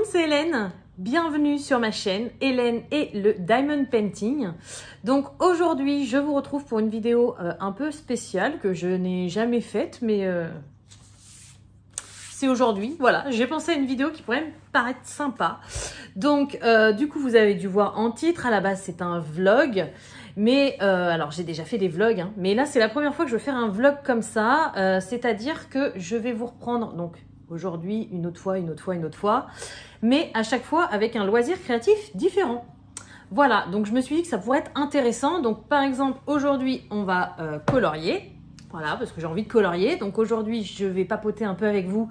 c'est Hélène. Bienvenue sur ma chaîne Hélène et le Diamond Painting. Donc aujourd'hui, je vous retrouve pour une vidéo un peu spéciale que je n'ai jamais faite, mais c'est aujourd'hui. Voilà, j'ai pensé à une vidéo qui pourrait me paraître sympa. Donc du coup, vous avez dû voir en titre, à la base c'est un vlog. Mais alors j'ai déjà fait des vlogs, hein, mais là c'est la première fois que je vais faire un vlog comme ça, c'est-à-dire que je vais vous reprendre donc aujourd'hui une autre fois, une autre fois, une autre fois, mais à chaque fois avec un loisir créatif différent. Voilà, donc je me suis dit que ça pourrait être intéressant. Donc par exemple aujourd'hui on va colorier, voilà, parce que j'ai envie de colorier. Donc aujourd'hui je vais papoter un peu avec vous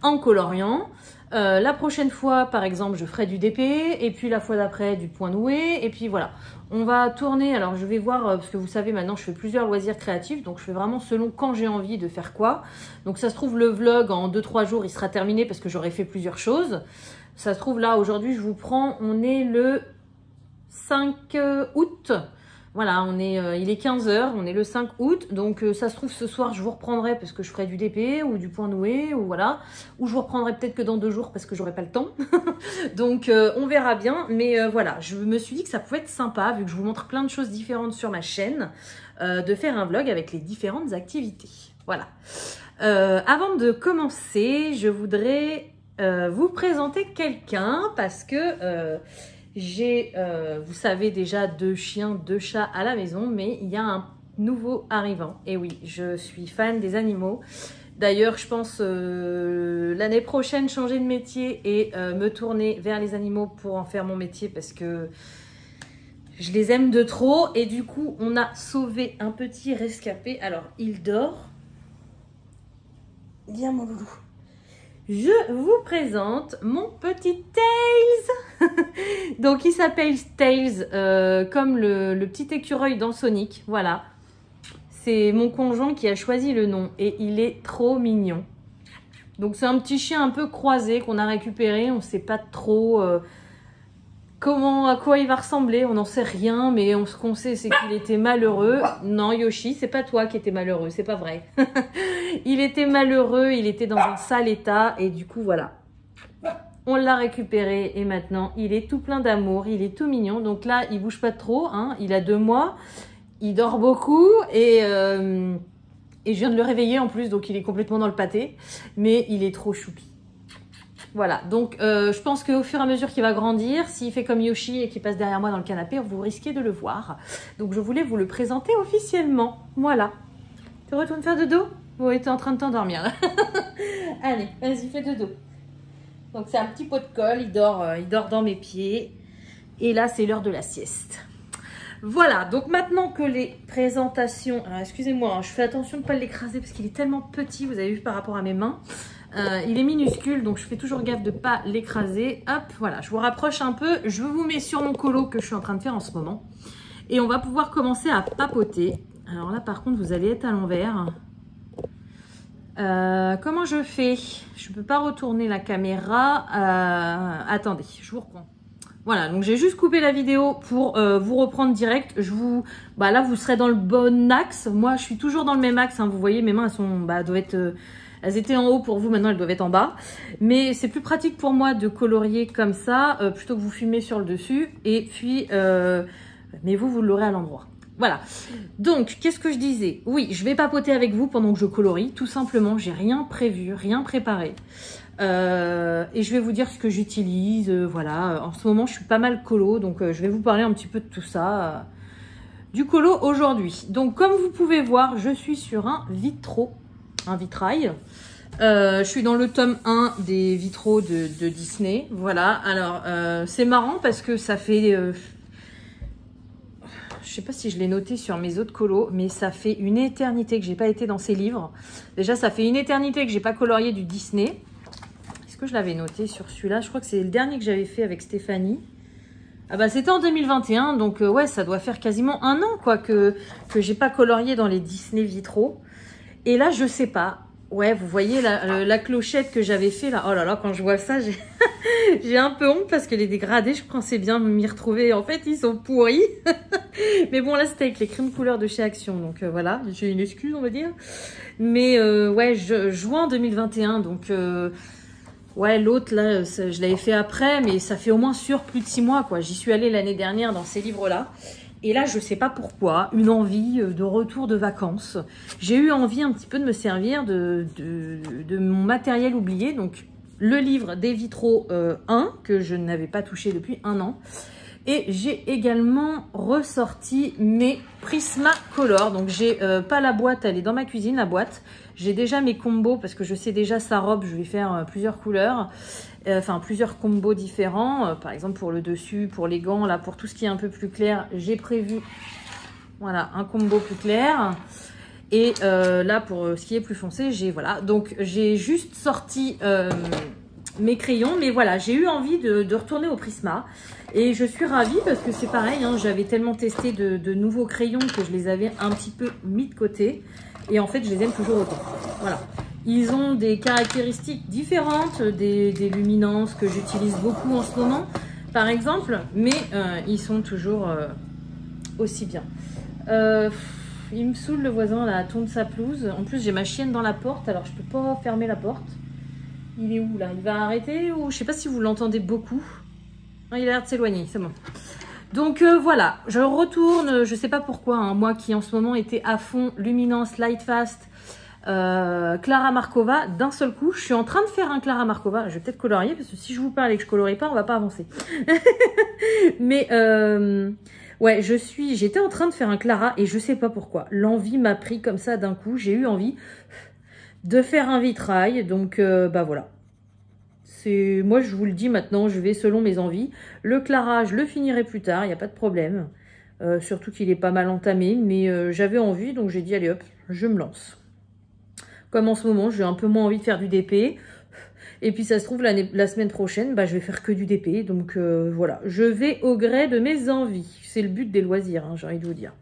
en coloriant. La prochaine fois, par exemple, je ferai du DP, et puis la fois d'après, du point noué, et puis voilà. On va tourner, alors je vais voir, parce que vous savez, maintenant, je fais plusieurs loisirs créatifs, donc je fais vraiment selon quand j'ai envie de faire quoi. Donc ça se trouve, le vlog, en 2-3 jours, il sera terminé, parce que j'aurai fait plusieurs choses. Ça se trouve, là, aujourd'hui, je vous prends, on est le 5 août. Voilà, il est 15 h, on est le 5 août, donc ça se trouve ce soir je vous reprendrai parce que je ferai du DP ou du point noué, ou voilà, ou je vous reprendrai peut-être que dans 2 jours parce que j'aurai pas le temps. Donc on verra bien, mais voilà, je me suis dit que ça pouvait être sympa, vu que je vous montre plein de choses différentes sur ma chaîne, de faire un vlog avec les différentes activités. Voilà. Avant de commencer, je voudrais vous présenter quelqu'un parce que... j'ai, vous savez déjà, 2 chiens, 2 chats à la maison, mais il y a un nouveau arrivant. Et oui, je suis fan des animaux. D'ailleurs, je pense l'année prochaine changer de métier et me tourner vers les animaux pour en faire mon métier parce que je les aime de trop. Et du coup, on a sauvé un petit rescapé. Alors, il dort. Viens, mon loulou. Je vous présente mon petit Tails. Donc il s'appelle Tails comme le petit écureuil dans Sonic. Voilà. C'est mon conjoint qui a choisi le nom et il est trop mignon. Donc c'est un petit chien un peu croisé qu'on a récupéré. On ne sait pas trop à quoi il va ressembler. On n'en sait rien, mais ce qu'on sait c'est qu'il était malheureux. Non Yoshi, c'est pas toi qui étais malheureux, c'est pas vrai. Il était malheureux, il était dans un sale état et du coup voilà. On l'a récupéré et maintenant il est tout plein d'amour, il est tout mignon. Donc là il bouge pas trop, hein. Il a 2 mois, il dort beaucoup et je viens de le réveiller en plus, donc il est complètement dans le pâté. Mais il est trop choupi. Voilà, donc je pense qu'au fur et à mesure qu'il va grandir, s'il fait comme Yoshi et qu'il passe derrière moi dans le canapé, vous risquez de le voir. Donc je voulais vous le présenter officiellement. Voilà. Tu retournes faire dodo? Oui, tu es en train de t'endormir là. Allez, vas-y, fais dodo. Donc c'est un petit pot de colle, il dort dans mes pieds. Et là, c'est l'heure de la sieste. Voilà, donc maintenant que les présentations... Alors excusez-moi, hein, je fais attention de ne pas l'écraser parce qu'il est tellement petit, vous avez vu par rapport à mes mains. Il est minuscule, donc je fais toujours gaffe de ne pas l'écraser. Hop, voilà, je vous rapproche un peu. Je vous mets sur mon colo que je suis en train de faire en ce moment. Et on va pouvoir commencer à papoter. Alors là, par contre, vous allez être à l'envers. Comment je fais? Je ne peux pas retourner la caméra. Attendez, je vous reprends. Voilà, donc j'ai juste coupé la vidéo pour vous reprendre direct. Là, vous serez dans le bon axe. Moi, je suis toujours dans le même axe. Hein. Vous voyez, mes mains, elles étaient en haut pour vous. Maintenant, elles doivent être en bas. Mais c'est plus pratique pour moi de colorier comme ça plutôt que vous filmer sur le dessus. Et puis, mais vous l'aurez à l'endroit. Voilà, donc qu'est-ce que je disais? Oui, je vais papoter avec vous pendant que je colorie, tout simplement, j'ai rien prévu, rien préparé. Et je vais vous dire ce que j'utilise, voilà. En ce moment, je suis pas mal colo, donc je vais vous parler un petit peu de tout ça, du colo aujourd'hui. Donc comme vous pouvez voir, je suis sur un vitrail. Je suis dans le tome 1 des vitraux de Disney, voilà. Alors, c'est marrant parce que ça fait... je sais pas si je l'ai noté sur mes autres colos, mais ça fait une éternité que j'ai pas été dans ces livres. Déjà, ça fait une éternité que j'ai pas colorié du Disney. Est-ce que je l'avais noté sur celui-là? Je crois que c'est le dernier que j'avais fait avec Stéphanie. Ah bah c'était en 2021, donc ouais, ça doit faire quasiment 1 an quoi que j'ai pas colorié dans les Disney vitraux. Et là, je sais pas. Ouais, vous voyez la clochette que j'avais fait là. Oh là là, quand je vois ça, j'ai un peu honte parce que les dégradés, je pensais bien m'y retrouver. En fait, ils sont pourris. Mais bon, là, c'était avec les crèmes couleurs de chez Action. Donc voilà, j'ai une excuse, on va dire. Mais ouais, juin 2021, donc Ouais, l'autre, là, je l'avais fait après, mais ça fait au moins plus de 6 mois, quoi. J'y suis allée l'année dernière dans ces livres-là. Et là, je sais pas pourquoi, une envie de retour de vacances. J'ai eu envie un petit peu de me servir de mon matériel oublié. Donc, le livre des vitraux 1, que je n'avais pas touché depuis 1 an. Et j'ai également ressorti mes Prismacolor. Donc, j'ai pas la boîte, elle est dans ma cuisine, la boîte. J'ai déjà mes combos parce que je sais déjà sa robe, je vais faire plusieurs couleurs. Enfin, plusieurs combos différents. Par exemple, pour le dessus, pour les gants, là, pour tout ce qui est un peu plus clair, j'ai prévu, voilà, un combo plus clair. Et là, pour ce qui est plus foncé, voilà. Donc, j'ai juste sorti mes crayons. Mais voilà, j'ai eu envie de retourner au Prisma. Et je suis ravie parce que c'est pareil, hein, j'avais tellement testé de nouveaux crayons que je les avais un petit peu mis de côté. Et en fait, je les aime toujours autant. Voilà. Ils ont des caractéristiques différentes, des luminances que j'utilise beaucoup en ce moment, par exemple. Mais ils sont toujours aussi bien. Il me saoule le voisin, là, tourne sa pelouse. En plus, j'ai ma chienne dans la porte, alors je peux pas fermer la porte. Il est où, là? Il va arrêter ou je sais pas si vous l'entendez beaucoup. Non, il a l'air de s'éloigner, c'est bon. Donc voilà, je retourne, je sais pas pourquoi, hein, moi qui en ce moment était à fond Luminance, Lightfast, Clara Markova, d'un seul coup, je suis en train de faire un Clara Markova. Je vais peut-être colorier parce que si je vous parle et que je colorie pas, on va pas avancer. Mais ouais, j'étais en train de faire un Clara et je sais pas pourquoi. L'envie m'a pris comme ça d'un coup. J'ai eu envie de faire un vitrail, donc bah voilà. Moi, je vous le dis maintenant, je vais selon mes envies. Le Clara, je le finirai plus tard, il n'y a pas de problème. Surtout qu'il est pas mal entamé, mais j'avais envie, donc j'ai dit, allez hop, je me lance. Comme en ce moment, j'ai un peu moins envie de faire du DP. Et puis, ça se trouve, la semaine prochaine, bah, je vais faire que du DP. Donc, voilà, je vais au gré de mes envies. C'est le but des loisirs, hein, j'ai envie de vous dire.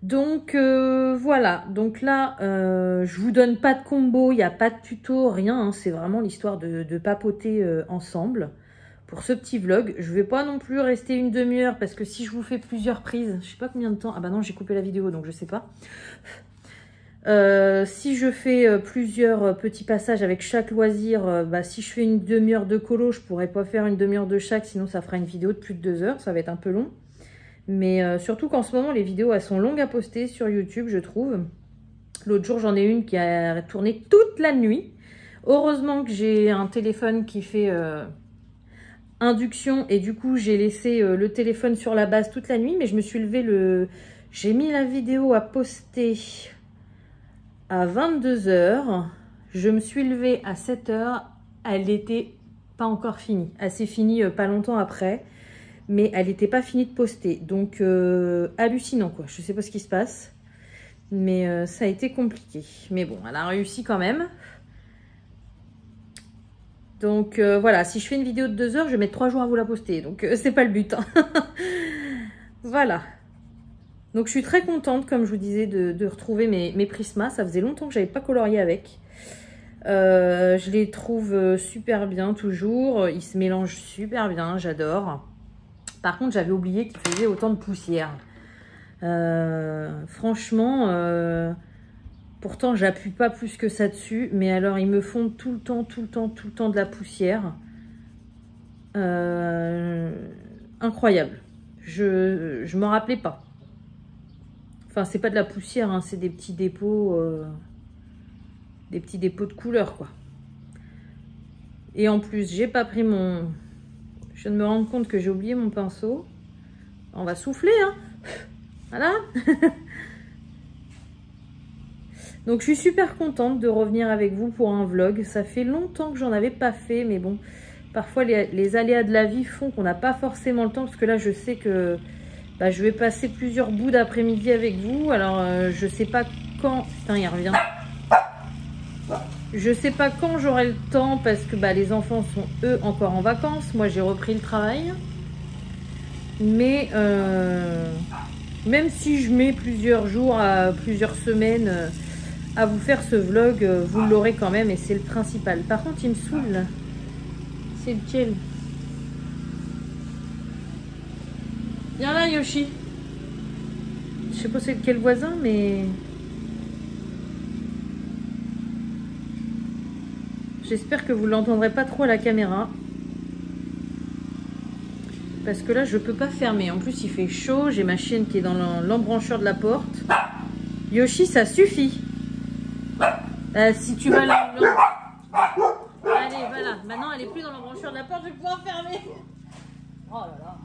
Donc voilà, donc là je vous donne pas de combo, il n'y a pas de tuto, rien, hein, c'est vraiment l'histoire de papoter ensemble pour ce petit vlog. Je vais pas non plus rester une demi-heure parce que si je vous fais plusieurs prises, je sais pas combien de temps, ah bah non j'ai coupé la vidéo donc je sais pas. Si je fais plusieurs petits passages avec chaque loisir, bah, si je fais une demi-heure de colo, je pourrais pas faire une demi-heure de chaque, sinon ça fera une vidéo de plus de 2 heures, ça va être un peu long. Mais surtout qu'en ce moment, les vidéos, elles sont longues à poster sur YouTube, je trouve. L'autre jour, j'en ai une qui a tourné toute la nuit. Heureusement que j'ai un téléphone qui fait induction. Et du coup, j'ai laissé le téléphone sur la base toute la nuit. Mais je me suis levée J'ai mis la vidéo à poster à 22 h. Je me suis levée à 7 h. Elle n'était pas encore finie. Elle s'est finie pas longtemps après. Mais elle n'était pas finie de poster. Donc, hallucinant, quoi. Je ne sais pas ce qui se passe. Mais ça a été compliqué. Mais bon, elle a réussi quand même. Donc, voilà. Si je fais une vidéo de 2 heures, je vais mettre 3 jours à vous la poster. Donc, c'est pas le but. Hein. Voilà. Donc, je suis très contente, comme je vous disais, de retrouver mes Prisma. Ça faisait longtemps que je n'avais pas colorié avec. Je les trouve super bien, toujours. Ils se mélangent super bien. J'adore. Par contre, j'avais oublié qu'il faisait autant de poussière. Franchement, pourtant, j'appuie pas plus que ça dessus. Mais alors, ils me font tout le temps de la poussière. Incroyable. Je m'en rappelais pas. Enfin, c'est pas de la poussière, hein, c'est des petits dépôts. Des petits dépôts de couleur, quoi. Et en plus, j'ai pas pris mon... Je viens de me rendre compte que j'ai oublié mon pinceau. On va souffler, hein. Voilà. Donc, je suis super contente de revenir avec vous pour un vlog. Ça fait longtemps que j'en avais pas fait, mais bon, parfois, les aléas de la vie font qu'on n'a pas forcément le temps, parce que là, je sais que bah, je vais passer plusieurs bouts d'après-midi avec vous. Alors, je sais pas quand... Putain, il revient. Je sais pas quand j'aurai le temps parce que bah, les enfants sont eux encore en vacances. Moi j'ai repris le travail. Mais même si je mets plusieurs jours, plusieurs semaines à vous faire ce vlog, vous l'aurez quand même et c'est le principal. Par contre il me saoule. C'est lequel? Viens là Yoshi. Je sais pas c'est lequel voisin mais... J'espère que vous ne l'entendrez pas trop à la caméra. Parce que là, je peux pas fermer. En plus, il fait chaud. J'ai ma chienne qui est dans l'embrancheur de la porte. Yoshi, ça suffit. Si tu vas là... Allez, voilà. Maintenant, elle est plus dans l'embrancheur de la porte. Je vais pouvoir fermer. Oh là là.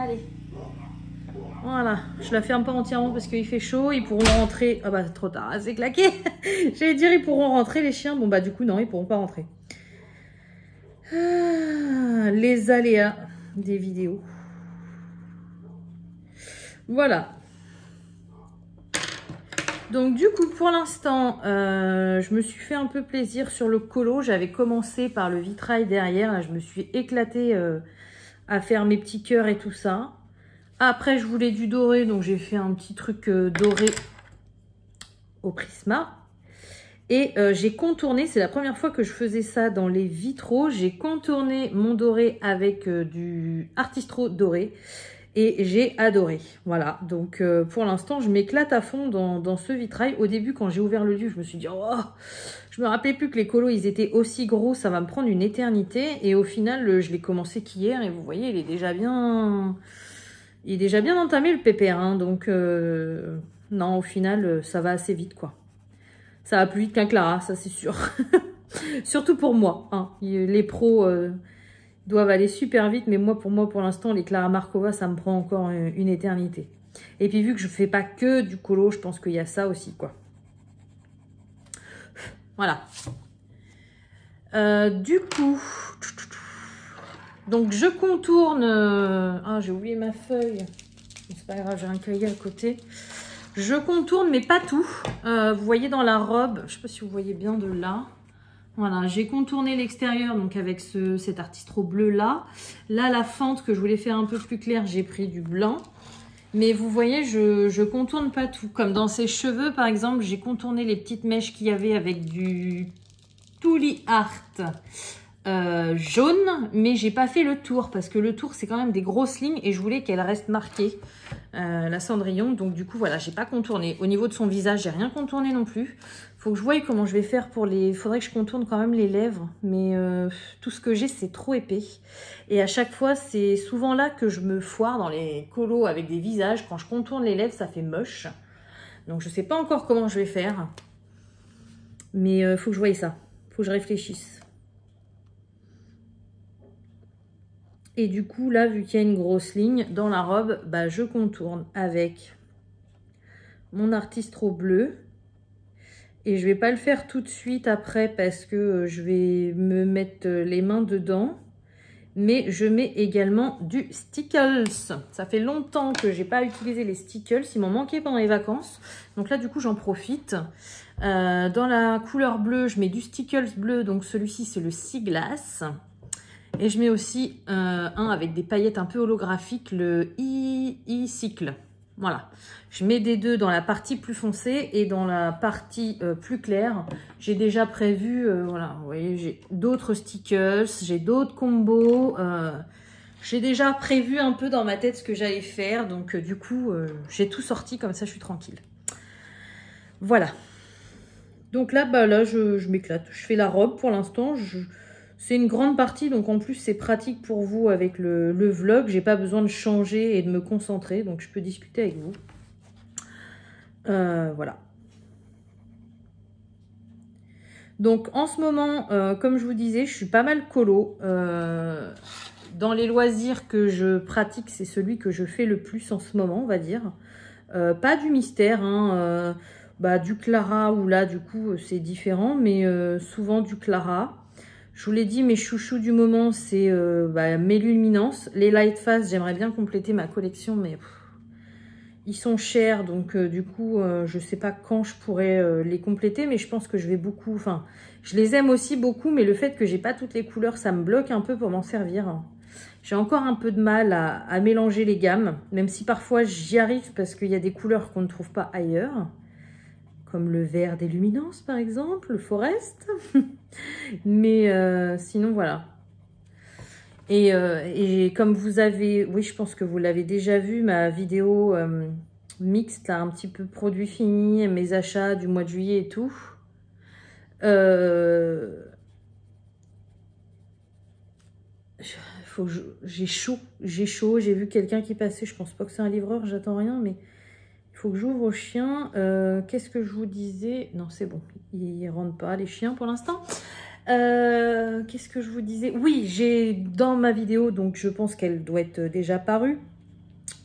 Allez. Voilà. Je la ferme pas entièrement parce qu'il fait chaud. Ils pourront rentrer... Ah bah, trop tard. C'est claqué. J'allais dire, ils pourront rentrer, les chiens. Bon, bah, du coup, non, ils pourront pas rentrer. Ah, les aléas des vidéos. Voilà. Donc du coup, pour l'instant, je me suis fait un peu plaisir sur le colo. J'avais commencé par le vitrail derrière. Là, je me suis éclatée à faire mes petits cœurs et tout ça. Après, je voulais du doré, donc j'ai fait un petit truc doré au Prisma. Et j'ai contourné, c'est la première fois que je faisais ça dans les vitraux. J'ai contourné mon doré avec du Artistro doré. Et j'ai adoré. Voilà, donc pour l'instant, je m'éclate à fond dans ce vitrail. Au début, quand j'ai ouvert le livre, je me suis dit, oh, je me rappelais plus que les colos, ils étaient aussi gros, ça va me prendre une éternité. Et au final, je l'ai commencé qu'hier, et vous voyez, il est déjà bien entamé, le pépère. Hein, donc, non, au final, ça va assez vite, quoi. Ça va plus vite qu'un Clara, ça c'est sûr. Surtout pour moi. Hein. Les pros... doivent aller super vite, mais pour moi, pour l'instant, les Clara Markova, ça me prend encore une éternité. Et puis, vu que je fais pas que du colo, je pense qu'il y a ça aussi, quoi. Voilà. Du coup, donc je contourne... Ah, j'ai oublié ma feuille. C'est pas grave, j'ai un cahier à côté. Je contourne, mais pas tout. Vous voyez dans la robe, je sais pas si vous voyez bien de là. Voilà, j'ai contourné l'extérieur donc avec cet Artistro bleu là. Là, la fente que je voulais faire un peu plus claire, j'ai pris du blanc. Mais vous voyez, je contourne pas tout. Comme dans ses cheveux, par exemple, j'ai contourné les petites mèches qu'il y avait avec du Tuli Art jaune. Mais j'ai pas fait le tour parce que le tour, c'est quand même des grosses lignes et je voulais qu'elle reste marquée, la Cendrillon. Donc du coup, voilà, j'ai pas contourné. Au niveau de son visage, j'ai rien contourné non plus. Faut que je voie comment je vais faire pour les... Faudrait que je contourne quand même les lèvres. Mais tout ce que j'ai, c'est trop épais. Et à chaque fois, c'est souvent là que je me foire dans les colos avec des visages. Quand je contourne les lèvres, ça fait moche. Donc je sais pas encore comment je vais faire. Mais faut que je voie ça. Faut que je réfléchisse. Et du coup, là, vu qu'il y a une grosse ligne dans la robe, bah, je contourne avec mon Artistro bleu. Et je vais pas le faire tout de suite après parce que je vais me mettre les mains dedans. Mais je mets également du Stickles. Ça fait longtemps que j'ai pas utilisé les Stickles. Ils m'ont manqué pendant les vacances. Donc là, du coup, j'en profite. Dans la couleur bleue, je mets du Stickles bleu. Donc celui-ci, c'est le Sea Glass. Et je mets aussi un avec des paillettes un peu holographiques, le e-cycle. Voilà, je mets des deux dans la partie plus foncée et dans la partie plus claire. J'ai déjà prévu, voilà, vous voyez, j'ai d'autres stickers, j'ai d'autres combos. J'ai déjà prévu un peu dans ma tête ce que j'allais faire. Donc du coup, j'ai tout sorti, comme ça je suis tranquille. Voilà. Donc là, bah, là je m'éclate. Je fais la robe pour l'instant. C'est une grande partie, donc en plus c'est pratique pour vous avec le vlog. J'ai pas besoin de changer et de me concentrer, donc je peux discuter avec vous. Voilà. Donc en ce moment, comme je vous disais, je suis pas mal colo. Dans les loisirs que je pratique, c'est celui que je fais le plus en ce moment, on va dire. Pas du mystère, hein, bah, du Clara, où là du coup c'est différent, mais souvent du Clara. Je vous l'ai dit, mes chouchous du moment, c'est mes luminances. Les Lightfast, j'aimerais bien compléter ma collection, mais ils sont chers. Donc, du coup, je ne sais pas quand je pourrais les compléter, mais je pense que je vais beaucoup... Enfin, je les aime aussi beaucoup, mais le fait que j'ai pas toutes les couleurs, ça me bloque un peu pour m'en servir. J'ai encore un peu de mal à mélanger les gammes, même si parfois j'y arrive parce qu'il y a des couleurs qu'on ne trouve pas ailleurs. Comme le vert des luminances, par exemple, le Forest. Mais sinon, voilà. Et comme vous avez... Oui, je pense que vous l'avez déjà vu, ma vidéo mixte, là, un petit peu produit fini, mes achats du mois de juillet et tout. J'ai chaud, j'ai vu quelqu'un qui passait, je pense pas que c'est un livreur, j'attends rien, mais il faut que j'ouvre au chien. Qu'est-ce que je vous disais? Non, c'est bon, ils rentrent pas les chiens pour l'instant. Qu'est-ce que je vous disais? Oui, j'ai dans ma vidéo, donc je pense qu'elle doit être déjà parue,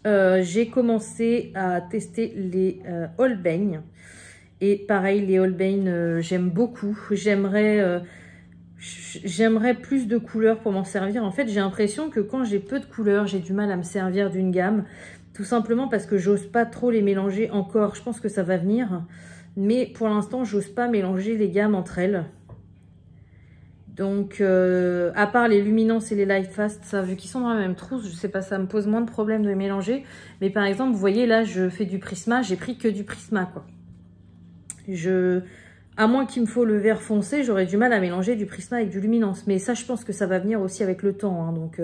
j'ai commencé à tester les Holbein. Et pareil, les Holbein, j'aime beaucoup. J'aimerais plus de couleurs pour m'en servir. En fait, j'ai l'impression que quand j'ai peu de couleurs, j'ai du mal à me servir d'une gamme. Tout simplement parce que j'ose pas trop les mélanger encore. Je pense que ça va venir. Mais pour l'instant, j'ose pas mélanger les gammes entre elles. Donc, à part les Luminance et les Lightfast, ça, vu qu'ils sont dans la même trousse, je sais pas, ça me pose moins de problème de les mélanger. Mais par exemple, vous voyez, là, je fais du Prisma. J'ai pris que du Prisma, quoi. À moins qu'il me faut le vert foncé, j'aurais du mal à mélanger du Prisma avec du Luminance. Mais ça, je pense que ça va venir aussi avec le temps. Hein, donc,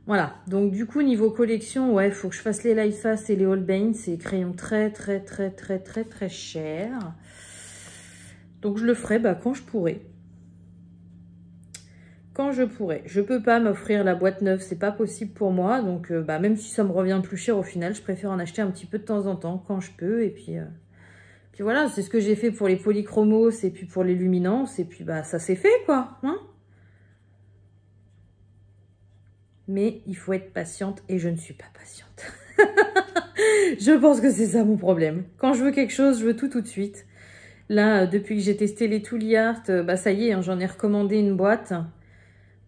voilà. Donc, du coup, niveau collection, ouais, il faut que je fasse les Lightfast et les Holbein. C'est des crayons très chers. Donc, je le ferai quand je pourrai. Quand je pourrai. Je peux pas m'offrir la boîte neuve, c'est pas possible pour moi. Donc, même si ça me revient plus cher au final, je préfère en acheter un petit peu de temps en temps quand je peux. Et puis voilà, c'est ce que j'ai fait pour les polychromos et puis pour les luminances. Et puis ça s'est fait quoi. Hein, mais il faut être patiente et je ne suis pas patiente. Je pense que c'est ça mon problème. Quand je veux quelque chose, je veux tout de suite. Là, depuis que j'ai testé les Tooly Art, ça y est, hein, j'en ai recommandé une boîte.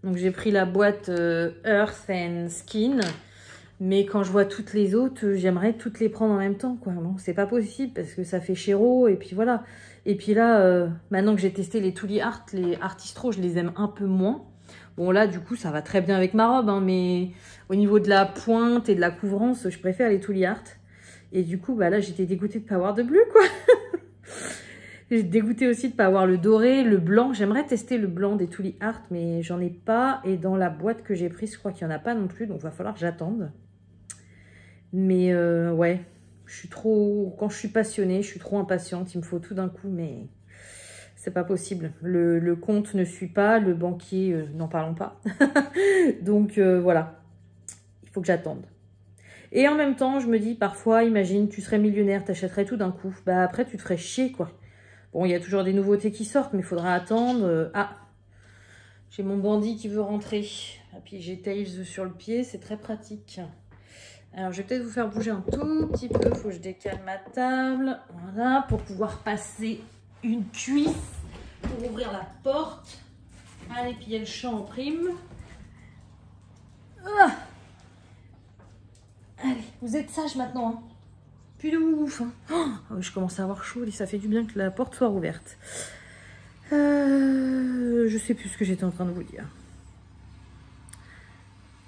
Donc j'ai pris la boîte Earth and Skin. Mais quand je vois toutes les autres, j'aimerais toutes les prendre en même temps, quoi. Bon, c'est pas possible parce que ça fait chéro et puis voilà. Et puis là, maintenant que j'ai testé les Tooly Art, les Artistro, je les aime un peu moins. Bon là, du coup, ça va très bien avec ma robe, hein, mais au niveau de la pointe et de la couvrance, je préfère les Tooly Art. Et du coup, là, j'étais dégoûtée de pas avoir de bleu, quoi. J'ai dégoûtée aussi de pas avoir le doré, le blanc. J'aimerais tester le blanc des Tooly Art, mais j'en ai pas. Et dans la boîte que j'ai prise, je crois qu'il n'y en a pas non plus, donc il va falloir que j'attende. Mais ouais, quand je suis passionnée, je suis trop impatiente, il me faut tout d'un coup, mais c'est pas possible. Le compte ne suit pas, le banquier, n'en parlons pas. Donc voilà, il faut que j'attende. Et en même temps, je me dis parfois, imagine, tu serais millionnaire, t'achèterais tout d'un coup. Après, tu te ferais chier, quoi. Bon, il y a toujours des nouveautés qui sortent, mais il faudra attendre. Ah, j'ai mon bandit qui veut rentrer. Et puis j'ai Tails sur le pied, c'est très pratique. Alors, je vais peut-être vous faire bouger un tout petit peu. Il faut que je décale ma table. Voilà, pour pouvoir passer une cuisse pour ouvrir la porte. Allez, puis il y a le champ en prime. Ah, allez, vous êtes sages maintenant. Hein. Plus de ouf. Hein. Oh, je commence à avoir chaud et ça fait du bien que la porte soit ouverte. Je sais plus ce que j'étais en train de vous dire.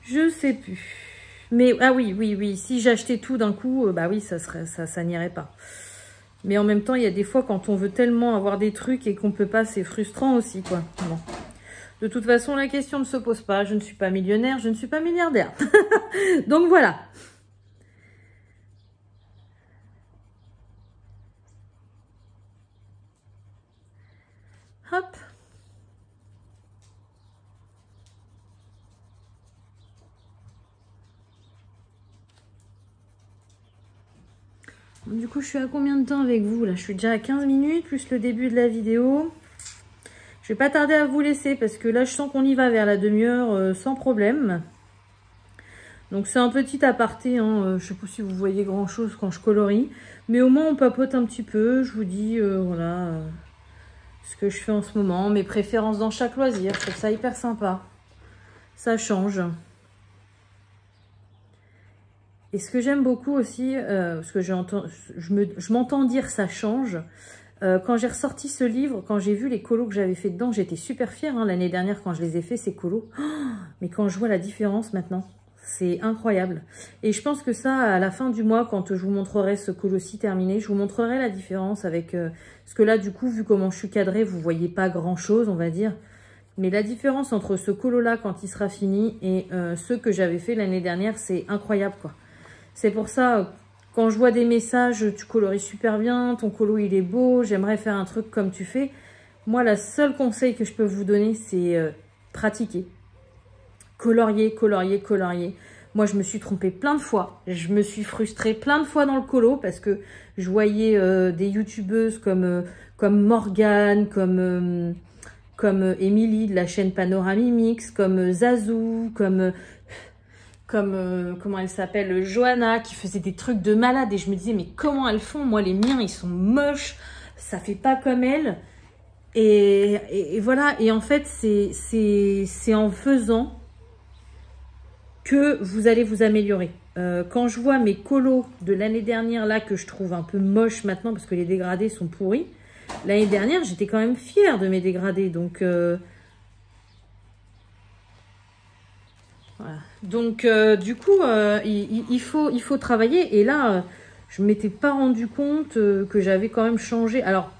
Je sais plus. Mais, ah oui, si j'achetais tout d'un coup, oui, ça n'irait pas. Mais en même temps, il y a des fois, quand on veut tellement avoir des trucs et qu'on peut pas, c'est frustrant aussi, quoi. Bon. De toute façon, la question ne se pose pas. Je ne suis pas millionnaire, je ne suis pas milliardaire. Donc, voilà. Hop. Du coup, je suis à combien de temps avec vous? Là, je suis déjà à 15 minutes, plus le début de la vidéo. Je vais pas tarder à vous laisser parce que là, je sens qu'on y va vers la demi-heure sans problème. Donc, c'est un petit aparté. Hein, je sais pas si vous voyez grand-chose quand je colorie. Mais au moins, on papote un petit peu. Je vous dis, voilà, ce que je fais en ce moment. Mes préférences dans chaque loisir. Je trouve ça hyper sympa. Ça change. Et ce que j'aime beaucoup aussi, parce que je m'entends dire ça change, quand j'ai ressorti ce livre, quand j'ai vu les colos que j'avais fait dedans, j'étais super fière hein, l'année dernière quand je les ai fait, ces colos. Oh, mais quand je vois la différence maintenant, c'est incroyable. Et je pense que ça, à la fin du mois, quand je vous montrerai ce colo-ci terminé, je vous montrerai la différence avec... parce que là, du coup, vu comment je suis cadrée, vous voyez pas grand-chose, on va dire. Mais la différence entre ce colo-là, quand il sera fini, et ceux que j'avais fait l'année dernière, c'est incroyable, quoi. C'est pour ça, Quand je vois des messages, tu colories super bien, ton colo il est beau, j'aimerais faire un truc comme tu fais. Moi, le seul conseil que je peux vous donner, c'est pratiquer. Colorier, colorier, colorier. Moi, je me suis trompée plein de fois. Je me suis frustrée plein de fois dans le colo parce que je voyais des youtubeuses comme Morgane, comme Émilie de la chaîne Panoramimix, comme Zazou, comme comment elle s'appelle, Johanna, qui faisait des trucs de malade. Et je me disais, mais comment elles font? Moi, les miens, ils sont moches. Ça fait pas comme elles. Et voilà. Et en fait, c'est en faisant que vous allez vous améliorer. Quand je vois mes colos de l'année dernière, là, que je trouve un peu moches maintenant, parce que les dégradés sont pourris, l'année dernière, j'étais quand même fière de mes dégradés. Donc, voilà. Donc du coup, il faut travailler. Et là, je ne m'étais pas rendu compte que j'avais quand même changé. Alors,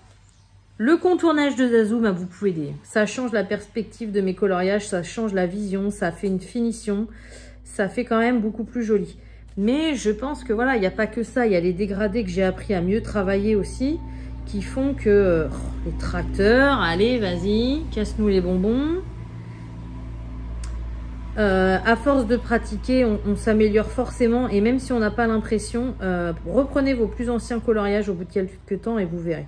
le contournage de Zazou m'a beaucoup aidé. Ça change la perspective de mes coloriages, ça change la vision, ça fait une finition. Ça fait quand même beaucoup plus joli. Mais je pense que voilà, il n'y a pas que ça. Il y a les dégradés que j'ai appris à mieux travailler aussi, qui font que les tracteurs, allez, vas-y, casse-nous les bonbons. À force de pratiquer, on s'améliore forcément. Et même si on n'a pas l'impression, reprenez vos plus anciens coloriages au bout de quelques temps et vous verrez.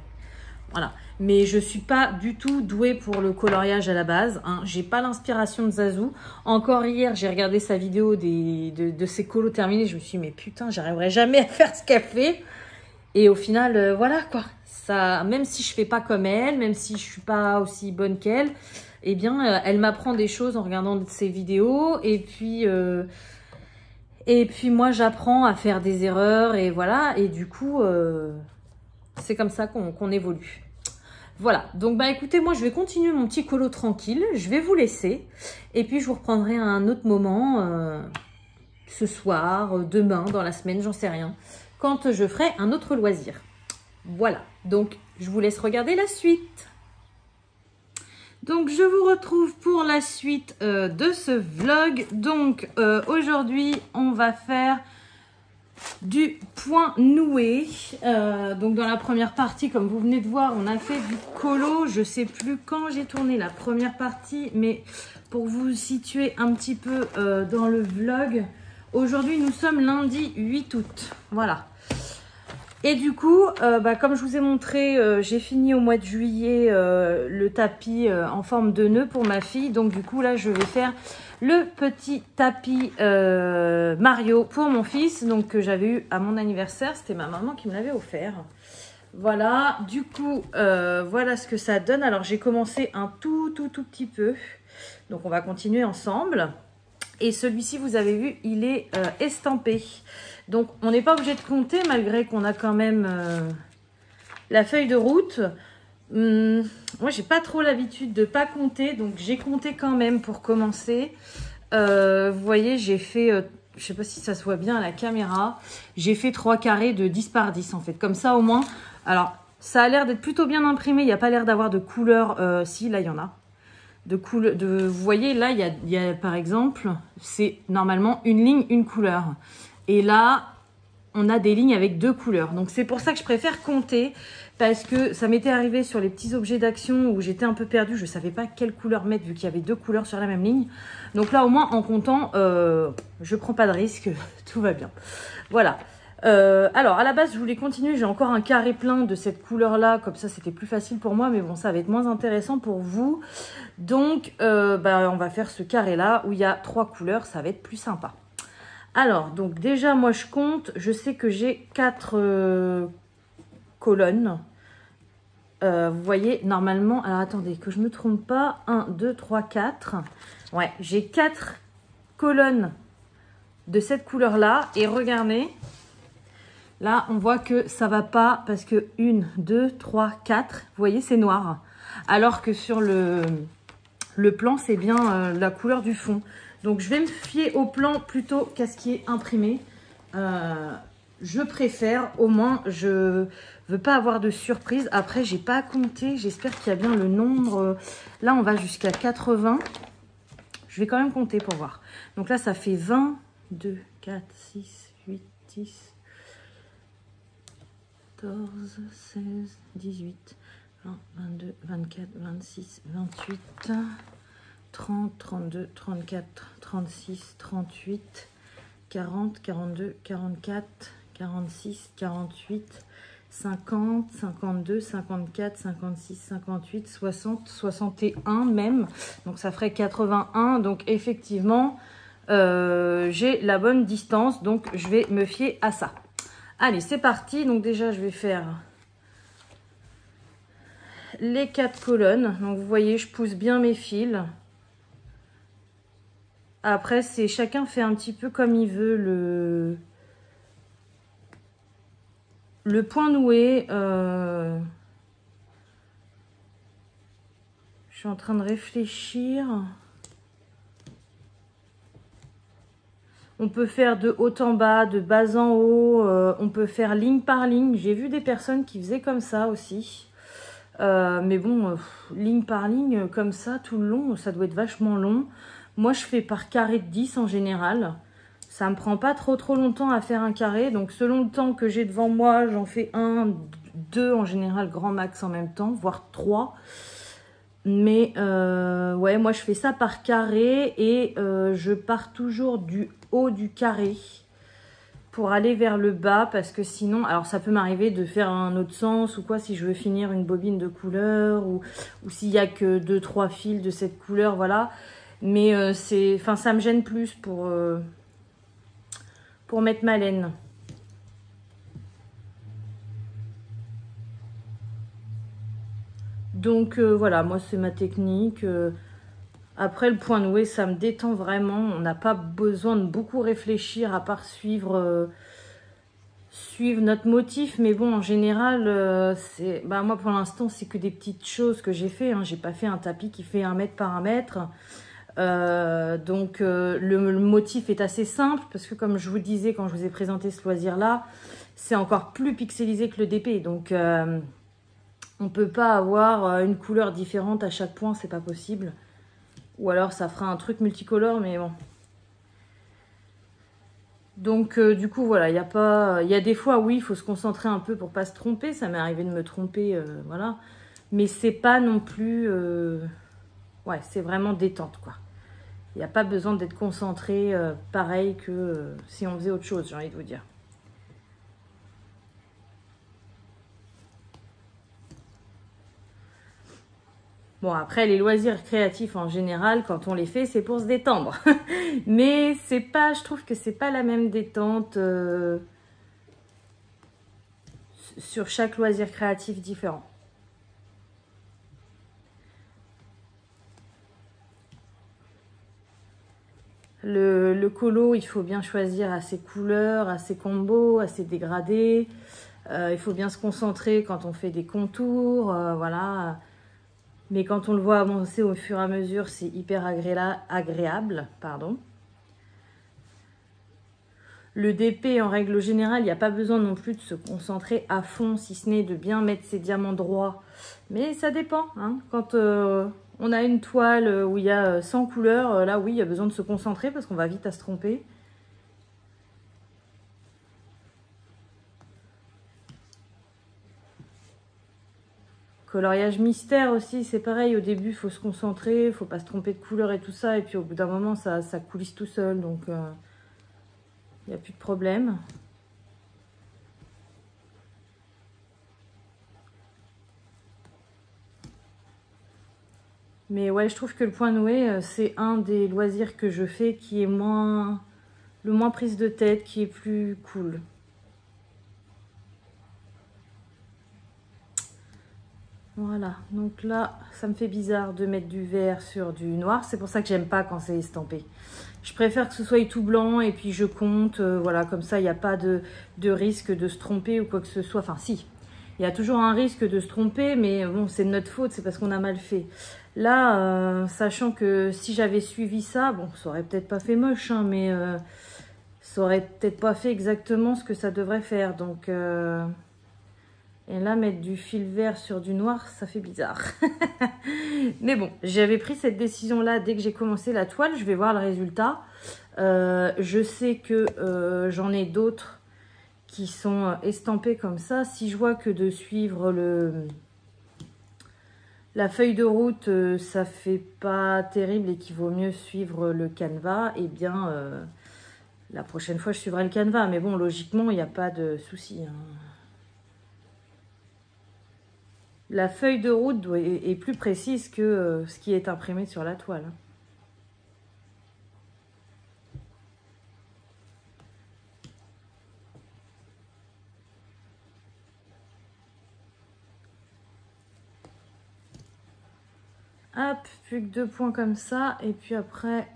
Voilà. Mais je ne suis pas du tout douée pour le coloriage à la base. Hein. J'ai pas l'inspiration de Zazou. Encore hier, j'ai regardé sa vidéo de ses colos terminés. Je me suis dit, mais putain, j'arriverai jamais à faire ce qu'elle fait. Et au final, voilà quoi. Ça, même si je fais pas comme elle, même si je suis pas aussi bonne qu'elle, eh bien, elle m'apprend des choses en regardant ses vidéos. Et puis moi, j'apprends à faire des erreurs. Et voilà. Et du coup, c'est comme ça qu'on évolue. Voilà, donc bah écoutez, moi je vais continuer mon petit colo tranquille, je vais vous laisser et puis je vous reprendrai à un autre moment, ce soir, demain, dans la semaine, j'en sais rien, quand je ferai un autre loisir. Voilà, donc je vous laisse regarder la suite. Donc je vous retrouve pour la suite de ce vlog. Donc aujourd'hui on va faire du point noué. Donc dans la première partie, comme vous venez de voir, on a fait du colo. Je sais plus quand j'ai tourné la première partie, mais pour vous situer un petit peu dans le vlog, aujourd'hui nous sommes lundi 8 août. Voilà. Et du coup, comme je vous ai montré, j'ai fini au mois de juillet le tapis en forme de nœud pour ma fille. Donc du coup là, je vais faire le petit tapis Mario pour mon fils, donc que j'avais eu à mon anniversaire. C'était ma maman qui me l'avait offert. Voilà, du coup, voilà ce que ça donne. Alors j'ai commencé un tout petit peu. Donc on va continuer ensemble. Et celui-ci, vous avez vu, il est estampé. Donc on n'est pas obligé de compter malgré qu'on a quand même la feuille de route. Moi, j'ai pas trop l'habitude de pas compter, donc j'ai compté quand même pour commencer. Vous voyez, j'ai fait, je sais pas si ça se voit bien à la caméra, j'ai fait 3 carrés de 10 par 10 en fait. Comme ça au moins, alors ça a l'air d'être plutôt bien imprimé, il n'y a pas l'air d'avoir de couleur, si là il y en a. Vous voyez là, il y a par exemple, c'est normalement une ligne, une couleur. Et là, on a des lignes avec 2 couleurs. Donc c'est pour ça que je préfère compter. Parce que ça m'était arrivé sur les petits objets d'action où j'étais un peu perdue. Je ne savais pas quelle couleur mettre vu qu'il y avait 2 couleurs sur la même ligne. Donc là, au moins, en comptant, je ne prends pas de risque. Tout va bien. Voilà. Alors, à la base, je voulais continuer. J'ai encore un carré plein de cette couleur-là. Comme ça, c'était plus facile pour moi. Mais bon, ça va être moins intéressant pour vous. Donc, on va faire ce carré-là où il y a 3 couleurs. Ça va être plus sympa. Alors, donc déjà, moi, je compte. Je sais que j'ai 4 colonnes. Vous voyez, normalement... Alors, attendez, que je ne me trompe pas. 1, 2, 3, 4. Ouais, j'ai 4 colonnes de cette couleur-là. Et regardez, là, on voit que ça va pas parce que 1, 2, 3, 4. Vous voyez, c'est noir. Alors que sur le plan, c'est bien la couleur du fond. Donc, je vais me fier au plan plutôt qu'à ce qui est imprimé. Je préfère, au moins, je veux pas avoir de surprise. Après, j'ai pas compté. J'espère qu'il y a bien le nombre. Là, on va jusqu'à 80. Je vais quand même compter pour voir. Donc là, ça fait 20, 2, 4, 6, 8, 10, 14, 16, 18, 20, 22, 24, 26, 28, 30, 32, 34, 36, 38, 40, 42, 44, 46, 48, 50, 52, 54, 56, 58, 60, 61 même. Donc ça ferait 81. Donc effectivement, j'ai la bonne distance. Donc je vais me fier à ça. Allez, c'est parti. Donc déjà, je vais faire les 4 colonnes. Donc vous voyez, je pousse bien mes fils. Après, c'est chacun fait un petit peu comme il veut le point noué. Je suis en train de réfléchir. On peut faire de haut en bas, de bas en haut. On peut faire ligne par ligne. J'ai vu des personnes qui faisaient comme ça aussi. Mais bon, ligne par ligne, comme ça, tout le long, ça doit être vachement long. Moi, je fais par carré de 10 en général. Ça me prend pas trop longtemps à faire un carré. Donc, selon le temps que j'ai devant moi, j'en fais 1, 2 en général, grand max en même temps, voire 3. Mais ouais, moi, je fais ça par carré et je pars toujours du haut du carré pour aller vers le bas parce que sinon, alors ça peut m'arriver de faire un autre sens ou quoi si je veux finir une bobine de couleur ou s'il n'y a que 2-3 fils de cette couleur, voilà. Mais ça me gêne plus pour mettre ma laine. Donc voilà, moi c'est ma technique. Après le point noué, ça me détend vraiment. On n'a pas besoin de beaucoup réfléchir à part suivre notre motif. Mais bon, en général, moi pour l'instant, c'est que des petites choses que j'ai fait. Hein. J'ai pas fait un tapis qui fait 1 mètre par 1 mètre. Donc le motif est assez simple parce que comme je vous disais quand je vous ai présenté ce loisir là, c'est encore plus pixelisé que le DP. Donc on peut pas avoir une couleur différente à chaque point, c'est pas possible. Ou alors ça fera un truc multicolore, mais bon. Donc du coup voilà, il y a des fois oui, il faut se concentrer un peu pour pas se tromper. Ça m'est arrivé de me tromper, voilà. Mais c'est pas non plus, ouais, c'est vraiment détente quoi. Il n'y a pas besoin d'être concentré pareil que si on faisait autre chose, j'ai envie de vous dire. Bon, après, les loisirs créatifs en général, quand on les fait, c'est pour se détendre. Mais c'est pas, je trouve que c'est pas la même détente sur chaque loisir créatif différent. Le colo, il faut bien choisir à ses couleurs, à ses combos, à ses dégradés. Il faut bien se concentrer quand on fait des contours, voilà. Mais quand on le voit avancer au fur et à mesure, c'est hyper agréable. Pardon. Le DP, en règle générale, il n'y a pas besoin non plus de se concentrer à fond, si ce n'est de bien mettre ses diamants droits. Mais ça dépend. Hein. Quand on a une toile où il y a 100 couleurs, là oui, il y a besoin de se concentrer parce qu'on va vite à se tromper. Coloriage mystère aussi, c'est pareil. Au début, il faut se concentrer, il ne faut pas se tromper de couleur et tout ça. Et puis au bout d'un moment, ça coulisse tout seul. Donc, il n'y a plus de problème. Mais ouais, je trouve que le point noué, c'est un des loisirs que je fais qui est le moins prise de tête, qui est plus cool. Voilà, donc là, ça me fait bizarre de mettre du vert sur du noir. C'est pour ça que j'aime pas quand c'est estampé. Je préfère que ce soit tout blanc et puis je compte. Voilà, comme ça, il n'y a pas de risque de se tromper ou quoi que ce soit. Enfin, si, il y a toujours un risque de se tromper, mais bon, c'est de notre faute, c'est parce qu'on a mal fait. Là, sachant que si j'avais suivi ça, bon, ça aurait peut-être pas fait moche, hein, mais ça aurait peut-être pas fait exactement ce que ça devrait faire. Donc... Et là, mettre du fil vert sur du noir, ça fait bizarre. Mais bon, j'avais pris cette décision-là dès que j'ai commencé la toile. Je vais voir le résultat. Je sais que j'en ai d'autres qui sont estampés comme ça. Si je vois que de suivre la feuille de route, ça fait pas terrible et qu'il vaut mieux suivre le canevas, eh bien, la prochaine fois, je suivrai le canevas. Mais bon, logiquement, il n'y a pas de souci, hein. La feuille de route est plus précise que ce qui est imprimé sur la toile. Hop, plus que 2 points comme ça. Et puis après,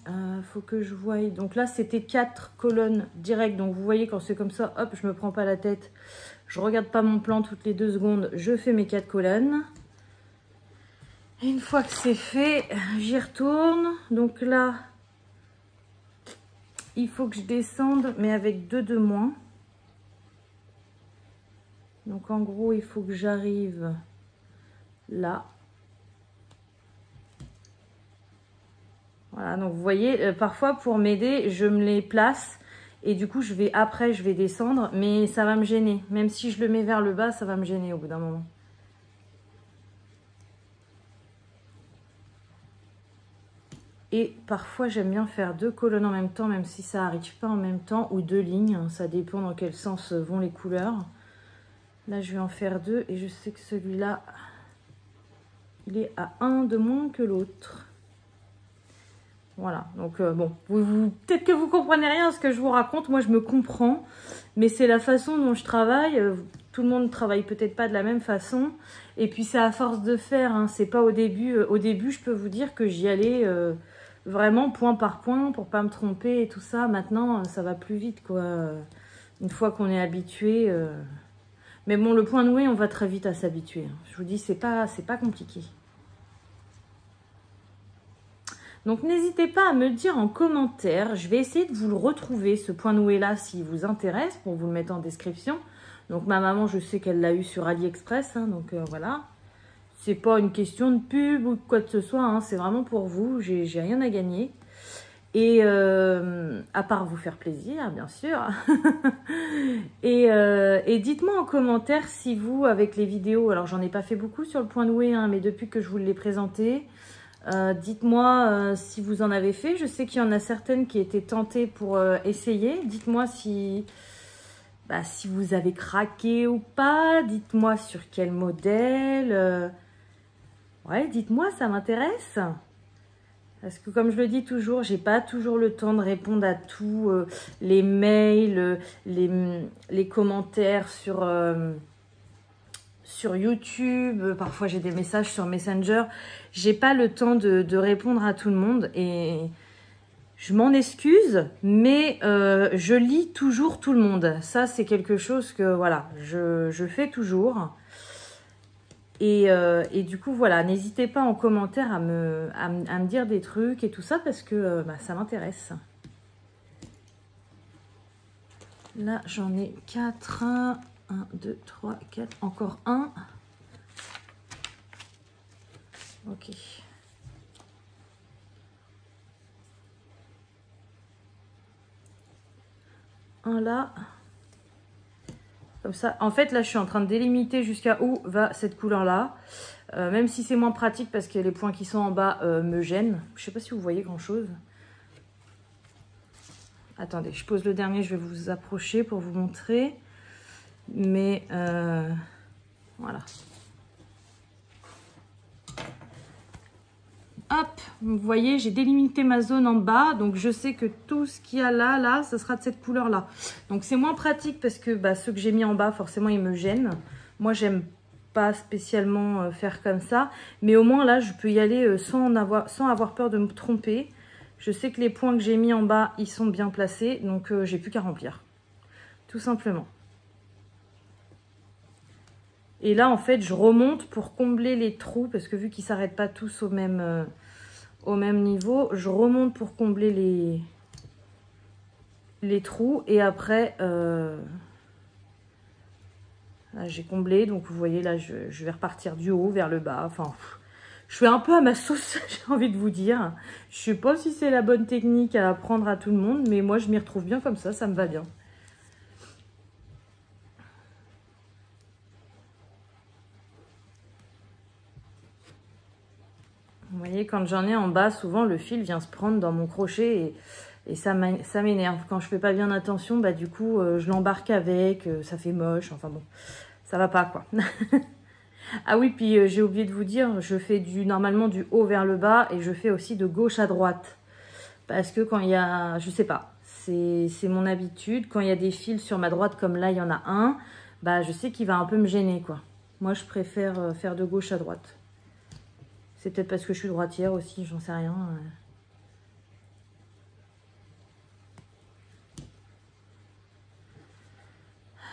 faut que je voie. Donc là, c'était 4 colonnes directes. Donc vous voyez, quand c'est comme ça, hop, je me prends pas la tête. Je regarde pas mon plan toutes les 2 secondes. Je fais mes 4 colonnes. Et une fois que c'est fait, j'y retourne. Donc là, il faut que je descende, mais avec 2 de moins. Donc en gros, il faut que j'arrive là. Voilà, donc vous voyez, parfois pour m'aider, je me les place et du coup, je vais descendre, mais ça va me gêner. Même si je le mets vers le bas, ça va me gêner au bout d'un moment. Et parfois, j'aime bien faire 2 colonnes en même temps, même si ça n'arrive pas en même temps, ou 2 lignes. Ça dépend dans quel sens vont les couleurs. Là, je vais en faire 2 et je sais que celui-là, il est à 1 de moins que l'autre. Voilà, donc bon, peut-être que vous comprenez rien à ce que je vous raconte, moi je me comprends, mais c'est la façon dont je travaille, tout le monde travaille peut-être pas de la même façon, et puis c'est à force de faire, hein, c'est pas au début je peux vous dire que j'y allais vraiment point par point pour pas me tromper et tout ça, maintenant ça va plus vite quoi, une fois qu'on est habitué, mais bon le point noué on va très vite à s'habituer, hein. Je vous dis c'est pas compliqué. Donc, n'hésitez pas à me le dire en commentaire. Je vais essayer de vous le retrouver, ce point noué là, s'il vous intéresse, pour vous le mettre en description. Donc, ma maman, je sais qu'elle l'a eu sur AliExpress, hein, donc voilà. C'est pas une question de pub ou de quoi que ce soit, hein, c'est vraiment pour vous. J'ai rien à gagner. Et à part vous faire plaisir, bien sûr. et dites-moi en commentaire si vous, avec les vidéos, alors j'en ai pas fait beaucoup sur le point noué, hein, mais depuis que je vous l'ai présenté, dites-moi si vous en avez fait. Je sais qu'il y en a certaines qui étaient tentées pour essayer. Dites-moi si vous avez craqué ou pas. Dites-moi sur quel modèle. Ouais, dites-moi, ça m'intéresse. Parce que comme je le dis toujours, j'ai pas toujours le temps de répondre à tous les mails, les commentaires sur YouTube, parfois j'ai des messages sur Messenger. J'ai pas le temps de répondre à tout le monde et je m'en excuse, mais je lis toujours tout le monde. Ça, c'est quelque chose que voilà, je fais toujours. Et du coup, voilà, n'hésitez pas en commentaire à me dire des trucs et tout ça parce que ça m'intéresse. Là, j'en ai 4. 1, 2, 3, 4, encore un. Ok. Un là. Comme ça. En fait, là, je suis en train de délimiter jusqu'à où va cette couleur-là. Même si c'est moins pratique parce que les points qui sont en bas me gênent. Je ne sais pas si vous voyez grand-chose. Attendez, je pose le dernier, je vais vous approcher pour vous montrer. Mais voilà. Hop, vous voyez, j'ai délimité ma zone en bas. Donc, je sais que tout ce qu'il y a là, ce sera de cette couleur-là. Donc, c'est moins pratique parce que ceux que j'ai mis en bas, forcément, ils me gênent. Moi, j'aime pas spécialement faire comme ça. Mais au moins, là, je peux y aller sans avoir peur de me tromper. Je sais que les points que j'ai mis en bas, ils sont bien placés. Donc, j'ai plus qu'à remplir. Tout simplement. Et là, en fait, je remonte pour combler les trous, parce que vu qu'ils ne s'arrêtent pas tous au même niveau, je remonte pour combler les trous. Et après, là, j'ai comblé. Donc, vous voyez, là, je vais repartir du haut vers le bas. Enfin, je fais un peu à ma sauce, j'ai envie de vous dire. Je ne sais pas si c'est la bonne technique à apprendre à tout le monde, mais moi, je m'y retrouve bien comme ça me va bien. voyez, quand j'en ai en bas, souvent le fil vient se prendre dans mon crochet et ça m'énerve. Quand je fais pas bien attention, bah du coup, je l'embarque avec, ça fait moche, enfin bon, ça va pas quoi. Ah oui, puis j'ai oublié de vous dire, je fais normalement du haut vers le bas et je fais aussi de gauche à droite. Parce que quand il y a, je sais pas, c'est mon habitude, quand il y a des fils sur ma droite comme là, il y en a un, bah je sais qu'il va un peu me gêner quoi. Moi, je préfère faire de gauche à droite. C'est peut-être parce que je suis droitière aussi, j'en sais rien.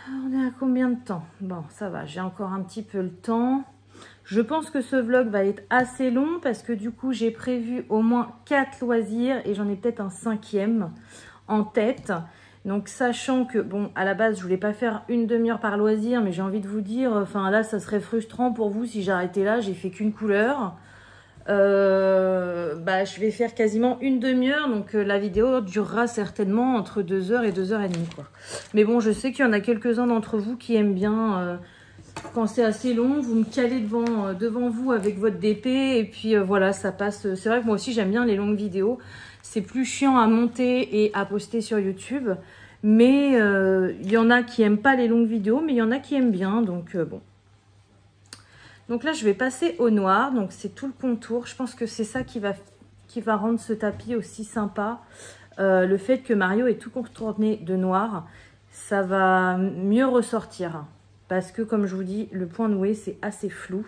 On est à combien de temps? Bon, ça va, j'ai encore un petit peu le temps. Je pense que ce vlog va être assez long parce que du coup, j'ai prévu au moins 4 loisirs et j'en ai peut-être un 5e en tête. Donc, sachant que, bon, à la base, je voulais pas faire une demi-heure par loisir, mais j'ai envie de vous dire, enfin là, ça serait frustrant pour vous si j'arrêtais là, j'ai fait qu'une couleur. Bah, je vais faire quasiment une demi-heure, donc la vidéo durera certainement entre 2 heures et 2h30 quoi. Mais bon, je sais qu'il y en a quelques-uns d'entre vous qui aiment bien quand c'est assez long, vous me calez devant vous avec votre DP et puis voilà, ça passe. C'est vrai que moi aussi j'aime bien les longues vidéos, c'est plus chiant à monter et à poster sur YouTube, mais il y en a qui aiment pas les longues vidéos, mais il y en a qui aiment bien, donc bon. Donc là, je vais passer au noir. Donc, c'est tout le contour. Je pense que c'est ça qui va rendre ce tapis aussi sympa. Le fait que Mario est tout contourné de noir, ça va mieux ressortir. Parce que, comme je vous dis, le point noué, c'est assez flou.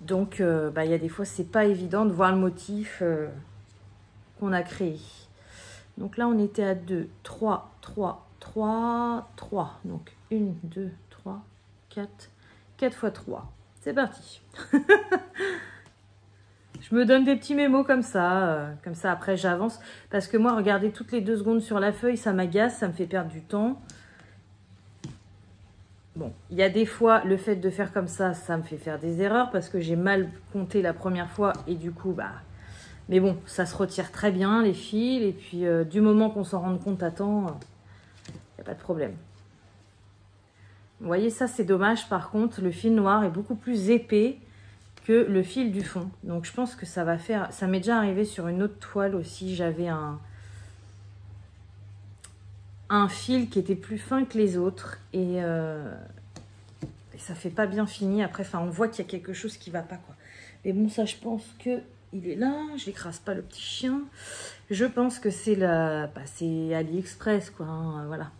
Donc, bah, y a des fois, c'est pas évident de voir le motif qu'on a créé. Donc là, on était à 2, 3, 3, 3, 3. Donc, 1, 2, 3, 4... 4 x 3. C'est parti. Je me donne des petits mémos comme ça après j'avance. Parce que moi, regarder toutes les 2 secondes sur la feuille, ça m'agace, ça me fait perdre du temps. Bon, il y a des fois, le fait de faire comme ça me fait faire des erreurs parce que j'ai mal compté la première fois et du coup, bah... Mais bon, ça se retire très bien, les fils. Et puis, du moment qu'on s'en rende compte à temps, il n'y a pas de problème. Vous voyez, ça c'est dommage. Par contre, le fil noir est beaucoup plus épais que le fil du fond. Donc je pense que ça va faire... Ça m'est déjà arrivé sur une autre toile aussi. J'avais un fil qui était plus fin que les autres. Et ça fait pas bien fini. Après, enfin, on voit qu'il y a quelque chose qui va pas, quoi. Mais bon, ça, je pense que il est là. Je n'écrase pas le petit chien. Je pense que c'est c'est AliExpress, quoi. Hein, voilà.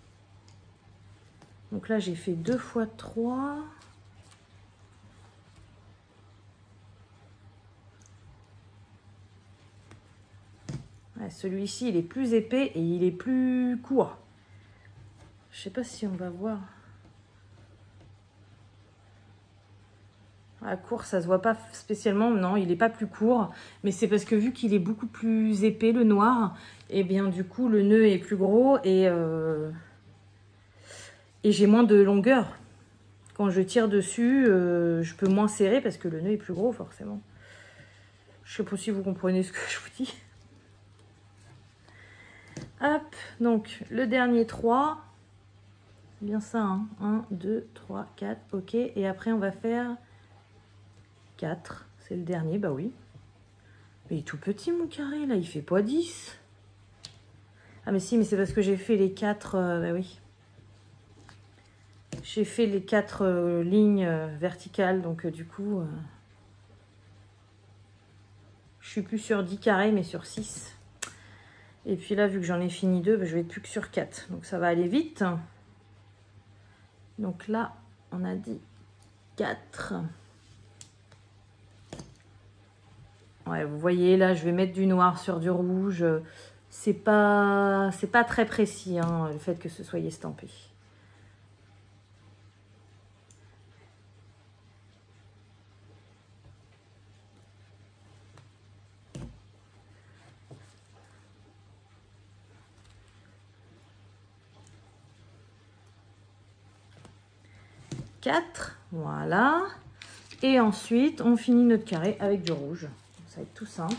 Donc là, j'ai fait 2 x 3. Ouais, celui-ci, il est plus épais et il est plus court. Je sais pas si on va voir. À court, ça se voit pas spécialement. Non, il n'est pas plus court. Mais c'est parce que vu qu'il est beaucoup plus épais, le noir, et bien du coup, le nœud est plus gros et j'ai moins de longueur. Quand je tire dessus, je peux moins serrer parce que le nœud est plus gros, forcément. Je sais pas si vous comprenez ce que je vous dis. Hop, donc le dernier 3. Bien ça, hein. 1, 2, 3, 4, ok. Et après, on va faire 4. C'est le dernier, bah oui. Mais il est tout petit, mon carré, là. Il fait pas 10. Ah, mais si, mais c'est parce que j'ai fait les 4... bah oui. J'ai fait les 4 lignes verticales, donc du coup... je suis plus sur 10 carrés, mais sur 6. Et puis là, vu que j'en ai fini 2, bah, je vais être plus que sur 4. Donc ça va aller vite. Donc là, on a dit 4. Ouais, vous voyez, là, je vais mettre du noir sur du rouge. C'est pas très précis, hein, le fait que ce soit estampé. Voilà. Et ensuite, on finit notre carré avec du rouge. Ça va être tout simple.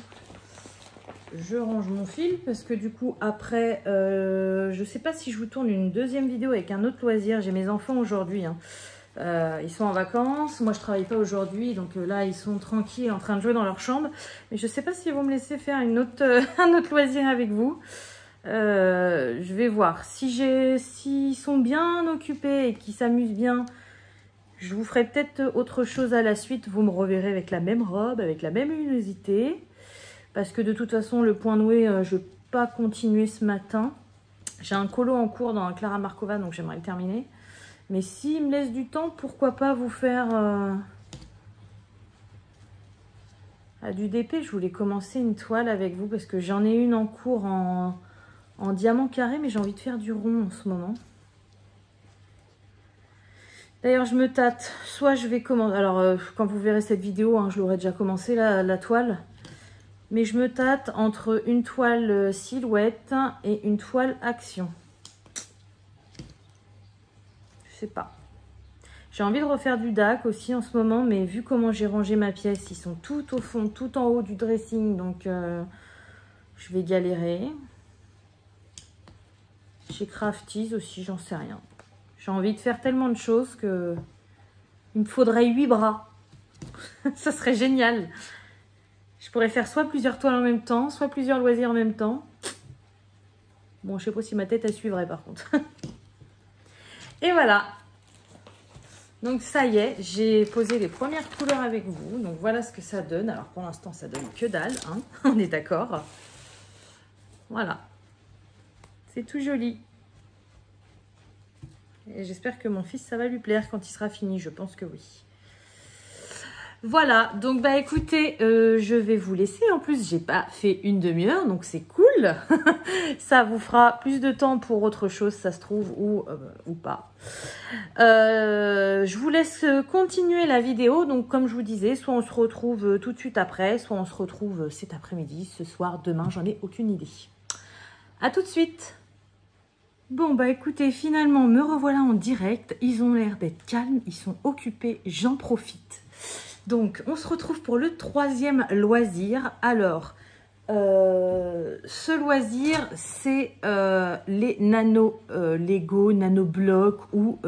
Je range mon fil parce que du coup, après, je sais pas si je vous tourne une deuxième vidéo avec un autre loisir. J'ai mes enfants aujourd'hui. Hein. Ils sont en vacances. Moi, je travaille pas aujourd'hui. Donc là, ils sont tranquilles en train de jouer dans leur chambre. Mais je sais pas s'ils vont me laisser faire un autre loisir avec vous. Je vais voir. S'ils sont bien occupés et qu'ils s'amusent bien, je vous ferai peut-être autre chose à la suite. Vous me reverrez avec la même robe, avec la même luminosité. Parce que de toute façon, le point noué, je ne vais pas continuer ce matin. J'ai un colo en cours dans Clara Markova, donc j'aimerais le terminer. Mais s'il me laisse du temps, pourquoi pas vous faire du DP. Je voulais commencer une toile avec vous parce que j'en ai une en cours en diamant carré, mais j'ai envie de faire du rond en ce moment. D'ailleurs, je me tâte. Soit je vais commencer... Alors, quand vous verrez cette vidéo, hein, je l'aurai déjà commencé, la toile. Mais je me tâte entre une toile silhouette et une toile action. Je sais pas. J'ai envie de refaire du DAC aussi en ce moment, mais vu comment j'ai rangé ma pièce, ils sont tout au fond, tout en haut du dressing, donc je vais galérer. Chez Crafties aussi, j'en sais rien. J'ai envie de faire tellement de choses que il me faudrait 8 bras. Ça serait génial. Je pourrais faire soit plusieurs toiles en même temps, soit plusieurs loisirs en même temps. Bon, je sais pas si ma tête elle suivrait par contre. Et voilà. Donc ça y est, j'ai posé les premières couleurs avec vous. Donc voilà ce que ça donne. Alors pour l'instant, ça donne que dalle, hein. On est d'accord. Voilà. C'est tout joli. Et j'espère que mon fils, ça va lui plaire quand il sera fini. Je pense que oui. Voilà, donc bah écoutez, je vais vous laisser. En plus, j'ai pas fait une demi-heure, donc c'est cool. Ça vous fera plus de temps pour autre chose, ça se trouve, ou pas. Je vous laisse continuer la vidéo. Donc comme je vous disais, soit on se retrouve tout de suite après, soit on se retrouve cet après-midi, ce soir, demain, j'en ai aucune idée. À tout de suite. Bon bah écoutez, finalement me revoilà en direct. Ils ont l'air d'être calmes, ils sont occupés, j'en profite. Donc, on se retrouve pour le troisième loisir. Alors, ce loisir, c'est les nano Lego, nano blocs ou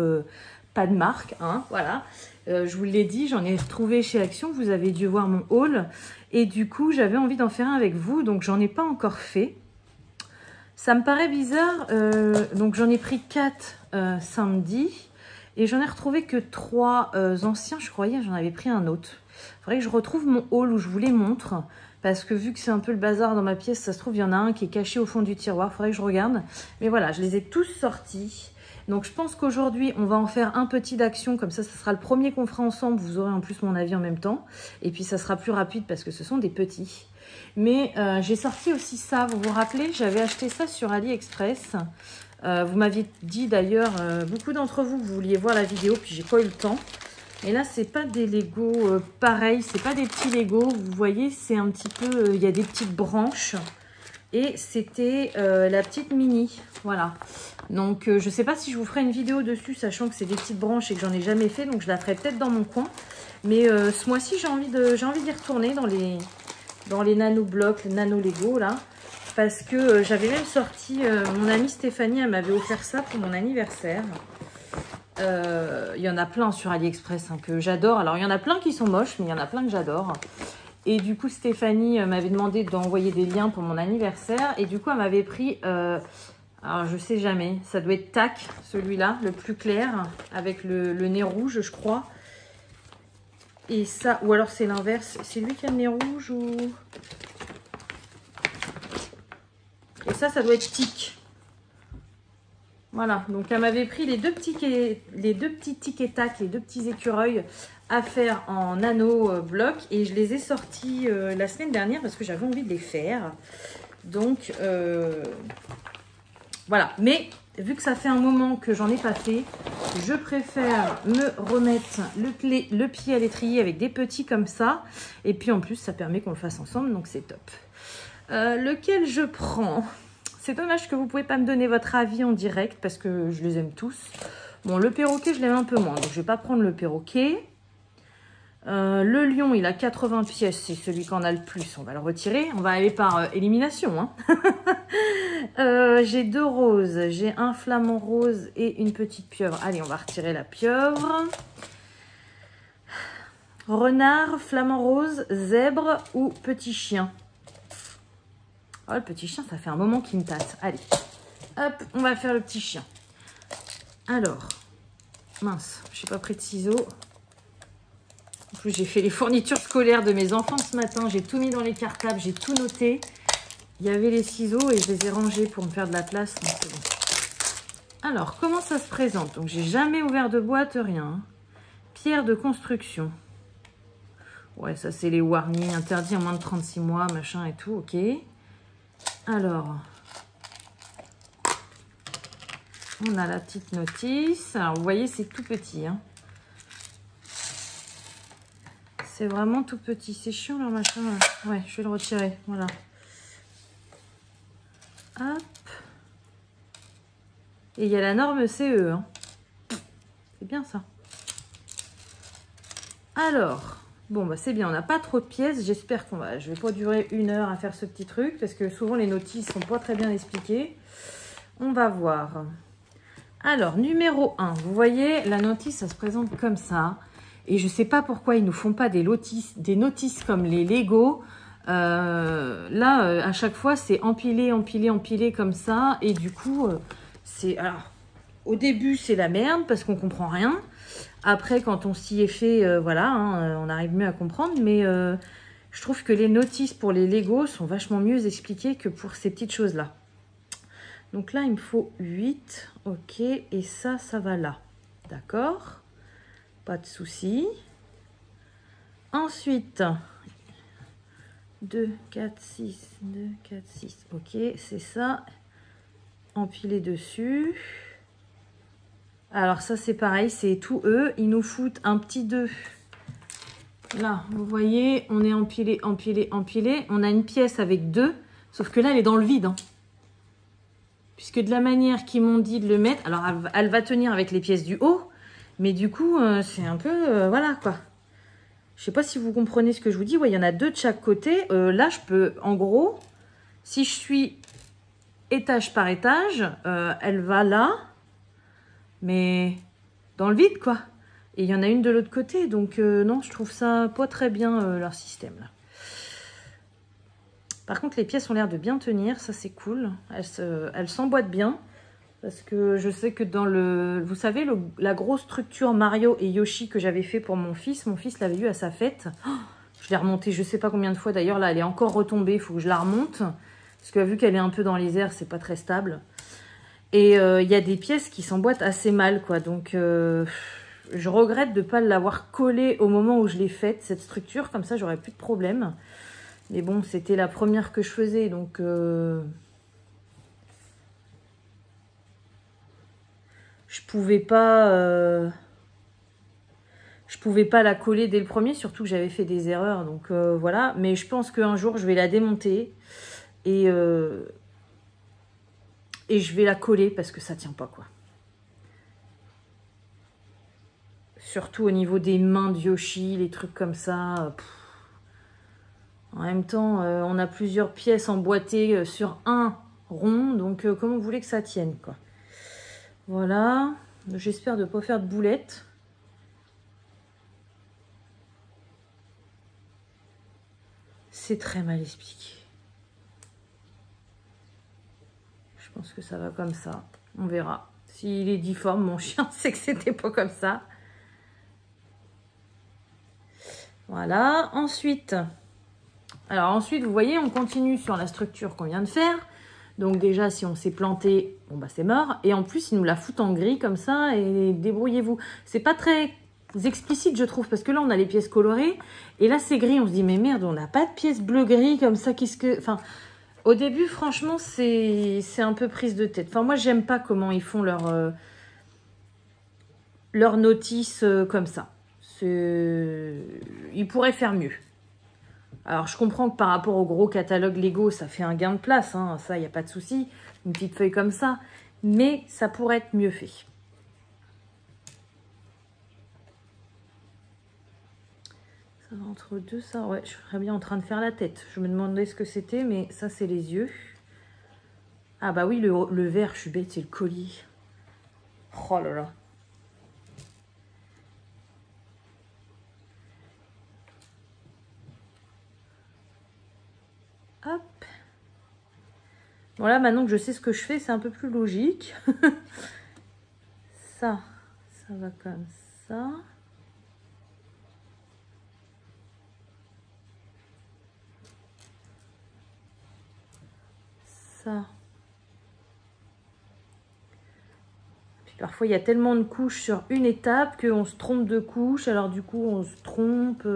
pas de marque. Hein, voilà. Je vous l'ai dit, j'en ai retrouvé chez Action. Vous avez dû voir mon haul. Et du coup, j'avais envie d'en faire un avec vous. Donc, j'en ai pas encore fait. Ça me paraît bizarre. Donc, j'en ai pris 4 samedi. Et j'en ai retrouvé que 3 anciens, je croyais, j'en avais pris un autre. Il faudrait que je retrouve mon haul où je vous les montre. Parce que vu que c'est un peu le bazar dans ma pièce, ça se trouve, il y en a un qui est caché au fond du tiroir. Il faudrait que je regarde. Mais voilà, je les ai tous sortis. Donc je pense qu'aujourd'hui, on va en faire un petit d'action. Comme ça sera le premier qu'on fera ensemble. Vous aurez en plus mon avis en même temps. Et puis ça sera plus rapide parce que ce sont des petits. Mais j'ai sorti aussi ça. Vous vous rappelez, j'avais acheté ça sur AliExpress. Vous m'aviez dit d'ailleurs, beaucoup d'entre vous, vous vouliez voir la vidéo, puis j'ai pas eu le temps. Et là, c'est pas des Lego pareils, c'est pas des petits Lego. Vous voyez, c'est un petit peu, il y a des petites branches. Et c'était la petite mini, voilà. Donc, je sais pas si je vous ferai une vidéo dessus, sachant que c'est des petites branches et que j'en ai jamais fait. Donc, je la ferai peut-être dans mon coin. Mais ce mois-ci, j'ai envie d'y retourner dans les nano blocs, les nano Lego, là. Parce que j'avais même sorti, mon amie Stéphanie, elle m'avait offert ça pour mon anniversaire. Il y en a plein sur AliExpress hein, que j'adore. Alors, il y en a plein qui sont moches, mais il y en a plein que j'adore. Et du coup, Stéphanie m'avait demandé d'envoyer des liens pour mon anniversaire. Et du coup, elle m'avait pris, alors je sais jamais, ça doit être Tac, celui-là, le plus clair, avec le nez rouge, je crois. Et ça, ou alors c'est l'inverse. C'est lui qui a le nez rouge ou... Et ça doit être Tic. Voilà, donc elle m'avait pris les deux petits Tic et Tac, les deux petits écureuils à faire en nano bloc. Et je les ai sortis la semaine dernière parce que j'avais envie de les faire. Donc, voilà. Mais vu que ça fait un moment que j'en ai pas fait, je préfère me remettre le pied à l'étrier avec des petits comme ça. Et puis en plus, ça permet qu'on le fasse ensemble, donc c'est top. Lequel je prends? C'est dommage que vous ne pouvez pas me donner votre avis en direct parce que je les aime tous. Bon, le perroquet, je l'aime un peu moins, donc je ne vais pas prendre le perroquet. Le lion, il a 80 pièces, c'est celui qui en a le plus. On va le retirer. On va aller par élimination. Hein. J'ai 2 roses, j'ai un flamant rose et une petite pieuvre. Allez, on va retirer la pieuvre. Renard, flamant rose, zèbre ou petit chien. Oh, le petit chien, ça fait un moment qu'il me tâte. Allez, hop, on va faire le petit chien. Alors, mince, je n'ai pas pris de ciseaux. En plus, j'ai fait les fournitures scolaires de mes enfants ce matin. J'ai tout mis dans les cartables, j'ai tout noté. Il y avait les ciseaux et je les ai rangés pour me faire de la place. Donc c'est bon. Alors, comment ça se présente? Donc, j'ai jamais ouvert de boîte, rien. Pierre de construction. Ouais, ça, c'est les warnings interdits en moins de 36 mois, machin et tout, ok. Alors, on a la petite notice. Alors, vous voyez, c'est tout petit, hein. C'est vraiment tout petit. C'est chiant, leur machin. Ouais, je vais le retirer. Voilà. Hop. Et il y a la norme CE. Hein. C'est bien, ça. Alors, bon, bah c'est bien. On n'a pas trop de pièces. J'espère qu'on va... Je vais pas durer 1 heure à faire ce petit truc. Parce que souvent, les notices sont pas très bien expliquées. On va voir. Alors, numéro 1. Vous voyez, la notice, ça se présente comme ça. Et je ne sais pas pourquoi ils ne nous font pas des notices comme les Lego. Là, à chaque fois, c'est empilé, empilé, empilé comme ça. Et du coup, c'est... Alors, au début, c'est la merde parce qu'on ne comprend rien. Après, quand on s'y est fait, voilà, hein, on arrive mieux à comprendre. Mais je trouve que les notices pour les Lego sont vachement mieux expliquées que pour ces petites choses-là. Donc là, il me faut 8. Ok, et ça va là. D'accord ? Pas de souci. Ensuite, 2, 4, 6, 2, 4, 6. Ok, c'est ça. Empilé dessus. Alors ça, c'est pareil, c'est tout eux. Ils nous foutent un petit 2. Là, vous voyez, on est empilé, empilé, empilé. On a une pièce avec 2. Sauf que là, elle est dans le vide. Hein. Puisque de la manière qu'ils m'ont dit de le mettre... Alors, elle va tenir avec les pièces du haut. Mais du coup, c'est un peu... voilà, quoi. Je sais pas si vous comprenez ce que je vous dis. Ouais, il y en a 2 de chaque côté. Là, je peux... En gros, si je suis étage par étage, elle va là. Mais dans le vide, quoi. Et il y en a une de l'autre côté. Donc, non, je trouve ça pas très bien, leur système, là. Par contre, les pièces ont l'air de bien tenir. Ça, c'est cool. Elles s'emboîtent bien. Parce que je sais que dans le... Vous savez, la grosse structure Mario et Yoshi que j'avais fait pour mon fils l'avait eu à sa fête. Oh, je l'ai remontée je sais pas combien de fois. D'ailleurs, là, elle est encore retombée. Il faut que je la remonte. Parce que vu qu'elle est un peu dans les airs, c'est pas très stable. Et il y a des pièces qui s'emboîtent assez mal, quoi. Donc, je regrette de ne pas l'avoir collée au moment où je l'ai faite, cette structure. Comme ça, j'aurais plus de problème. Mais bon, c'était la première que je faisais, donc... Je pouvais pas la coller dès le premier, surtout que j'avais fait des erreurs. Donc voilà, mais je pense qu'un jour, je vais la démonter et je vais la coller parce que ça tient pas, quoi. Surtout au niveau des mains de Yoshi, les trucs comme ça. En même temps, on a plusieurs pièces emboîtées sur un rond. Donc comment vous voulez que ça tienne, quoi. Voilà, j'espère de ne pas faire de boulettes. C'est très mal expliqué. Je pense que ça va comme ça. On verra. S'il est difforme, mon chien sait que c'était pas comme ça. Voilà, ensuite... Alors ensuite, vous voyez, on continue sur la structure qu'on vient de faire. Donc déjà, si on s'est planté, bon bah c'est mort. Et en plus, ils nous la foutent en gris comme ça et débrouillez-vous. C'est pas très explicite, je trouve, parce que là, on a les pièces colorées. Et là, c'est gris. On se dit, mais merde, on n'a pas de pièces bleu-gris comme ça. Qu'est-ce que... Enfin, au début, franchement, c'est un peu prise de tête. Enfin, moi, j'aime pas comment ils font leur notice comme ça. Ils pourraient faire mieux. Alors, je comprends que par rapport au gros catalogue Lego, ça fait un gain de place, hein, ça, il n'y a pas de souci. Une petite feuille comme ça. Mais ça pourrait être mieux fait. Ça va entre deux, ça. Ouais, je serais bien en train de faire la tête. Je me demandais ce que c'était, mais ça, c'est les yeux. Ah bah oui, le vert, je suis bête, c'est le collier. Oh là là. Hop. Voilà, maintenant que je sais ce que je fais, c'est un peu plus logique. Ça va comme ça. Ça. Puis parfois, il y a tellement de couches sur une étape qu'on se trompe de couches. Alors du coup, on se trompe.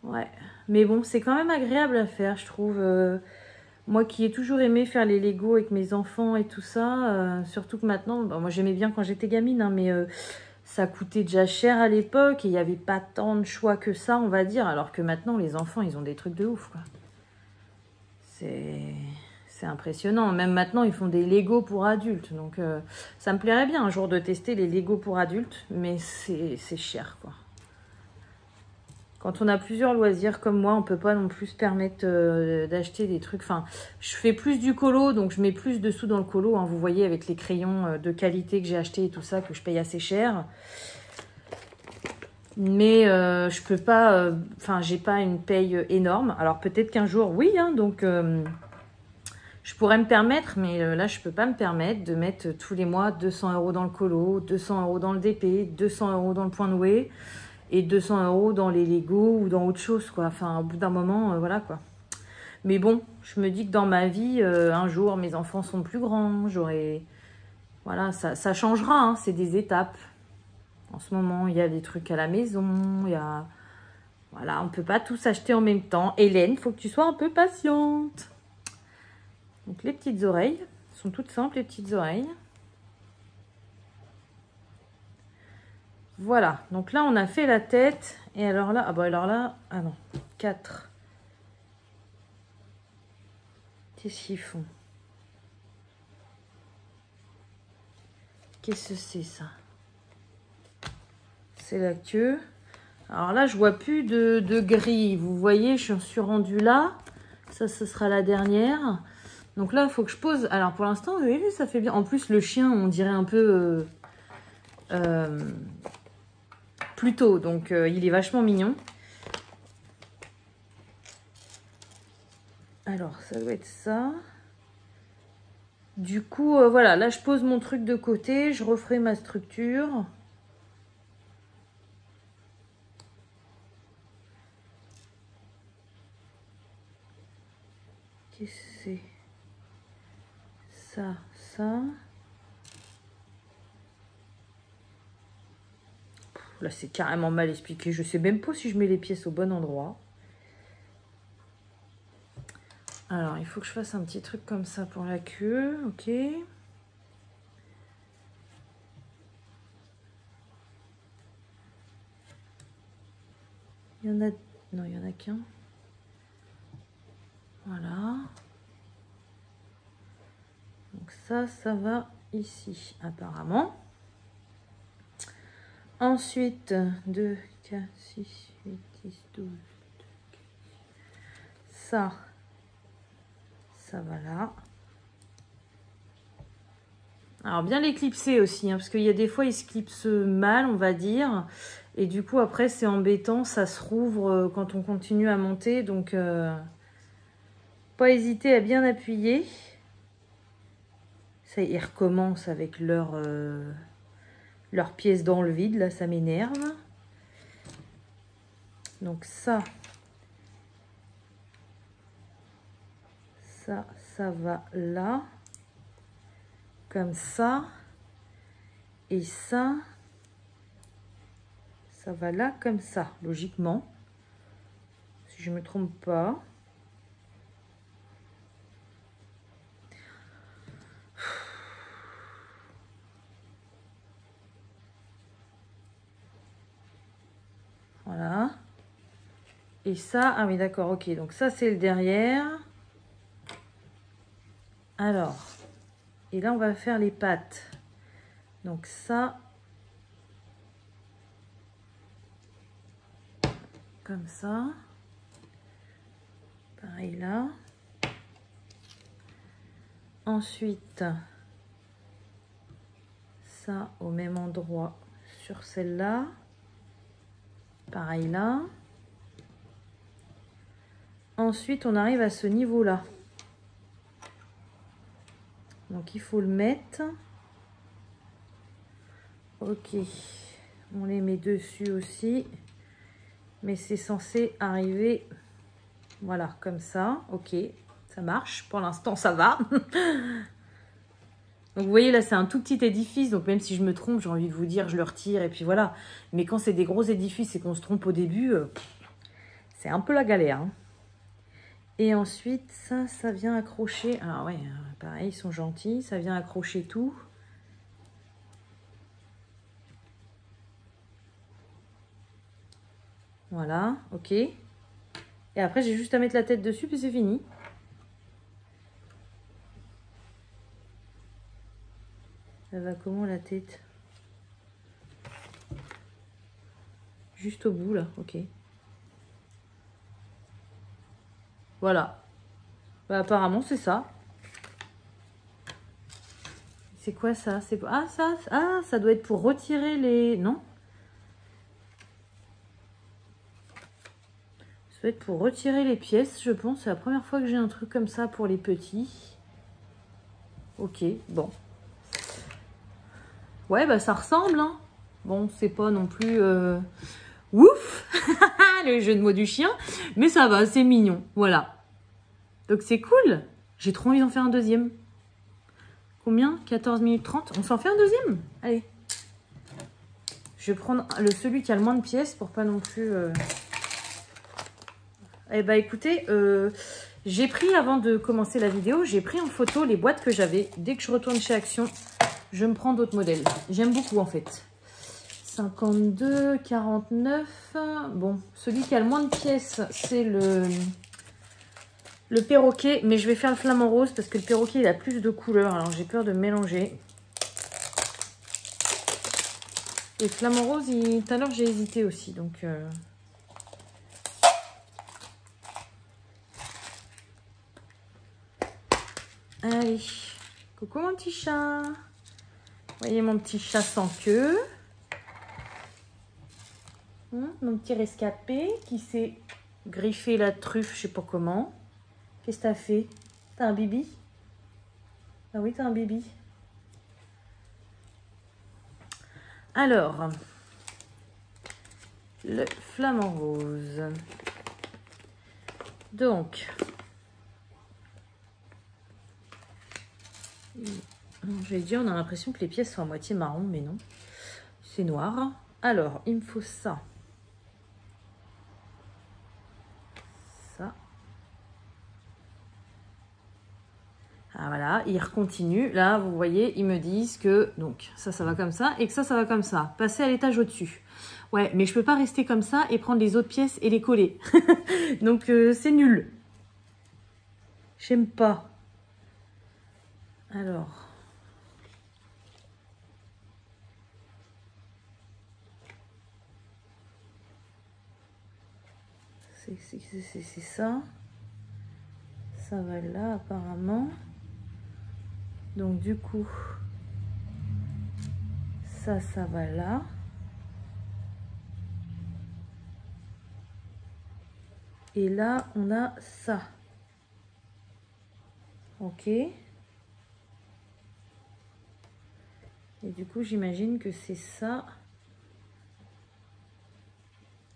Ouais. Mais bon, c'est quand même agréable à faire, je trouve. Moi qui ai toujours aimé faire les Lego avec mes enfants et tout ça, surtout que maintenant, bah, moi j'aimais bien quand j'étais gamine, hein, mais ça coûtait déjà cher à l'époque et il n'y avait pas tant de choix que ça, on va dire, alors que maintenant les enfants, ils ont des trucs de ouf, quoi. C'est impressionnant. Même maintenant, ils font des Lego pour adultes. Donc, ça me plairait bien un jour de tester les Lego pour adultes, mais c'est cher, quoi. Quand on a plusieurs loisirs comme moi, on peut pas non plus se permettre d'acheter des trucs. Enfin, je fais plus du colo, donc je mets plus de sous dans le colo. Hein, vous voyez, avec les crayons de qualité que j'ai achetés et tout ça, que je paye assez cher. Mais je peux pas... Enfin, j'ai pas une paye énorme. Alors peut-être qu'un jour, oui. Hein, donc, je pourrais me permettre, mais là, je peux pas me permettre de mettre tous les mois 200 € dans le colo, 200 € dans le DP, 200 € dans le point noué. Et 200 € dans les Lego ou dans autre chose, quoi. Enfin, au bout d'un moment, voilà, quoi. Mais bon, je me dis que dans ma vie, un jour, mes enfants sont plus grands, j'aurai... Voilà, ça changera, hein, c'est des étapes. En ce moment, il y a des trucs à la maison, il y a... Voilà, on ne peut pas tous acheter en même temps. Hélène, il faut que tu sois un peu patiente. Donc, les petites oreilles sont toutes simples, les petites oreilles. Voilà, donc là on a fait la tête. Et alors là, ah non, 4. Qu'est-ce qu'ils font? Qu'est-ce que c'est ça? C'est la queue. Alors là, je vois plus de gris. Vous voyez, je suis rendue là. Ça, ce sera la dernière. Donc là, il faut que je pose. Alors pour l'instant, vous avez vu, ça fait bien. En plus, le chien, on dirait un peu... Pluto, donc il est vachement mignon. Alors, ça doit être ça. Du coup, voilà, là, je pose mon truc de côté. Je referai ma structure. Qu'est-ce que c'est? Ça. Là, c'est carrément mal expliqué. Je sais même pas si je mets les pièces au bon endroit. Alors, il faut que je fasse un petit truc comme ça pour la queue. Ok. Il y en a... Non, il y en a qu'un. Voilà. Donc ça va ici, apparemment. Ensuite, 2, 4, 6, 8, 10, 12. Ça va là. Alors, bien l'éclipser aussi, hein, parce qu'il y a des fois, il se clipse mal, on va dire. Et du coup, après, c'est embêtant, ça se rouvre quand on continue à monter. Donc, pas hésiter à bien appuyer. Ça, ils recommencent avec leur pièce dans le vide. Là, ça m'énerve. Donc, ça va là. Comme ça. Et ça va là comme ça, logiquement. Si je me trompe pas. Voilà. Et ça, ah oui, d'accord, ok. Donc ça, c'est le derrière. Alors, et là, on va faire les pattes. Donc ça. comme ça. Pareil là. Ensuite, ça au même endroit sur celle-là. Pareil là. Ensuite, on arrive à ce niveau-là. Donc, il faut le mettre. Ok. On les met dessus aussi. Mais c'est censé arriver, voilà, comme ça. Ok, ça marche. Pour l'instant, ça va. Donc, vous voyez, là, c'est un tout petit édifice. Donc, même si je me trompe, j'ai envie de vous dire, je le retire. Et puis, voilà. Mais quand c'est des gros édifices et qu'on se trompe au début, c'est un peu la galère. Hein. Et ensuite, ça vient accrocher. Alors, ouais, pareil, ils sont gentils. Ça vient accrocher tout. Voilà, ok. Et après, j'ai juste à mettre la tête dessus, puis c'est fini. Elle va comment la tête? Juste au bout, là, ok. Voilà. Bah, apparemment, c'est ça. C'est quoi ça? Ah, ça doit être pour retirer les... Non? Ça doit être pour retirer les pièces, je pense. C'est la première fois que j'ai un truc comme ça pour les petits. Ok, bon. Ouais, bah ça ressemble, hein. Bon, c'est pas non plus... Ouf. Le jeu de mots du chien. Mais ça va, c'est mignon. Voilà. Donc c'est cool. J'ai trop envie d'en faire un deuxième. Combien? 14 minutes 30. On s'en fait un deuxième? Allez. Je vais prendre celui qui a le moins de pièces pour pas non plus... Eh bah écoutez, j'ai pris, avant de commencer la vidéo, j'ai pris en photo les boîtes que j'avais. Dès que je retourne chez Action, je me prends d'autres modèles. J'aime beaucoup en fait. 52, 49. Bon, celui qui a le moins de pièces, c'est le perroquet. Mais je vais faire le flamant rose parce que le perroquet, il a plus de couleurs. Alors j'ai peur de mélanger. Et le flamant rose, tout à l'heure, j'ai hésité aussi. Donc... Allez, coucou mon petit chat. Voyez mon petit chat sans queue. Mon petit rescapé qui s'est griffé la truffe, je sais pas comment. Qu'est-ce que t'as fait? T'as un bibi? Ah oui, t'as un bibi. Alors, le flamant rose. Donc, j'ai dit, on a l'impression que les pièces sont à moitié marron, mais non. C'est noir. Alors, il me faut ça. Ça. Ah, voilà, ils recontinuent. Là, vous voyez, ils me disent que donc ça va comme ça et que ça va comme ça. Passer à l'étage au-dessus. Ouais, mais je peux pas rester comme ça et prendre les autres pièces et les coller. Donc, c'est nul. J'aime pas. Alors... C'est ça. Ça va là, apparemment. Donc, du coup, ça va là. Et là, on a ça. Ok. Et du coup, j'imagine que c'est ça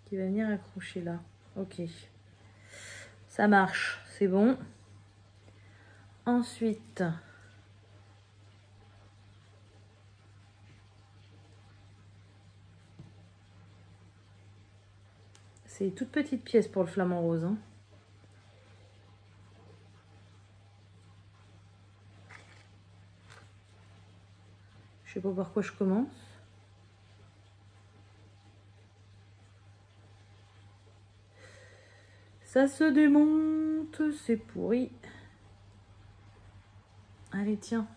qui va venir accrocher là. Ok. Ça marche, c'est bon. Ensuite, c'est toute petite pièce pour le flamant rose. Hein. Je sais pas par quoi je commence. Ça se démonte, c'est pourri. Allez, tiens.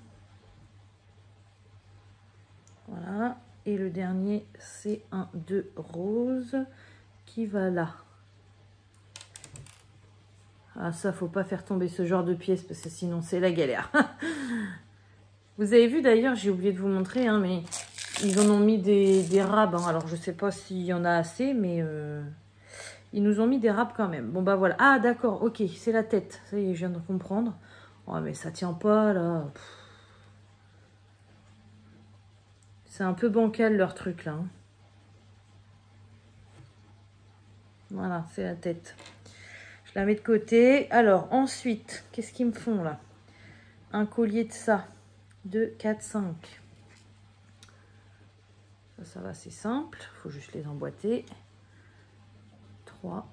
Voilà. Et le dernier, c'est un 2 rose qui va là. Ah ça, faut pas faire tomber ce genre de pièces parce que sinon c'est la galère. Vous avez vu d'ailleurs, j'ai oublié de vous montrer, hein, mais ils en ont mis des râpes. Hein. Alors je sais pas s'il y en a assez, mais ils nous ont mis des râpes quand même. Bon bah voilà. Ah d'accord, ok, c'est la tête. Ça y est, je viens de comprendre. Oh mais ça tient pas là. C'est un peu bancal leur truc là. Hein. Voilà, c'est la tête. Je la mets de côté. Alors ensuite, qu'est-ce qu'ils me font là? Un collier de ça. 2, 4, 5. Ça va, c'est simple. Il faut juste les emboîter. 3,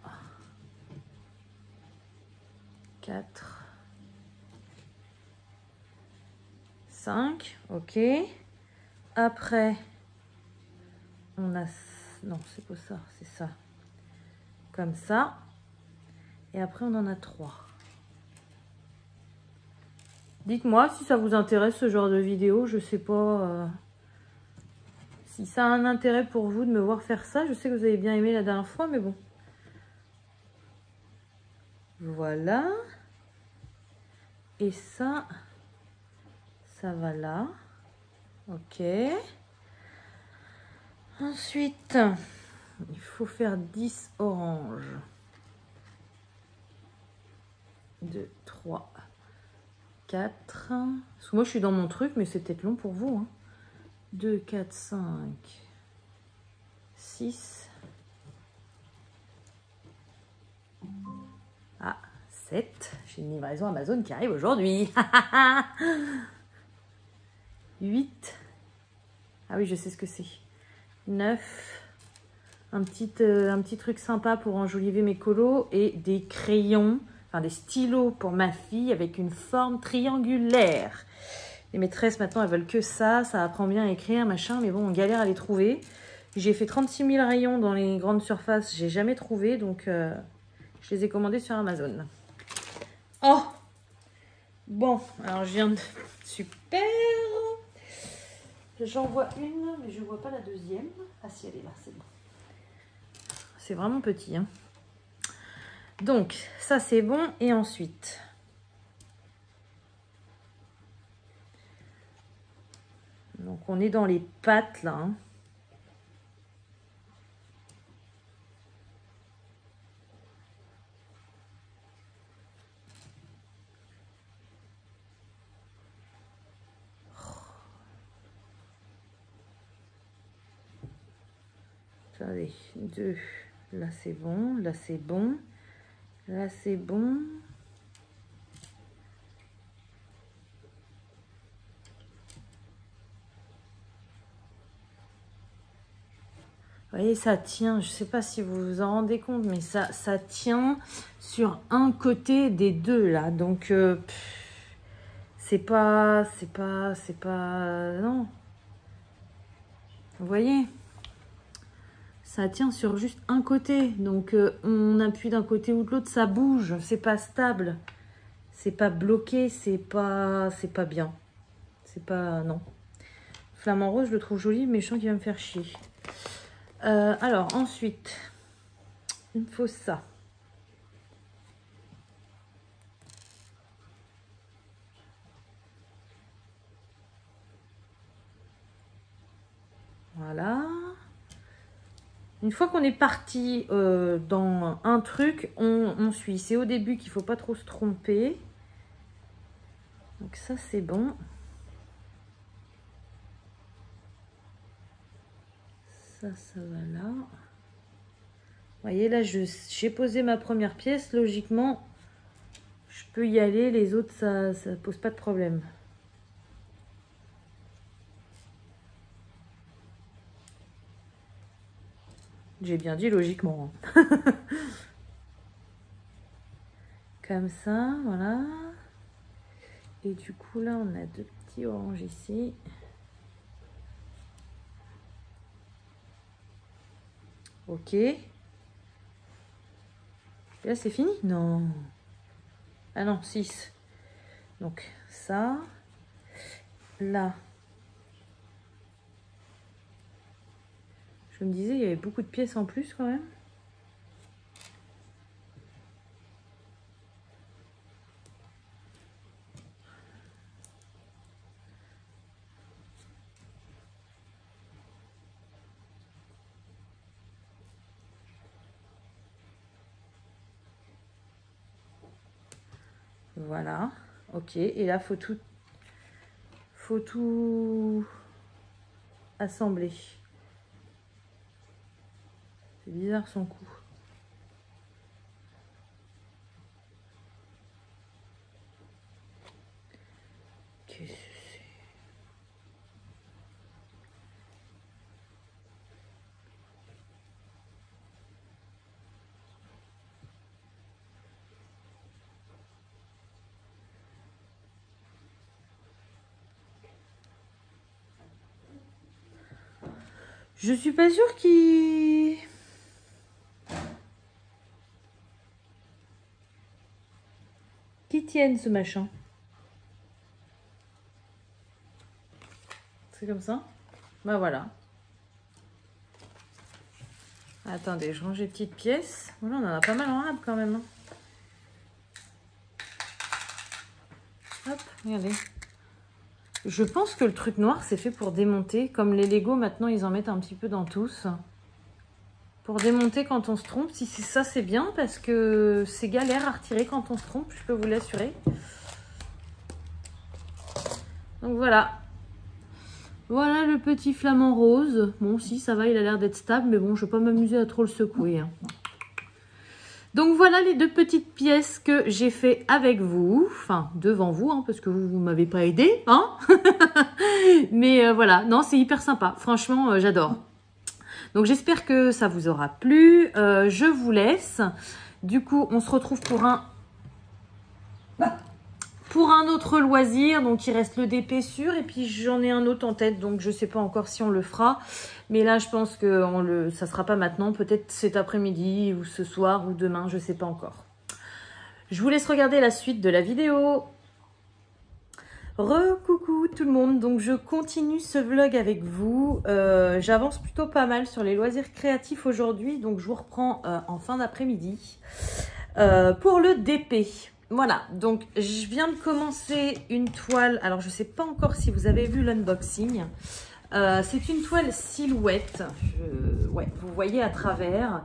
4, 5. Ok. Après, on a... Non, c'est pas ça, c'est ça. Comme ça. Et après, on en a 3. Dites-moi si ça vous intéresse ce genre de vidéo. Je sais pas si ça a un intérêt pour vous de me voir faire ça. Je sais que vous avez bien aimé la dernière fois, mais bon. Voilà. Et ça va là. Ok. Ensuite, il faut faire 10 oranges. 2, 3, 4. Parce que moi, je suis dans mon truc, mais c'est peut-être long pour vous. Hein. 2, 4, 5, 6. Ah, 7. J'ai une livraison Amazon qui arrive aujourd'hui. 8. Ah oui, je sais ce que c'est. 9. Un petit truc sympa pour enjoliver mes colos. Et des crayons, enfin des stylos pour ma fille avec une forme triangulaire. Les maîtresses, maintenant, elles veulent que ça. Ça apprend bien à écrire, machin. Mais bon, on galère à les trouver. J'ai fait 36 000 rayons dans les grandes surfaces. J'ai jamais trouvé. Donc, je les ai commandés sur Amazon. Oh! Bon, alors je viens de... Super! J'en vois une, mais je ne vois pas la deuxième. Ah si, elle est là, c'est bon. C'est vraiment petit. Hein. Donc, ça c'est bon. Et ensuite... Donc, on est dans les pattes, là. Hein. Attendez, 2. Là, c'est bon. Là, c'est bon. Là, c'est bon. Vous voyez, ça tient. Je ne sais pas si vous vous en rendez compte, mais ça tient sur un côté des deux, là. Donc, c'est pas... Non. Vous voyez ? Ça tient sur juste un côté. Donc, on appuie d'un côté ou de l'autre, ça bouge. C'est pas stable. C'est pas bloqué. C'est pas bien. C'est pas... Non. Flamant rose, je le trouve joli, mais je sens qu'il va me faire chier. Alors, ensuite, il me faut ça. Voilà. Une fois qu'on est parti dans un truc, on suit. C'est au début qu'il ne faut pas trop se tromper. Donc ça, c'est bon. Ça va là. Vous voyez, là, j'ai posé ma première pièce. Logiquement, je peux y aller. Les autres, ça ne pose pas de problème. J'ai bien dit logiquement. Comme ça, voilà. Et du coup, là, on a deux petits oranges ici. Ok. Et là, c'est fini? Non. Ah non, 6. Donc, ça. Là. Je me disais, il y avait beaucoup de pièces en plus quand même. Voilà, ok. Et là, faut tout assembler. C'est bizarre son coup. Qu'est-ce que c'est? Je suis pas sûre qu'il tienne ce machin. C'est comme ça. Bah voilà. Attendez, je range les petites pièces. Voilà, on en a pas mal en rab quand même. Hein. Hop, regardez. Je pense que le truc noir, c'est fait pour démonter. Comme les Lego, maintenant, ils en mettent un petit peu dans tous. Pour démonter quand on se trompe. Si c'est ça, c'est bien parce que c'est galère à retirer quand on se trompe, je peux vous l'assurer. Donc voilà. Voilà le petit flamant rose. Bon, si, ça va, il a l'air d'être stable. Mais bon, je ne vais pas m'amuser à trop le secouer. Hein. Donc voilà les deux petites pièces que j'ai fait avec vous, enfin devant vous, hein, parce que vous ne m'avez pas aidé, hein. Mais voilà, non c'est hyper sympa, franchement j'adore. Donc j'espère que ça vous aura plu, je vous laisse. Du coup on se retrouve pour un autre loisir, donc il reste le DP sûr, et puis j'en ai un autre en tête, donc je ne sais pas encore si on le fera. Mais là, je pense que ça ne sera pas maintenant, peut-être cet après-midi ou ce soir ou demain, je ne sais pas encore. Je vous laisse regarder la suite de la vidéo. Re-coucou tout le monde, donc je continue ce vlog avec vous. J'avance plutôt pas mal sur les loisirs créatifs aujourd'hui, donc je vous reprends en fin d'après-midi pour le DP. Voilà, donc je viens de commencer une toile, alors je ne sais pas encore si vous avez vu l'unboxing. C'est une toile silhouette, ouais, vous voyez à travers.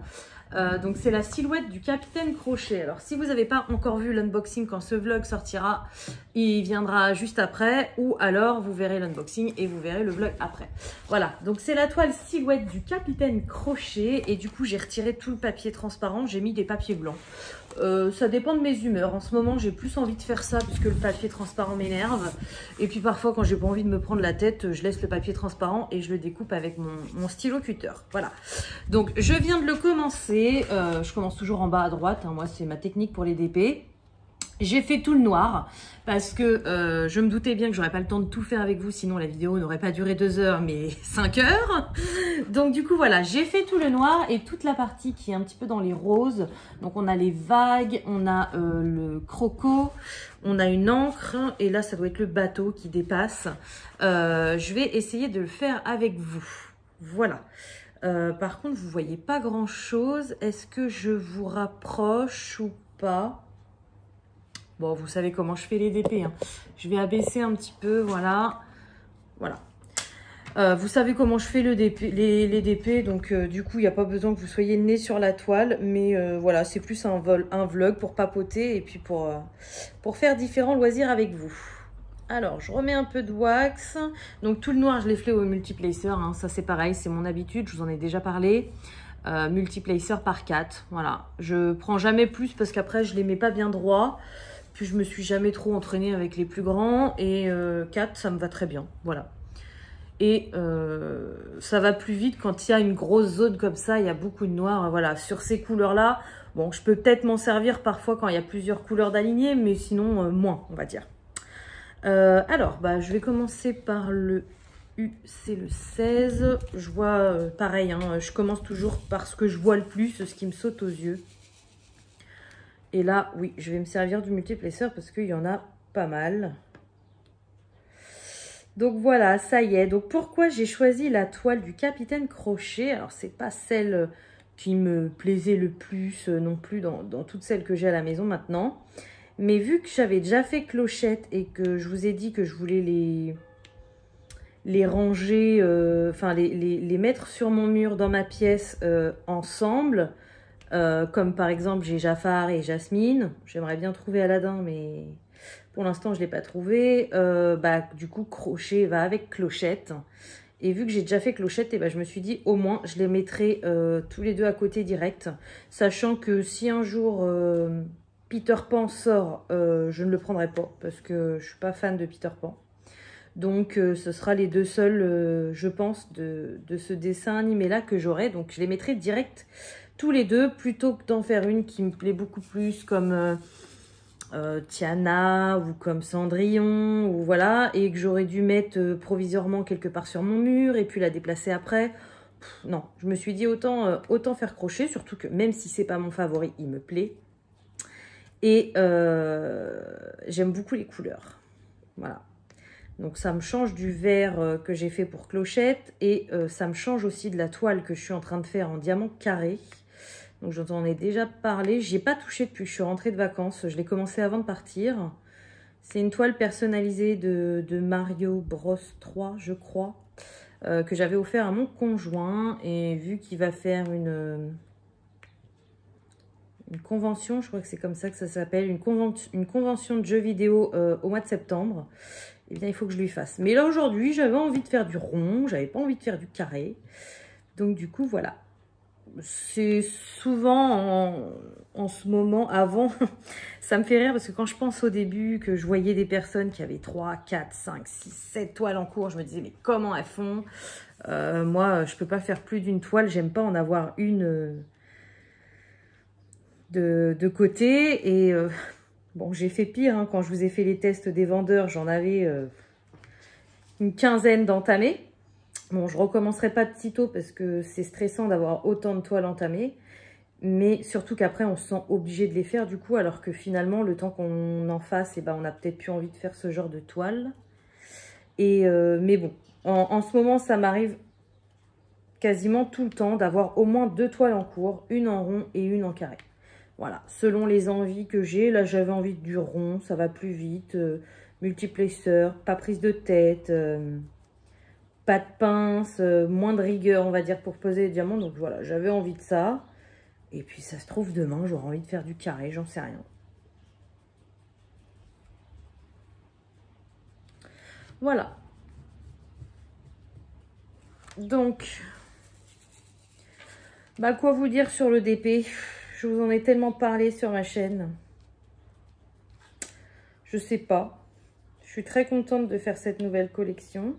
Donc c'est la silhouette du Capitaine Crochet. Alors si vous n'avez pas encore vu l'unboxing quand ce vlog sortira, il viendra juste après, ou alors vous verrez l'unboxing et vous verrez le vlog après. Voilà, donc c'est la toile silhouette du Capitaine Crochet et du coup j'ai retiré tout le papier transparent, j'ai mis des papiers blancs. Ça dépend de mes humeurs. En ce moment, j'ai plus envie de faire ça puisque le papier transparent m'énerve. Et puis parfois, quand j'ai pas envie de me prendre la tête, je laisse le papier transparent et je le découpe avec mon stylo cutter. Voilà. Donc, je viens de le commencer. Je commence toujours en bas à droite. Hein. Moi, c'est ma technique pour les DP. J'ai fait tout le noir parce que je me doutais bien que j'aurais pas le temps de tout faire avec vous, sinon la vidéo n'aurait pas duré 2 heures mais 5 heures. Donc du coup voilà, j'ai fait tout le noir et toute la partie qui est un petit peu dans les roses. Donc on a les vagues, on a le croco, on a une encre et là ça doit être le bateau qui dépasse. Je vais essayer de le faire avec vous. Voilà. Par contre vous voyez pas grand chose. Est-ce que je vous rapproche ou pas? Bon, vous savez comment je fais les DP. Hein. Je vais abaisser un petit peu, voilà. Voilà. Vous savez comment je fais les DP, donc du coup, il n'y a pas besoin que vous soyez le nez sur la toile. Mais voilà, c'est plus un vlog pour papoter et puis pour faire différents loisirs avec vous. Alors, je remets un peu de wax. Donc, tout le noir, je l'ai fait au multiplacer. Hein. Ça, c'est pareil, c'est mon habitude. Je vous en ai déjà parlé. Multiplacer par 4. Voilà. Je prends jamais plus parce qu'après, je les mets pas bien droit. Puis je me suis jamais trop entraînée avec les plus grands. Et 4, ça me va très bien. Voilà. Et ça va plus vite quand il y a une grosse zone comme ça. Il y a beaucoup de noir. Voilà. Sur ces couleurs-là, bon, je peux peut-être m'en servir parfois quand il y a plusieurs couleurs d'aligner. Mais sinon, moins, on va dire. Alors, bah, je vais commencer par le U, c'est le 16. Je vois, pareil, hein, je commence toujours par ce que je vois le plus, ce qui me saute aux yeux. Et là, oui, je vais me servir du multiplacer parce qu'il y en a pas mal. Donc voilà, ça y est. Donc pourquoi j'ai choisi la toile du Capitaine Crochet? Alors, c'est pas celle qui me plaisait le plus non plus dans toutes celles que j'ai à la maison maintenant. Mais vu que j'avais déjà fait Clochette et que je vous ai dit que je voulais les ranger, enfin les mettre sur mon mur dans ma pièce ensemble, comme par exemple j'ai Jafar et Jasmine. J'aimerais bien trouver Aladdin, mais Pour l'instant, je ne l'ai pas trouvé. Du coup, crochet va avec clochette. Et vu que j'ai déjà fait clochette, je me suis dit au moins je les mettrai tous les deux à côté direct. Sachant que si un jour Peter Pan sort, je ne le prendrai pas parce que je ne suis pas fan de Peter Pan. Donc ce sera les deux seuls, je pense, de ce dessin animé là que j'aurai. Donc je les mettrai direct tous les deux plutôt que d'en faire une qui me plaît beaucoup plus comme Tiana ou comme Cendrillon ou voilà, et que j'aurais dû mettre provisoirement quelque part sur mon mur et puis la déplacer après. Non, je me suis dit autant faire crochet, surtout que même si c'est pas mon favori, il me plaît. Et j'aime beaucoup les couleurs. Voilà. Donc ça me change du vert que j'ai fait pour clochette et ça me change aussi de la toile que je suis en train de faire en diamant carré. Donc j'en ai déjà parlé, j'y ai pas touché depuis que je suis rentrée de vacances, je l'ai commencé avant de partir. C'est une toile personnalisée de Mario Bros 3, je crois, que j'avais offert à mon conjoint. Et vu qu'il va faire une convention, je crois que c'est comme ça que ça s'appelle, une convention de jeux vidéo au mois de septembre, eh bien il faut que je lui fasse. Mais là aujourd'hui, j'avais envie de faire du rond, j'avais pas envie de faire du carré. Donc du coup, voilà. C'est souvent en ce moment, avant, ça me fait rire parce que quand je pense au début que je voyais des personnes qui avaient 3, 4, 5, 6, 7 toiles en cours, je me disais mais comment elles font? Moi, je peux pas faire plus d'une toile, j'aime pas en avoir une de côté. Et bon, j'ai fait pire, hein, quand je vous ai fait les tests des vendeurs, j'en avais une quinzaine d'entamés. Bon, je recommencerai pas de sitôt parce que c'est stressant d'avoir autant de toiles entamées. Mais surtout qu'après, on se sent obligé de les faire du coup. Alors que finalement, le temps qu'on en fasse, on n'a peut-être plus envie de faire ce genre de toile. Mais bon, en ce moment, ça m'arrive quasiment tout le temps d'avoir au moins 2 toiles en cours. Une en rond et une en carré. Voilà, selon les envies que j'ai. Là, j'avais envie du rond, ça va plus vite. Multiplexeur, pas prise de tête... pas de pince, moins de rigueur, on va dire, pour poser les diamants. Donc voilà, j'avais envie de ça. Et puis ça se trouve, demain, j'aurai envie de faire du carré, j'en sais rien. Voilà. Donc, quoi vous dire sur le DP? Je vous en ai tellement parlé sur ma chaîne. Je sais pas. Je suis très contente de faire cette nouvelle collection.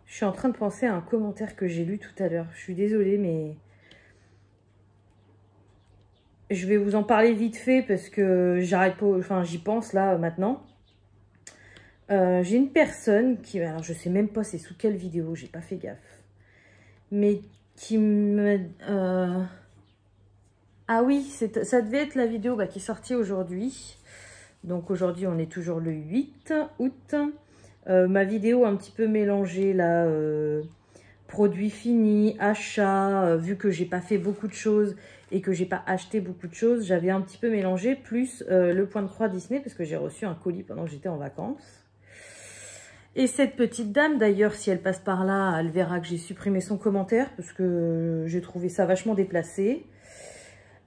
Je suis en train de penser à un commentaire que j'ai lu tout à l'heure. Je suis désolée, mais je vais vous en parler vite fait parce que j'arrête pas. Enfin, j'y pense là maintenant. J'ai une personne qui, alors je sais même pas c'est sous quelle vidéo, j'ai pas fait gaffe, mais qui me, ah oui, ça devait être la vidéo qui est sortie aujourd'hui. Donc aujourd'hui, on est toujours le 8 août. Ma vidéo un petit peu mélangée là, produits finis, achats, vu que j'ai pas fait beaucoup de choses et que j'ai pas acheté beaucoup de choses, j'avais un petit peu mélangé, plus le point de croix Disney parce que j'ai reçu un colis pendant que j'étais en vacances. Et cette petite dame, d'ailleurs, si elle passe par là, elle verra que j'ai supprimé son commentaire parce que j'ai trouvé ça vachement déplacé.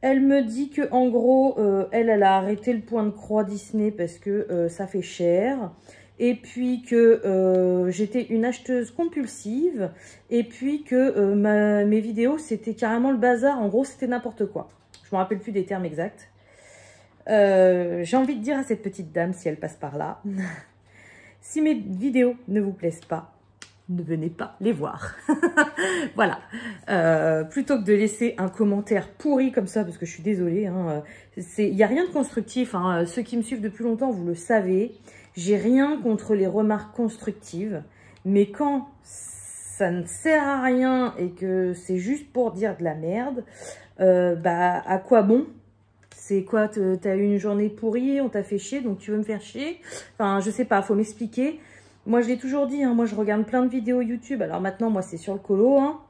Elle me dit que en gros, elle a arrêté le point de croix Disney parce que ça fait cher. Et puis que j'étais une acheteuse compulsive. Et puis que mes vidéos, c'était carrément le bazar. En gros, c'était n'importe quoi. Je ne me rappelle plus des termes exacts. J'ai envie de dire à cette petite dame, si elle passe par là... Si mes vidéos ne vous plaisent pas, ne venez pas les voir. Voilà. Plutôt que de laisser un commentaire pourri comme ça, parce que je suis désolée, hein, il n'y a rien de constructif. Hein, ceux qui me suivent depuis longtemps, vous le savez. J'ai rien contre les remarques constructives. Mais quand ça ne sert à rien et que c'est juste pour dire de la merde, à quoi bon ? C'est quoi, t'as eu une journée pourrie, on t'a fait chier, donc tu veux me faire chier? Enfin, je sais pas, faut m'expliquer. Moi, je l'ai toujours dit, hein, moi, je regarde plein de vidéos YouTube. Alors maintenant, moi, c'est sur le colo. Hein.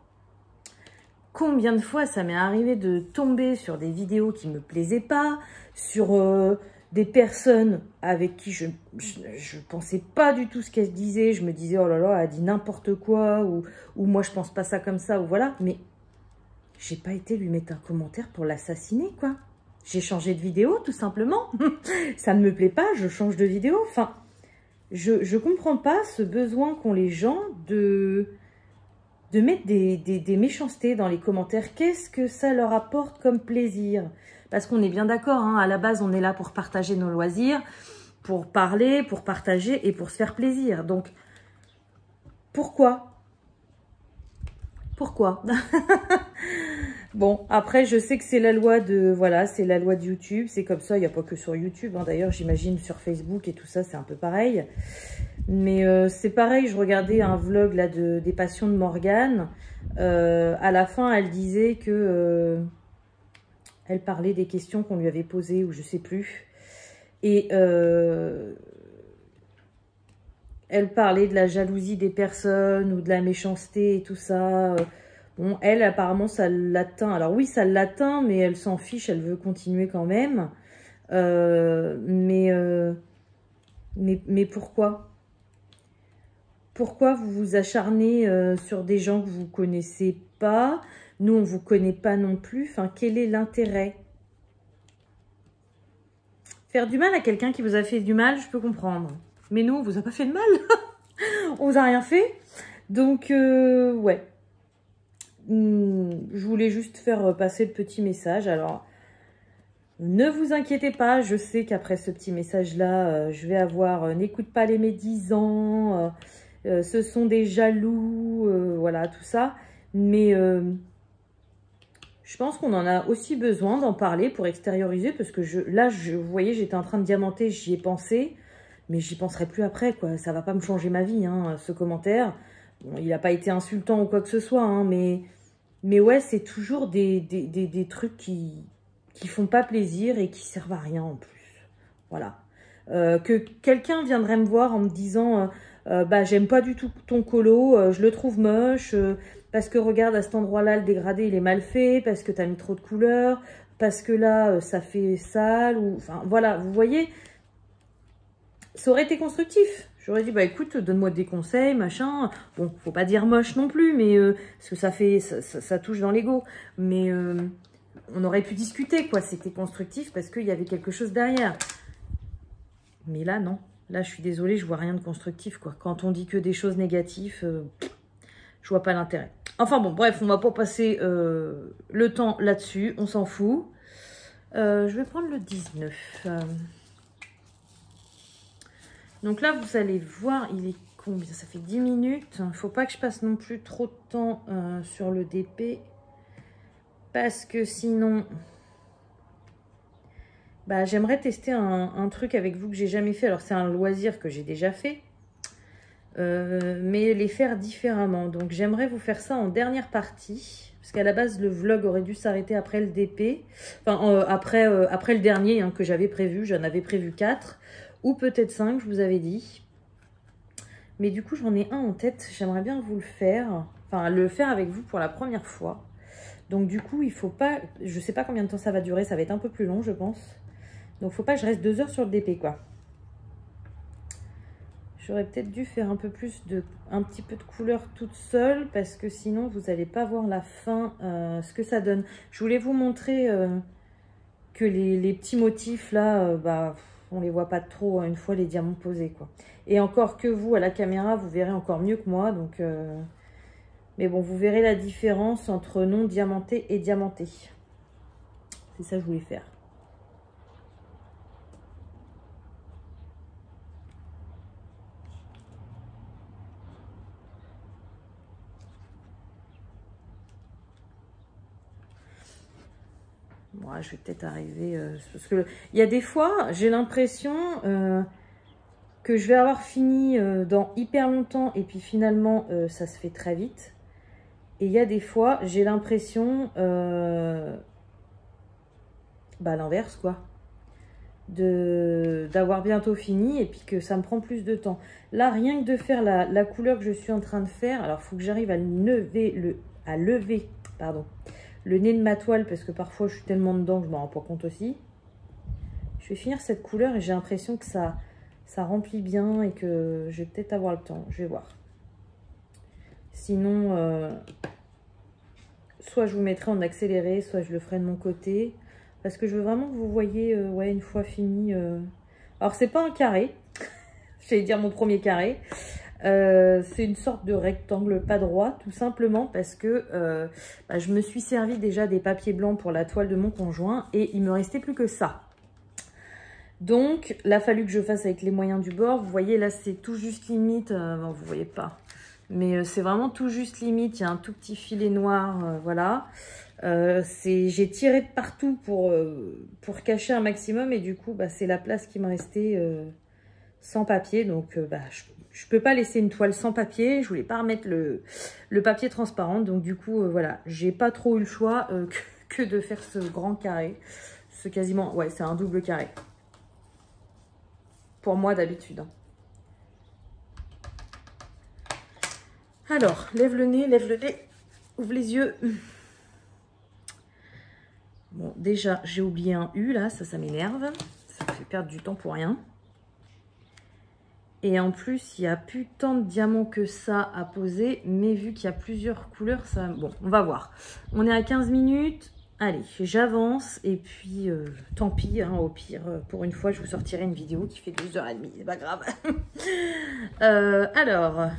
Combien de fois ça m'est arrivé de tomber sur des vidéos qui me plaisaient pas, sur des personnes avec qui je pensais pas du tout ce qu'elle disait. Je me disais, oh là là, elle dit n'importe quoi, ou moi je pense pas ça comme ça, ou voilà. Mais j'ai pas été lui mettre un commentaire pour l'assassiner, quoi. J'ai changé de vidéo, tout simplement. Ça ne me plaît pas, je change de vidéo. Enfin, je comprends pas ce besoin qu'ont les gens de mettre des méchancetés dans les commentaires. Qu'est-ce que ça leur apporte comme plaisir? Parce qu'on est bien d'accord, hein, à la base, on est là pour partager nos loisirs, pour parler, pour partager et pour se faire plaisir. Donc, pourquoi? Pourquoi? Bon, après, je sais que c'est la loi de... Voilà, c'est la loi de YouTube. C'est comme ça, il n'y a pas que sur YouTube. Hein. D'ailleurs, j'imagine sur Facebook et tout ça, c'est un peu pareil. Mais c'est pareil, je regardais un vlog là, des passions de Morgane. À la fin, elle disait que... elle parlait des questions qu'on lui avait posées, ou je sais plus. Et elle parlait de la jalousie des personnes, ou de la méchanceté et tout ça. Bon, elle, apparemment, ça l'atteint. Alors oui, ça l'atteint, mais elle s'en fiche, elle veut continuer quand même. Mais pourquoi? Pourquoi vous vous acharnez sur des gens que vous ne connaissez pas? Nous, on ne vous connaît pas non plus. Enfin, quel est l'intérêt? Faire du mal à quelqu'un qui vous a fait du mal, je peux comprendre. Mais nous, on vous a pas fait de mal. On vous a rien fait. Donc, ouais. Je voulais juste faire passer le petit message. Alors, ne vous inquiétez pas. Je sais qu'après ce petit message-là, je vais avoir n'écoute pas les médisants. Ce sont des jaloux. Voilà, tout ça. Mais... je pense qu'on en a aussi besoin d'en parler pour extérioriser, parce que là, vous voyez, j'étais en train de diamanter, j'y ai pensé, mais j'y penserai plus après, quoi. Ça va pas me changer ma vie, hein, ce commentaire. Bon, il n'a pas été insultant ou quoi que ce soit, hein, mais ouais, c'est toujours des trucs qui font pas plaisir et qui servent à rien en plus. Voilà. Que quelqu'un viendrait me voir en me disant bah, j'aime pas du tout ton colo, je le trouve moche, parce que regarde, à cet endroit-là, le dégradé, il est mal fait, parce que tu as mis trop de couleurs, parce que là, ça fait sale, ou... Enfin, voilà, vous voyez, ça aurait été constructif. J'aurais dit, bah écoute, donne-moi des conseils, machin. Bon, faut pas dire moche non plus, mais parce que ça touche dans l'ego. Mais on aurait pu discuter, quoi. C'était constructif parce qu'il y avait quelque chose derrière. Mais là, non. Là, je suis désolée, je vois rien de constructif, quoi. Quand on dit que des choses négatives, je vois pas l'intérêt. Enfin bon, bref, on va pas passer le temps là-dessus, on s'en fout. Je vais prendre le 19. Donc là, vous allez voir, il est combien? Ça fait 10 minutes. Faut pas que je passe non plus trop de temps sur le DP. Parce que sinon... bah, j'aimerais tester un truc avec vous que j'ai jamais fait. Alors, c'est un loisir que j'ai déjà fait. Mais les faire différemment. Donc, j'aimerais vous faire ça en dernière partie. Parce qu'à la base, le vlog aurait dû s'arrêter après le DP. Enfin, après le dernier hein, que j'avais prévu. J'en avais prévu 4. Ou peut-être 5, je vous avais dit. Mais du coup, j'en ai un en tête. J'aimerais bien vous le faire. Enfin, le faire avec vous pour la première fois. Donc, du coup, il faut pas... Je sais pas combien de temps ça va durer. Ça va être un peu plus long, je pense. Donc, faut pas que je reste 2 heures sur le DP, quoi. J'aurais peut-être dû faire un petit peu de couleur toute seule, parce que sinon, vous n'allez pas voir la fin, ce que ça donne. Je voulais vous montrer que les petits motifs, là, bah, on les voit pas trop une fois les diamants posés, quoi. Et encore que vous, à la caméra, vous verrez encore mieux que moi, donc... mais bon, vous verrez la différence entre non diamanté et diamanté. C'est ça que je voulais faire. Moi, je vais peut-être arriver... parce que il y a des fois, j'ai l'impression que je vais avoir fini dans hyper longtemps et puis finalement, ça se fait très vite. Et il y a des fois, j'ai l'impression... bah, l'inverse, quoi. D'avoir bientôt fini et puis que ça me prend plus de temps. Là, rien que de faire la couleur que je suis en train de faire, alors il faut que j'arrive à lever le nez de ma toile parce que parfois je suis tellement dedans que je ne m'en rends pas compte aussi. Je Je vais finir cette couleur et j'ai l'impression que ça remplit bien et que je vais peut-être avoir le temps. Je vais voir. Sinon, soit je vous mettrai en accéléré, soit je le ferai de mon côté. Parce que je veux vraiment que vous voyez, ouais, une fois fini. Alors, c'est pas un carré. J'allais dire mon premier carré. C'est une sorte de rectangle pas droit, tout simplement parce que je me suis servi déjà des papiers blancs pour la toile de mon conjoint et il me restait plus que ça. Donc, il a fallu que je fasse avec les moyens du bord. Vous voyez, là, c'est tout juste limite. Bon, vous voyez pas. Mais c'est vraiment tout juste limite. Il y a un tout petit filet noir, voilà. J'ai tiré de partout pour cacher un maximum. Et du coup, c'est la place qui me restait sans papier. Donc, je peux pas laisser une toile sans papier. Je voulais pas remettre le papier transparent. Donc, du coup, voilà. J'ai pas trop eu le choix que de faire ce grand carré. C'est quasiment... Ouais, c'est un double carré. Pour moi, d'habitude. Alors, lève le nez, ouvre les yeux. Bon, déjà, j'ai oublié un U, là, ça m'énerve. Ça me fait perdre du temps pour rien. Et en plus, il n'y a plus tant de diamants que ça à poser. Mais vu qu'il y a plusieurs couleurs, ça... Bon, on va voir. On est à 15 minutes. Allez, j'avance. Et puis, tant pis, hein, au pire, pour une fois, je vous sortirai une vidéo qui fait 12h30. C'est pas grave. Alors...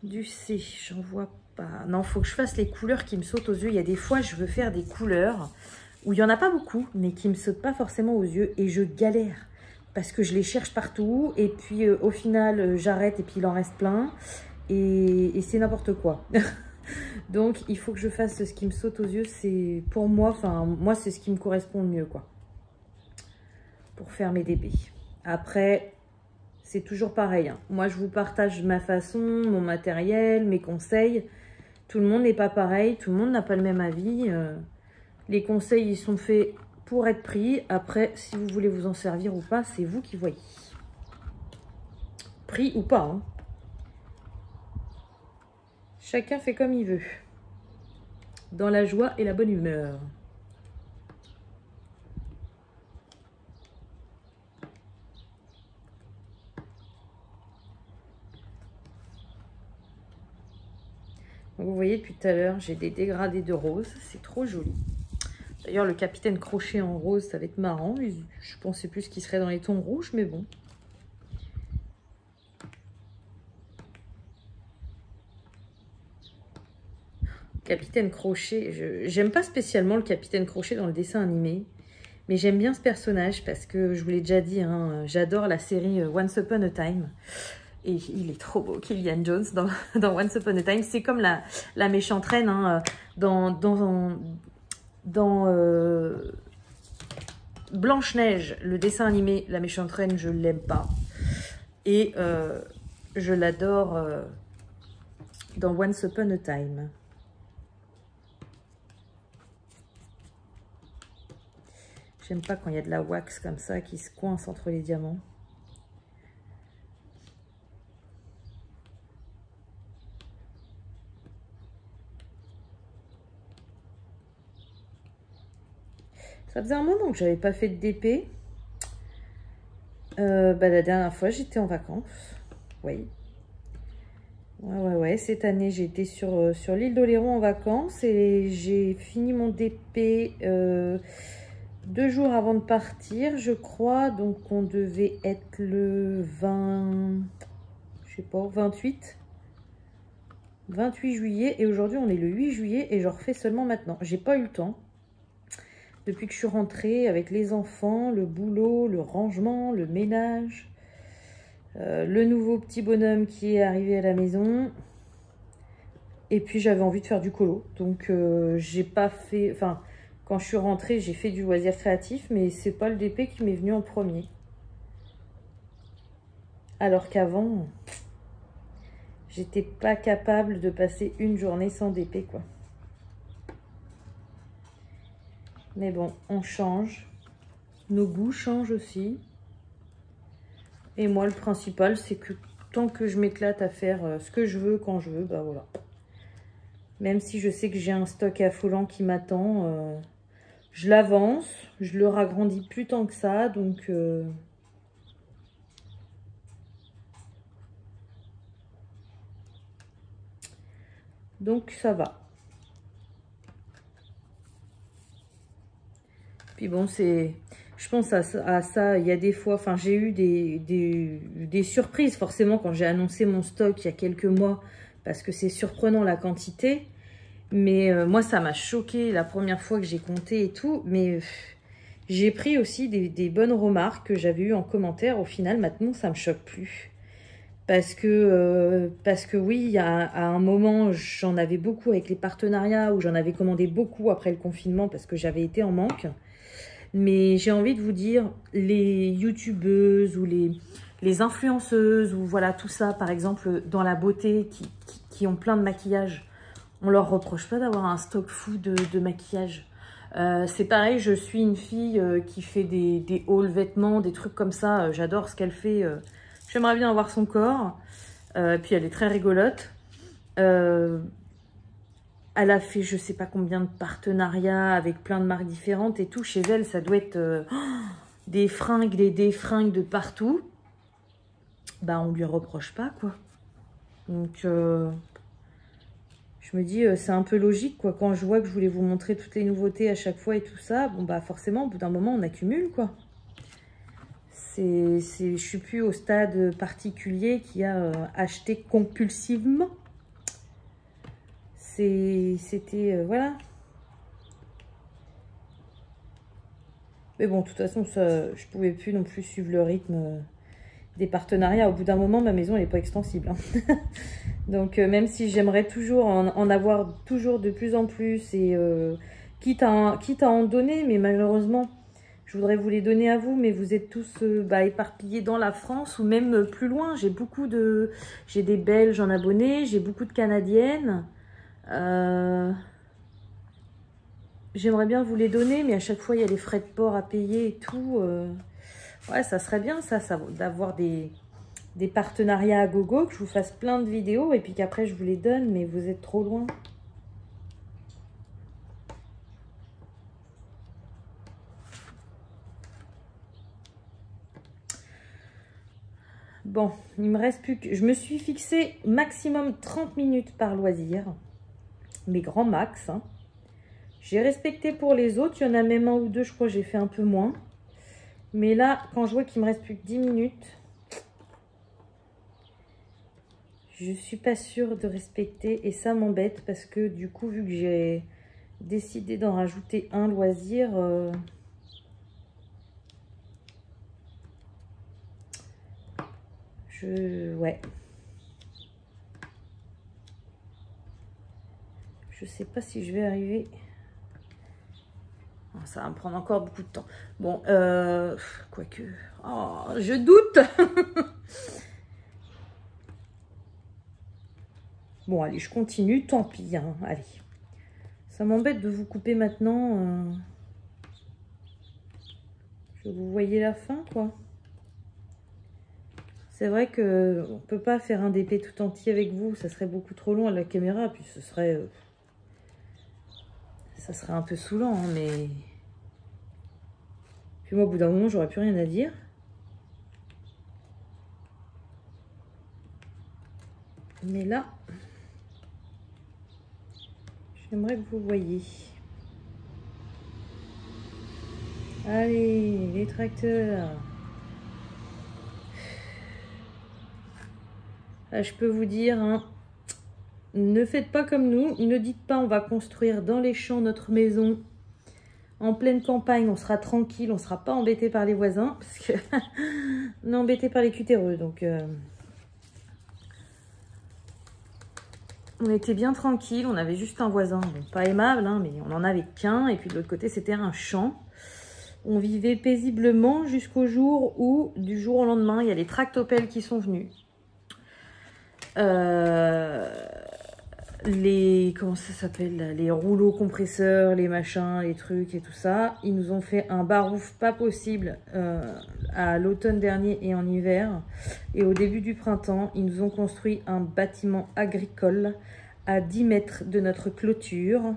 Du C, j'en vois pas. Non, il faut que je fasse les couleurs qui me sautent aux yeux. Il y a des fois, je veux faire des couleurs où il n'y en a pas beaucoup, mais qui ne me sautent pas forcément aux yeux. Et je galère parce que je les cherche partout. Et puis, au final, j'arrête et puis il en reste plein. Et c'est n'importe quoi. Donc, il faut que je fasse ce qui me saute aux yeux. C'est pour moi, enfin, moi, c'est ce qui me correspond le mieux, quoi. Pour faire mes DP. Après... C'est toujours pareil. Hein. Moi, je vous partage ma façon, mon matériel, mes conseils. Tout le monde n'est pas pareil. Tout le monde n'a pas le même avis. Les conseils, ils sont faits pour être pris. Après, si vous voulez vous en servir ou pas, c'est vous qui voyez. Pris ou pas. Hein. Chacun fait comme il veut. Dans la joie et la bonne humeur. Vous voyez, depuis tout à l'heure, j'ai des dégradés de rose. C'est trop joli. D'ailleurs, le capitaine crochet en rose, ça va être marrant. Je pensais plus qu'il serait dans les tons rouges, mais bon. Capitaine Crochet, j'aime pas spécialement le Capitaine Crochet dans le dessin animé. Mais j'aime bien ce personnage parce que, je vous l'ai déjà dit, hein, j'adore la série Once Upon a Time. Et il est trop beau, Killian Jones, dans Once Upon a Time. C'est comme la méchante reine hein, dans Blanche-Neige, le dessin animé, la méchante reine, je ne l'aime pas. Et je l'adore dans Once Upon a Time. J'aime pas quand il y a de la wax comme ça qui se coince entre les diamants. Ça faisait un moment que j'avais pas fait de DP. La dernière fois, j'étais en vacances. Oui. Ouais. Cette année, j'étais sur l'île d'Oléron en vacances et j'ai fini mon DP 2 jours avant de partir, je crois. Donc, on devait être le 20... Je sais pas, 28 juillet. Et aujourd'hui, on est le 8 juillet et je refais seulement maintenant. J'ai pas eu le temps. Depuis que je suis rentrée avec les enfants, le boulot, le rangement, le ménage, le nouveau petit bonhomme qui est arrivé à la maison. Et puis j'avais envie de faire du colo. Donc j'ai pas fait... Enfin, quand je suis rentrée, j'ai fait du loisir créatif, mais c'est pas le DP qui m'est venu en premier. Alors qu'avant, j'étais pas capable de passer une journée sans DP, quoi. Mais bon, on change. Nos goûts changent aussi. Et moi, le principal, c'est que tant que je m'éclate à faire ce que je veux, quand je veux, bah voilà. Même si je sais que j'ai un stock affolant qui m'attend, Je l'avance, je le ragrandis plus tant que ça, donc ça va. Puis bon, c'est... Je pense à ça, il y a des fois, enfin j'ai eu des surprises forcément quand j'ai annoncé mon stock il y a quelques mois, parce que c'est surprenant la quantité. Mais moi, ça m'a choqué la première fois que j'ai compté et tout. Mais j'ai pris aussi des bonnes remarques que j'avais eues en commentaire. Au final, maintenant, ça me choque plus. Parce que oui, à un moment, j'en avais beaucoup avec les partenariats, où j'en avais commandé beaucoup après le confinement parce que j'avais été en manque. Mais j'ai envie de vous dire, les youtubeuses ou les influenceuses, ou voilà, tout ça, par exemple, dans la beauté, qui ont plein de maquillage, on leur reproche pas d'avoir un stock fou de maquillage. C'est pareil, je suis une fille qui fait des hauls vêtements, des trucs comme ça. J'adore ce qu'elle fait. J'aimerais bien avoir son corps. Puis elle est très rigolote. Elle a fait je sais pas combien de partenariats avec plein de marques différentes et tout. Chez elle, ça doit être des fringues, des fringues de partout. Bah, on lui reproche pas, quoi. Donc, je me dis, c'est un peu logique, quoi. Quand je vois que je voulais vous montrer toutes les nouveautés à chaque fois et tout ça, bon, bah, forcément, au bout d'un moment, on accumule, quoi. Je suis plus au stade particulier qui a acheté compulsivement. C'était voilà. Mais bon, de toute façon, ça, je pouvais plus non plus suivre le rythme des partenariats. Au bout d'un moment, ma maison, elle n'est pas extensible. Hein. Donc, même si j'aimerais toujours en avoir toujours de plus en plus, et quitte à en donner, mais malheureusement, je voudrais vous les donner à vous, mais vous êtes tous éparpillés dans la France ou même plus loin. J'ai des Belges en abonnés, j'ai beaucoup de Canadiennes. J'aimerais bien vous les donner, mais à chaque fois, il y a les frais de port à payer et tout. Ouais, ça serait bien, ça d'avoir des partenariats à gogo, que je vous fasse plein de vidéos et puis qu'après, je vous les donne, mais vous êtes trop loin. Bon, il me reste plus que... Je me suis fixé maximum 30 minutes par loisir. Mes grands max, hein. J'ai respecté pour les autres. Il y en a même un ou deux, je crois, j'ai fait un peu moins. Mais là, quand je vois qu'il me reste plus que 10 minutes, je suis pas sûre de respecter. Et ça m'embête parce que du coup, vu que j'ai décidé d'en rajouter un loisir... Ouais. Je sais pas si je vais arriver... Ça va me prendre encore beaucoup de temps. Bon, quoique... Oh, je doute. Bon, allez, je continue. Tant pis, hein. Allez. Ça m'embête de vous couper maintenant. Vous voyez la fin, quoi. C'est vrai que on peut pas faire un DP tout entier avec vous. Ça serait beaucoup trop long à la caméra. Puis ce serait... ça serait un peu saoulant, hein, mais... Puis moi, au bout d'un moment, j'aurais plus rien à dire. Mais là, j'aimerais que vous voyiez. Allez, les tracteurs. Là, je peux vous dire, hein, ne faites pas comme nous. Ne dites pas on va construire dans les champs notre maison. En pleine campagne, on sera tranquille, on ne sera pas embêté par les voisins. Parce que on est embêté par les cutéreux. Donc, on était bien tranquille. On avait juste un voisin, bon, pas aimable, hein, mais on n'en avait qu'un. Et puis de l'autre côté, c'était un champ. On vivait paisiblement jusqu'au jour où, du jour au lendemain, il y a les tractopelles qui sont venus. Comment ça s'appelle, les rouleaux compresseurs, les machins, les trucs et tout ça. Ils nous ont fait un barouf pas possible à l'automne dernier et en hiver. Et au début du printemps, ils nous ont construit un bâtiment agricole à 10 mètres de notre clôture.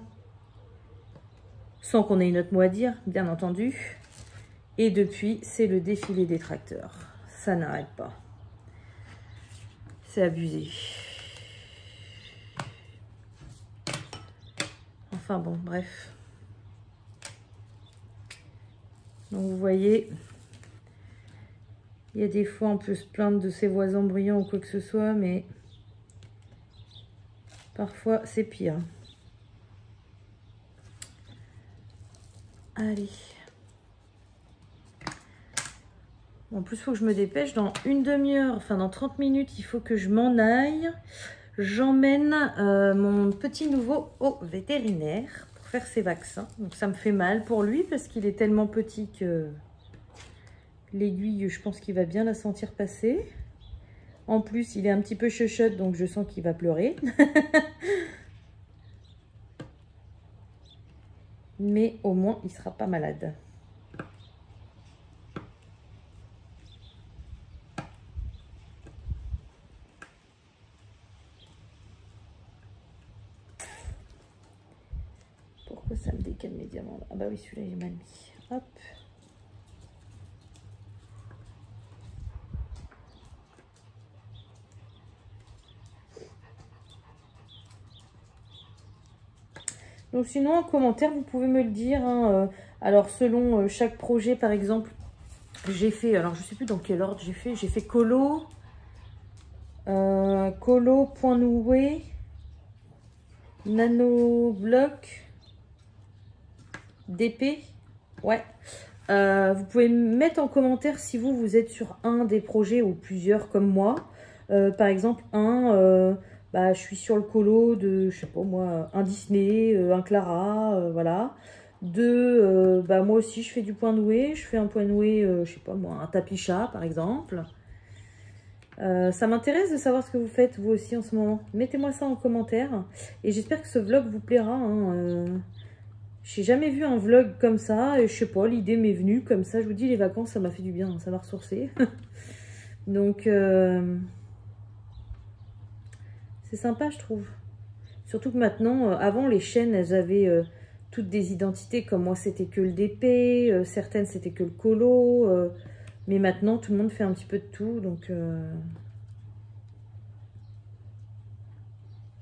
sans qu'on ait une autre mot à dire, bien entendu. Et depuis, c'est le défilé des tracteurs. Ça n'arrête pas. C'est abusé. Enfin bon, bref. Donc vous voyez, il y a des fois on peut se plaindre de ses voisins bruyants ou quoi que ce soit, mais parfois c'est pire. Allez. En plus, il faut que je me dépêche. Dans une demi-heure, enfin dans 30 minutes, il faut que je m'en aille. J'emmène mon petit nouveau au vétérinaire pour faire ses vaccins. Donc ça me fait mal pour lui parce qu'il est tellement petit que l'aiguille, je pense qu'il va bien la sentir passer. En plus, il est un petit peu chuchote, donc je sens qu'il va pleurer. Mais au moins, il ne sera pas malade. Pourquoi ça me décale mes diamants là? Ah bah oui, celui-là, il est mal mis. Hop. Donc sinon, en commentaire, vous pouvez me le dire. Hein, alors, selon chaque projet, par exemple, j'ai fait... Alors, je ne sais plus dans quel ordre j'ai fait. J'ai fait colo. Colo, point noué. Nano bloc. DP. Ouais. Vous pouvez me mettre en commentaire si vous êtes sur un des projets ou plusieurs comme moi. Par exemple, bah, je suis sur le colo de, je sais pas moi, un Disney, un Clara, voilà. Deux, bah, moi aussi je fais du point noué, je fais un point noué, je sais pas moi, un tapis chat par exemple. Ça m'intéresse de savoir ce que vous faites vous aussi en ce moment. Mettez-moi ça en commentaire et j'espère que ce vlog vous plaira. Hein, j'ai jamais vu un vlog comme ça et je sais pas, l'idée m'est venue comme ça. Je vous dis, les vacances, ça m'a fait du bien, ça m'a ressourcé. Donc, c'est sympa, je trouve. Surtout que maintenant, avant, les chaînes, elles avaient toutes des identités. Comme moi, c'était que le DP, certaines, c'était que le colo. Mais maintenant, tout le monde fait un petit peu de tout. Donc,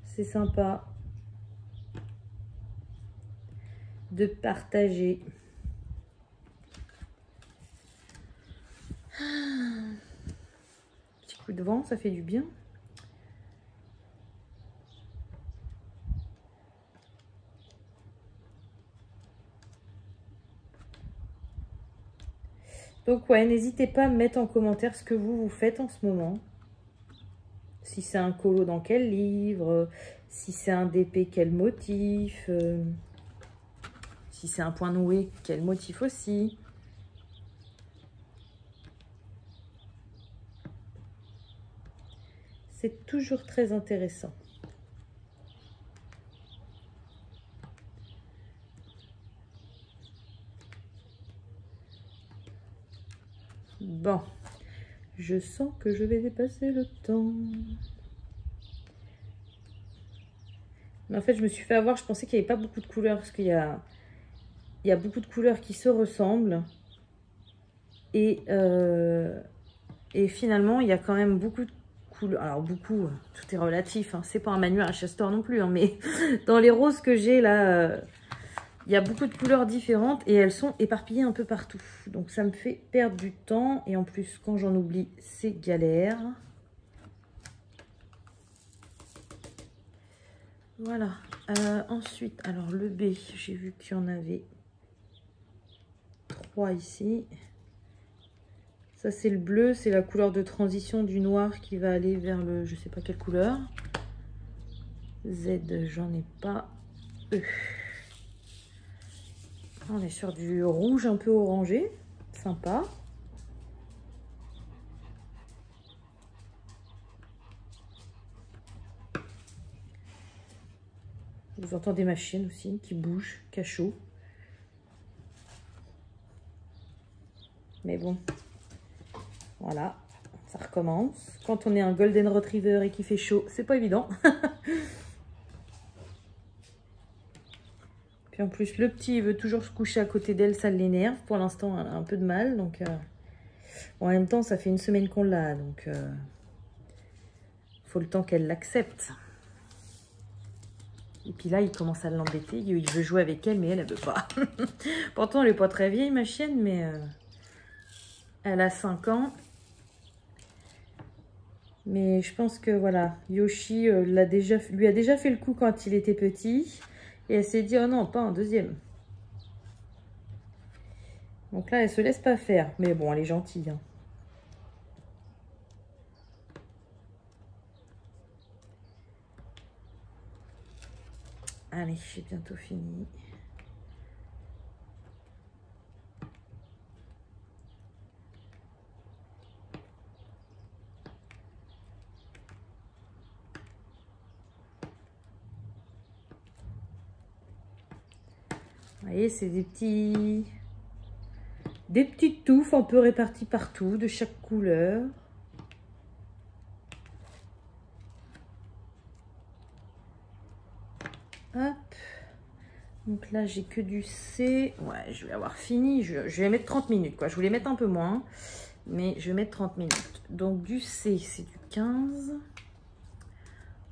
c'est sympa de partager. Petit coup de vent, ça fait du bien. Donc ouais, n'hésitez pas à me mettre en commentaire ce que vous faites en ce moment. Si c'est un colo, dans quel livre, si c'est un DP, quel motif, si c'est un point noué, quel motif aussi. C'est toujours très intéressant. Bon, je sens que je vais dépasser le temps. Mais en fait, je me suis fait avoir, je pensais qu'il n'y avait pas beaucoup de couleurs, parce qu'il y a beaucoup de couleurs qui se ressemblent. Et finalement, il y a quand même beaucoup de couleurs. Alors beaucoup, tout est relatif, hein. C'est pas un manuel à Chastor non plus, hein, mais dans les roses que j'ai là... il y a beaucoup de couleurs différentes et elles sont éparpillées un peu partout. Donc ça me fait perdre du temps. Et en plus, quand j'en oublie, c'est galère. Voilà. Ensuite, alors le B, j'ai vu qu'il y en avait 3 ici. Ça, c'est le bleu. C'est la couleur de transition du noir qui va aller vers le... je sais pas quelle couleur. Z, j'en ai pas. E. On est sur du rouge un peu orangé, sympa. Vous entendez ma chienne aussi qui bouge, qui a chaud. Mais bon, voilà, ça recommence. Quand on est un Golden Retriever et qu'il fait chaud, c'est pas évident. Puis Puis en plus, le petit, il veut toujours se coucher à côté d'elle, ça l'énerve. Pour l'instant, elle a un peu de mal, donc... Bon, en même temps, ça fait une semaine qu'on l'a, donc... faut le temps qu'elle l'accepte. Et puis là, il commence à l'embêter. Il veut jouer avec elle, mais elle veut pas. Pourtant, elle est pas très vieille, ma chienne, mais... elle a 5 ans. Mais je pense que, voilà, Yoshi lui a déjà fait le coup quand il était petit. Et elle s'est dit, oh non, pas un deuxième. Donc là, elle se laisse pas faire. Mais bon, elle est gentille, hein. Allez, j'ai bientôt fini. Vous voyez, c'est des petites touffes un peu réparties partout, de chaque couleur. Hop. Donc là, j'ai que du C. Ouais, je vais avoir fini. Je vais mettre 30 minutes, quoi. Je voulais mettre un peu moins, mais je vais mettre 30 minutes. Donc du C, c'est du 15.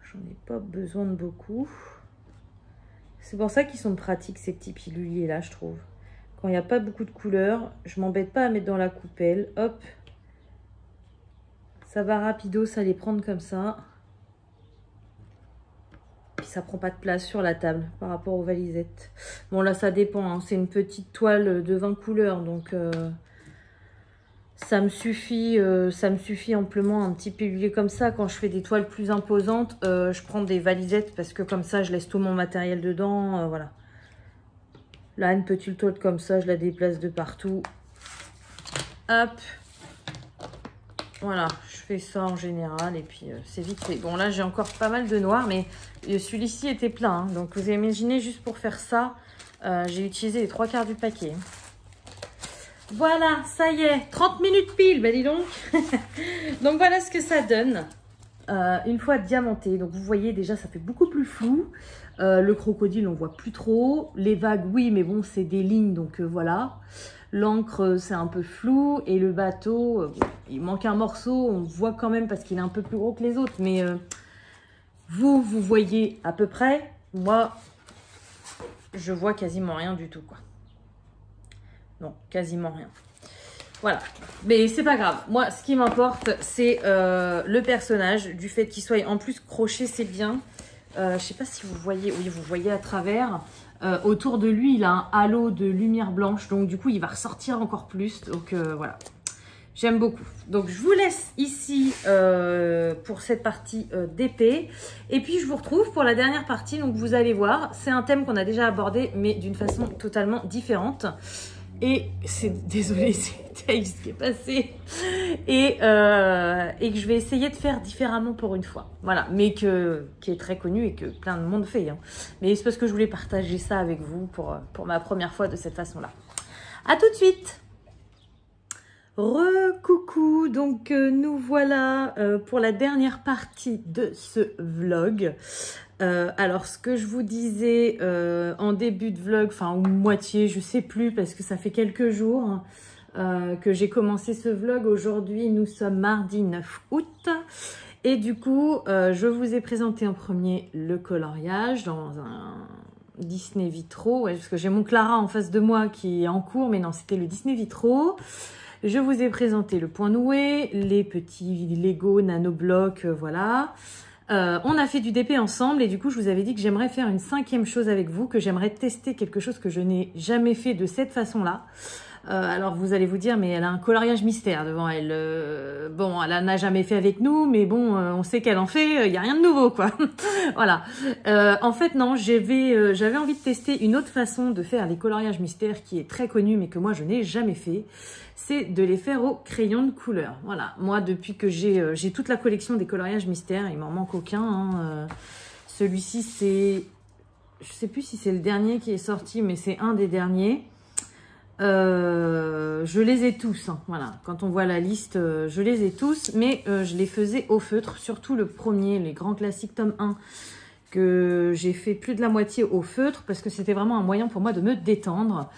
J'en ai pas besoin de beaucoup. C'est pour ça qu'ils sont pratiques, ces petits piluliers là, je trouve. Quand il n'y a pas beaucoup de couleurs, je m'embête pas à mettre dans la coupelle. Hop. Ça va rapido, ça les prendre comme ça. Puis ça prend pas de place sur la table par rapport aux valisettes. Bon là, ça dépend, hein. C'est une petite toile de 20 couleurs, donc ça me suffit amplement un petit pilulier comme ça. Quand je fais des toiles plus imposantes, je prends des valisettes parce que comme ça, je laisse tout mon matériel dedans. Voilà. Là, une petite toile comme ça, je la déplace de partout. Hop. Voilà, je fais ça en général et puis c'est vite fait. Bon, là, j'ai encore pas mal de noir, mais celui-ci était plein. Hein. Donc, vous imaginez, juste pour faire ça, j'ai utilisé les 3/4 du paquet. Voilà, ça y est, 30 minutes pile, bah dis donc. Donc, voilà ce que ça donne une fois diamanté. Donc, vous voyez, déjà, ça fait beaucoup plus flou. Le crocodile, on voit plus trop. Les vagues, oui, mais bon, c'est des lignes, donc voilà. L'encre, c'est un peu flou. Et le bateau, bon, il manque un morceau. On voit quand même parce qu'il est un peu plus gros que les autres. Mais vous voyez à peu près. Moi, je vois quasiment rien du tout, quoi. Non, quasiment rien. Voilà. Mais c'est pas grave. Moi, ce qui m'importe, c'est le personnage. Du fait qu'il soit en plus crochet, c'est bien. Je sais pas si vous voyez. Oui, vous voyez à travers. Autour de lui, il a un halo de lumière blanche. Donc, du coup, il va ressortir encore plus. Donc, voilà. J'aime beaucoup. Donc, je vous laisse ici pour cette partie d'épée. Et puis, je vous retrouve pour la dernière partie. Donc, vous allez voir, c'est un thème qu'on a déjà abordé, mais d'une façon totalement différente. Et c'est... Désolée, c'est Thaïs qui est passé. Et que je vais essayer de faire différemment pour une fois. Voilà, mais qui est très connu et que plein de monde fait. Hein. Mais c'est parce que je voulais partager ça avec vous pour ma première fois de cette façon-là. À tout de suite. Recoucou, donc nous voilà pour la dernière partie de ce vlog. Alors ce que je vous disais en début de vlog, enfin ou moitié, je sais plus parce que ça fait quelques jours que j'ai commencé ce vlog. Aujourd'hui nous sommes mardi 9 août et du coup je vous ai présenté en premier le coloriage dans un Disney Vitro, ouais, parce que j'ai mon Clara en face de moi qui est en cours, mais non c'était le Disney Vitro. Je vous ai présenté le point noué, les petits Lego nanoblocs, voilà. On a fait du DP ensemble et du coup, je vous avais dit que j'aimerais faire une 5e chose avec vous, que j'aimerais tester quelque chose que je n'ai jamais fait de cette façon-là. Alors, vous allez vous dire, mais elle a un coloriage mystère devant elle. Bon, elle n'a jamais fait avec nous, mais bon, on sait qu'elle en fait, il n'y a rien de nouveau, quoi. Voilà. En fait, non, j'avais envie de tester une autre façon de faire les coloriages mystères qui est très connue, mais que moi, je n'ai jamais fait. C'est de les faire au crayon de couleur. Voilà. Moi, depuis que j'ai toute la collection des coloriages mystères, il m'en manque aucun. Hein. Celui-ci, c'est... Je sais plus si c'est le dernier qui est sorti, mais c'est un des derniers. Je les ai tous, hein, voilà. Quand on voit la liste, je les ai tous, mais je les faisais au feutre, surtout le premier, les grands classiques tome 1, que j'ai fait plus de la moitié au feutre parce que c'était vraiment un moyen pour moi de me détendre.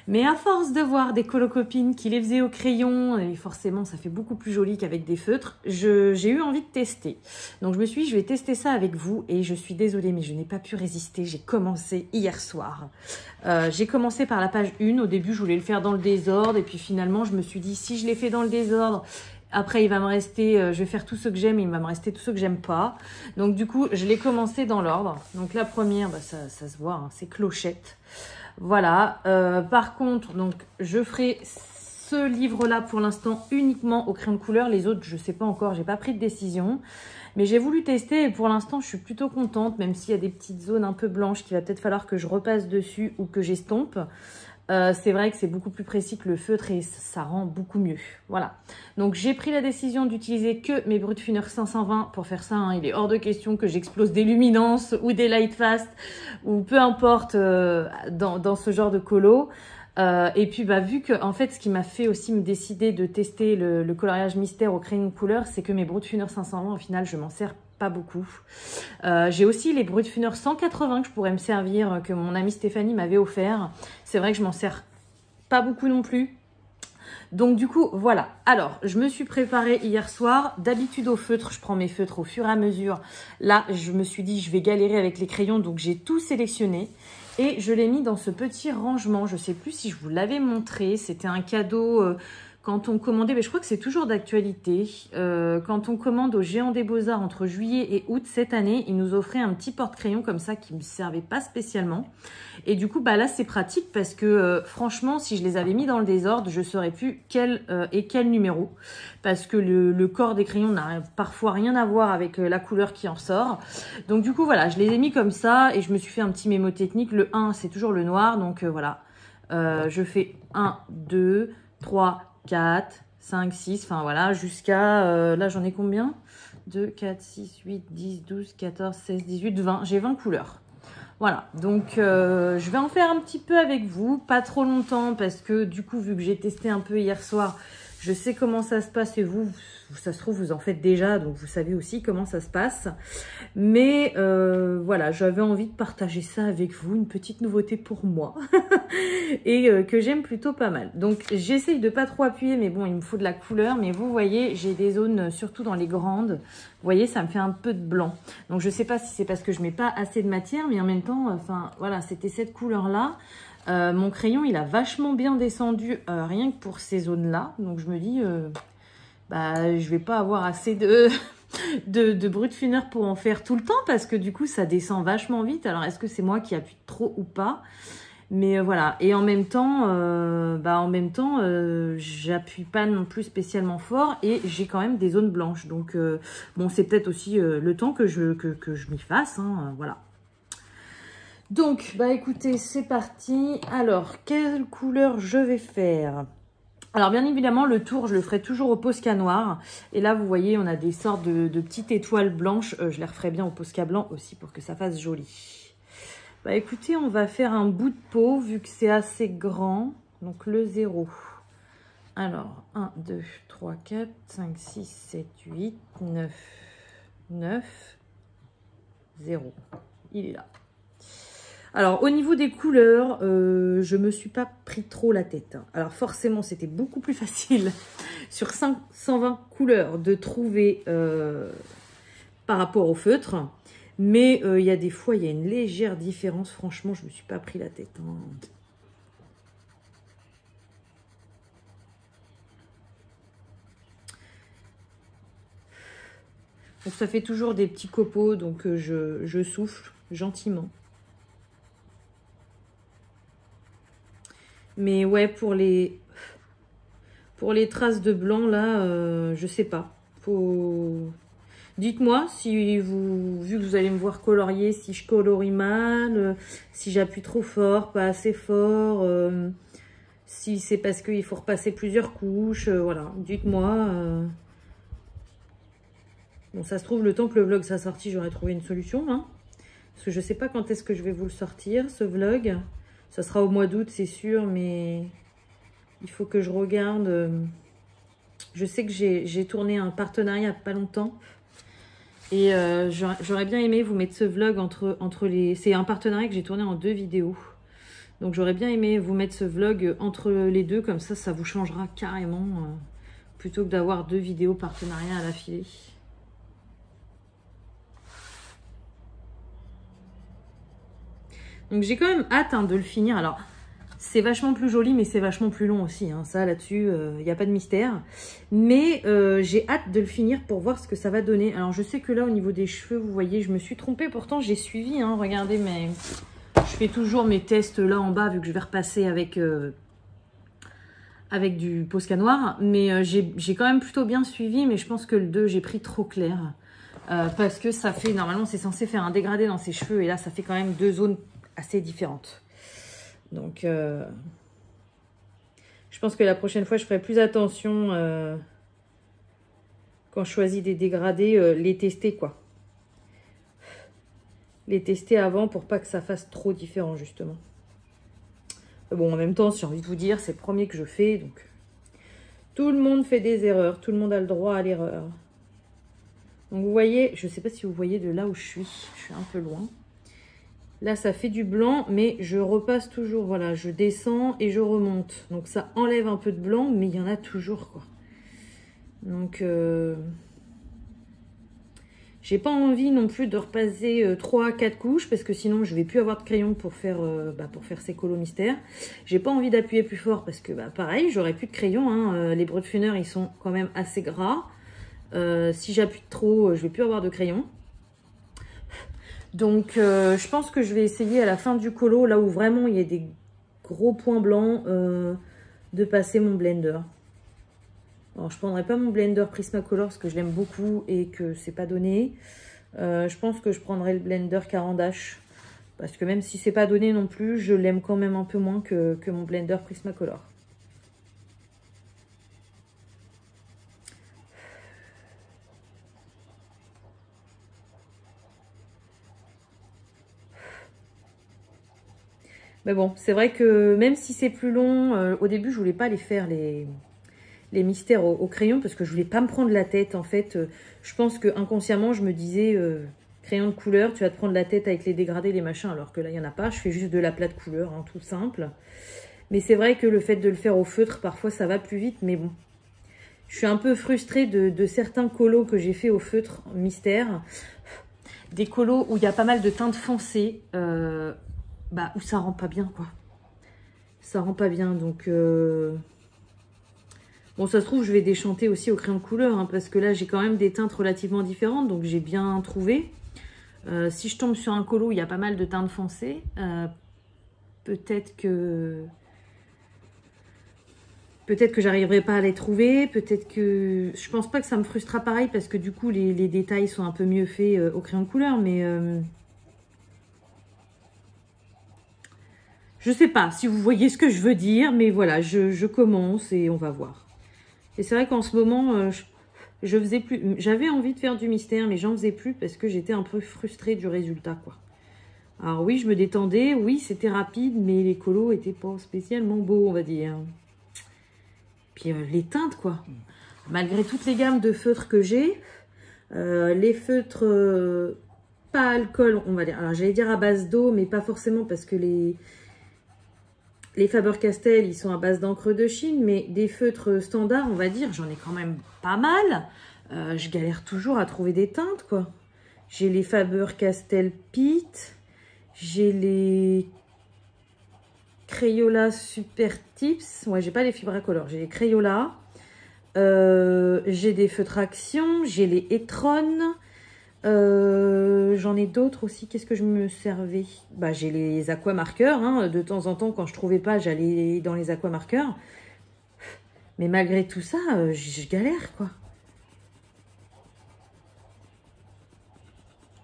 Mais à force de voir des colocopines qui les faisaient au crayon, et forcément ça fait beaucoup plus joli qu'avec des feutres, j'ai eu envie de tester. Donc je me suis dit, je vais tester ça avec vous et je suis désolée mais je n'ai pas pu résister. J'ai commencé hier soir. J'ai commencé par la page 1. Au début je voulais le faire dans le désordre et puis finalement je me suis dit si je l'ai fait dans le désordre, après il va me rester, je vais faire tout ce que j'aime, il va me rester tout ce que j'aime pas. Donc du coup je l'ai commencé dans l'ordre. Donc la première, bah, ça se voit, hein, c'est Clochette. Voilà, par contre, donc je ferai ce livre-là pour l'instant uniquement au crayon de couleur. Les autres, je sais pas encore, j'ai pas pris de décision. Mais j'ai voulu tester et pour l'instant, je suis plutôt contente, même s'il y a des petites zones un peu blanches qu'il va peut-être falloir que je repasse dessus ou que j'estompe. C'est vrai que c'est beaucoup plus précis que le feutre et ça rend beaucoup mieux. Voilà. Donc j'ai pris la décision d'utiliser que mes Brutfuner 520 pour faire ça. Hein. Il est hors de question que j'explose des luminances ou des light fast ou peu importe dans ce genre de colo. Et puis bah vu que en fait ce qui m'a fait aussi me décider de tester le coloriage mystère au crayon de couleur, c'est que mes Brutfuner 520 au final je m'en sers pas beaucoup. J'ai aussi les Brutfuner 180 que je pourrais me servir, que mon amie Stéphanie m'avait offert. C'est vrai que je m'en sers pas beaucoup non plus. Donc du coup, voilà. Alors, je me suis préparée hier soir. D'habitude au feutre, je prends mes feutres au fur et à mesure. Là, je me suis dit, je vais galérer avec les crayons. Donc j'ai tout sélectionné. Et je l'ai mis dans ce petit rangement. Je ne sais plus si je vous l'avais montré. C'était un cadeau... quand on commandait, mais je crois que c'est toujours d'actualité, quand on commande au Géant des Beaux-Arts entre juillet et août cette année, ils nous offraient un petit porte-crayon comme ça qui ne me servait pas spécialement. Et du coup, bah là, c'est pratique parce que franchement, si je les avais mis dans le désordre, je ne saurais plus quel est quel numéro. Parce que le corps des crayons n'a parfois rien à voir avec la couleur qui en sort. Donc du coup, voilà, je les ai mis comme ça et je me suis fait un petit mémo technique. Le 1, c'est toujours le noir, donc voilà. Je fais 1, 2, 3, 4, 5, 6, enfin voilà, jusqu'à, là j'en ai combien? 2, 4, 6, 8, 10, 12, 14, 16, 18, 20, j'ai 20 couleurs. Voilà, donc je vais en faire un petit peu avec vous, pas trop longtemps parce que du coup, vu que j'ai testé un peu hier soir, je sais comment ça se passe et vous, ça se trouve, vous en faites déjà, donc vous savez aussi comment ça se passe. Mais voilà, j'avais envie de partager ça avec vous, une petite nouveauté pour moi et que j'aime plutôt pas mal. Donc j'essaye de pas trop appuyer, mais bon, il me faut de la couleur. Mais vous voyez, j'ai des zones, surtout dans les grandes, vous voyez, ça me fait un peu de blanc. Donc je sais pas si c'est parce que je mets pas assez de matière, mais en même temps, enfin voilà, c'était cette couleur-là. Mon crayon, il a vachement bien descendu rien que pour ces zones-là. Donc je me dis, bah, je vais pas avoir assez de Brutfuner pour en faire tout le temps parce que du coup, ça descend vachement vite. Alors, est-ce que c'est moi qui appuie trop ou pas? Mais voilà. Et en même temps, j'appuie pas non plus spécialement fort et j'ai quand même des zones blanches. Donc, bon, c'est peut-être aussi le temps que je m'y fasse. Hein, voilà. Donc, bah écoutez, c'est parti. Alors, quelle couleur je vais faire? Alors, bien évidemment, le tour, je le ferai toujours au Posca noir. Et là, vous voyez, on a des sortes de petites étoiles blanches. Je les referai bien au Posca blanc aussi pour que ça fasse joli. Bah écoutez, on va faire un bout de peau vu que c'est assez grand. Donc, le 0. Alors, 1, 2, 3, 4, 5, 6, 7, 8, 9, 9, 0. Il est là. Alors, au niveau des couleurs, je me suis pas pris trop la tête. Alors, forcément, c'était beaucoup plus facile sur 520 couleurs de trouver par rapport au feutre. Mais il y a des fois, il y a une légère différence. Franchement, je me suis pas pris la tête. Hein. Donc, ça fait toujours des petits copeaux. Donc, je souffle gentiment. Mais ouais, pour les traces de blanc, là, je sais pas. Dites-moi si vu que vous allez me voir colorier, si je colorie mal, si j'appuie trop fort, pas assez fort, si c'est parce qu'il faut repasser plusieurs couches, voilà. Dites-moi. Bon, ça se trouve, le temps que le vlog soit sorti, j'aurais trouvé une solution, hein. Parce que je sais pas quand est-ce que je vais vous le sortir, ce vlog. Ça sera au mois d'août, c'est sûr, mais il faut que je regarde. Je sais que j'ai tourné un partenariat il n'y a pas longtemps Et j'aurais bien aimé vous mettre ce vlog entre les... C'est un partenariat que j'ai tourné en 2 vidéos. Donc j'aurais bien aimé vous mettre ce vlog entre les deux, comme ça vous changera carrément, plutôt que d'avoir 2 vidéos partenariat à l'affilée. Donc j'ai quand même hâte de le finir. Alors c'est vachement plus joli, mais c'est vachement plus long aussi. Hein. Ça là-dessus, il n'y a pas de mystère. Mais j'ai hâte de le finir pour voir ce que ça va donner. Alors je sais que là au niveau des cheveux, vous voyez, je me suis trompée. Pourtant j'ai suivi, hein, regardez, mais je fais toujours mes tests là en bas vu que je vais repasser avec du Posca noir. Mais j'ai quand même plutôt bien suivi, mais je pense que le 2, j'ai pris trop clair. Parce que ça fait, normalement c'est censé faire un dégradé dans ses cheveux. Et là ça fait quand même 2 zones assez différentes. Donc, je pense que la prochaine fois, je ferai plus attention quand je choisis des dégradés, les tester, quoi. Les tester avant pour pas que ça fasse trop différent, justement. Bon, en même temps, j'ai envie de vous dire, c'est le premier que je fais, donc tout le monde fait des erreurs, tout le monde a le droit à l'erreur. Donc, vous voyez, je sais pas si vous voyez de là où je suis un peu loin. Là, ça fait du blanc, mais je repasse toujours. Voilà, je descends et je remonte. Donc, ça enlève un peu de blanc, mais il y en a toujours, quoi. Donc, j'ai pas envie non plus de repasser 3 à 4 couches, parce que sinon, je vais plus avoir de crayon pour faire ces colos mystères. J'ai pas envie d'appuyer plus fort, parce que, pareil, j'aurai plus de crayon. Hein. Les Brodefunner, ils sont quand même assez gras. Si j'appuie trop, je vais plus avoir de crayon. Donc, je pense que je vais essayer à la fin du colo, là où vraiment il y a des gros points blancs, de passer mon blender. Alors, je prendrai pas mon blender Prismacolor parce que je l'aime beaucoup et que c'est pas donné. Je pense que je prendrai le blender Caran d'Ache parce que même si c'est pas donné non plus, je l'aime quand même un peu moins que mon blender Prismacolor. Mais bon, c'est vrai que même si c'est plus long, au début, je voulais pas les faire, les mystères au crayon, parce que je voulais pas me prendre la tête. En fait, je pense que inconsciemment, je me disais, crayon de couleur, tu vas te prendre la tête avec les dégradés, les machins, alors que là, il n'y en a pas. Je fais juste de l'aplat de couleur, hein, tout simple. Mais c'est vrai que le fait de le faire au feutre, parfois, ça va plus vite. Mais bon, je suis un peu frustrée de certains colos que j'ai fait au feutre mystère. Des colos où il y a pas mal de teintes foncées, où ça rend pas bien, quoi. Ça rend pas bien, donc... Bon, ça se trouve, je vais déchanter aussi au crayon de couleur, hein, parce que là, j'ai quand même des teintes relativement différentes, donc j'ai bien trouvé. Si je tombe sur un colo où il y a pas mal de teintes foncées, peut-être que j'arriverai pas à les trouver, peut-être que... Je pense pas que ça me frustrera pareil, parce que du coup, les détails sont un peu mieux faits au crayon de couleur, mais... Je sais pas si vous voyez ce que je veux dire, mais voilà, je commence et on va voir. Et c'est vrai qu'en ce moment, je faisais plus... J'avais envie de faire du mystère, mais j'en faisais plus parce que j'étais un peu frustrée du résultat, quoi. Alors oui, je me détendais, oui, c'était rapide, mais les colos étaient pas spécialement beaux, on va dire. Puis les teintes, quoi. Malgré toutes les gammes de feutres que j'ai, les feutres pas alcool, on va dire. Alors j'allais dire à base d'eau, mais pas forcément parce que les Faber-Castell, ils sont à base d'encre de Chine, mais des feutres standards, on va dire, j'en ai quand même pas mal. Je galère toujours à trouver des teintes, quoi. J'ai les Faber-Castell Pitt, j'ai les Crayola Super Tips. Ouais, j'ai pas les Fibracolor, j'ai les Crayola. J'ai des feutres Action, j'ai les Etron. J'en ai d'autres aussi. Qu'est-ce que je me servais? J'ai les aquamarqueurs, hein. De temps en temps, quand je trouvais pas, j'allais dans les aquamarqueurs. Mais malgré tout ça, je galère, quoi.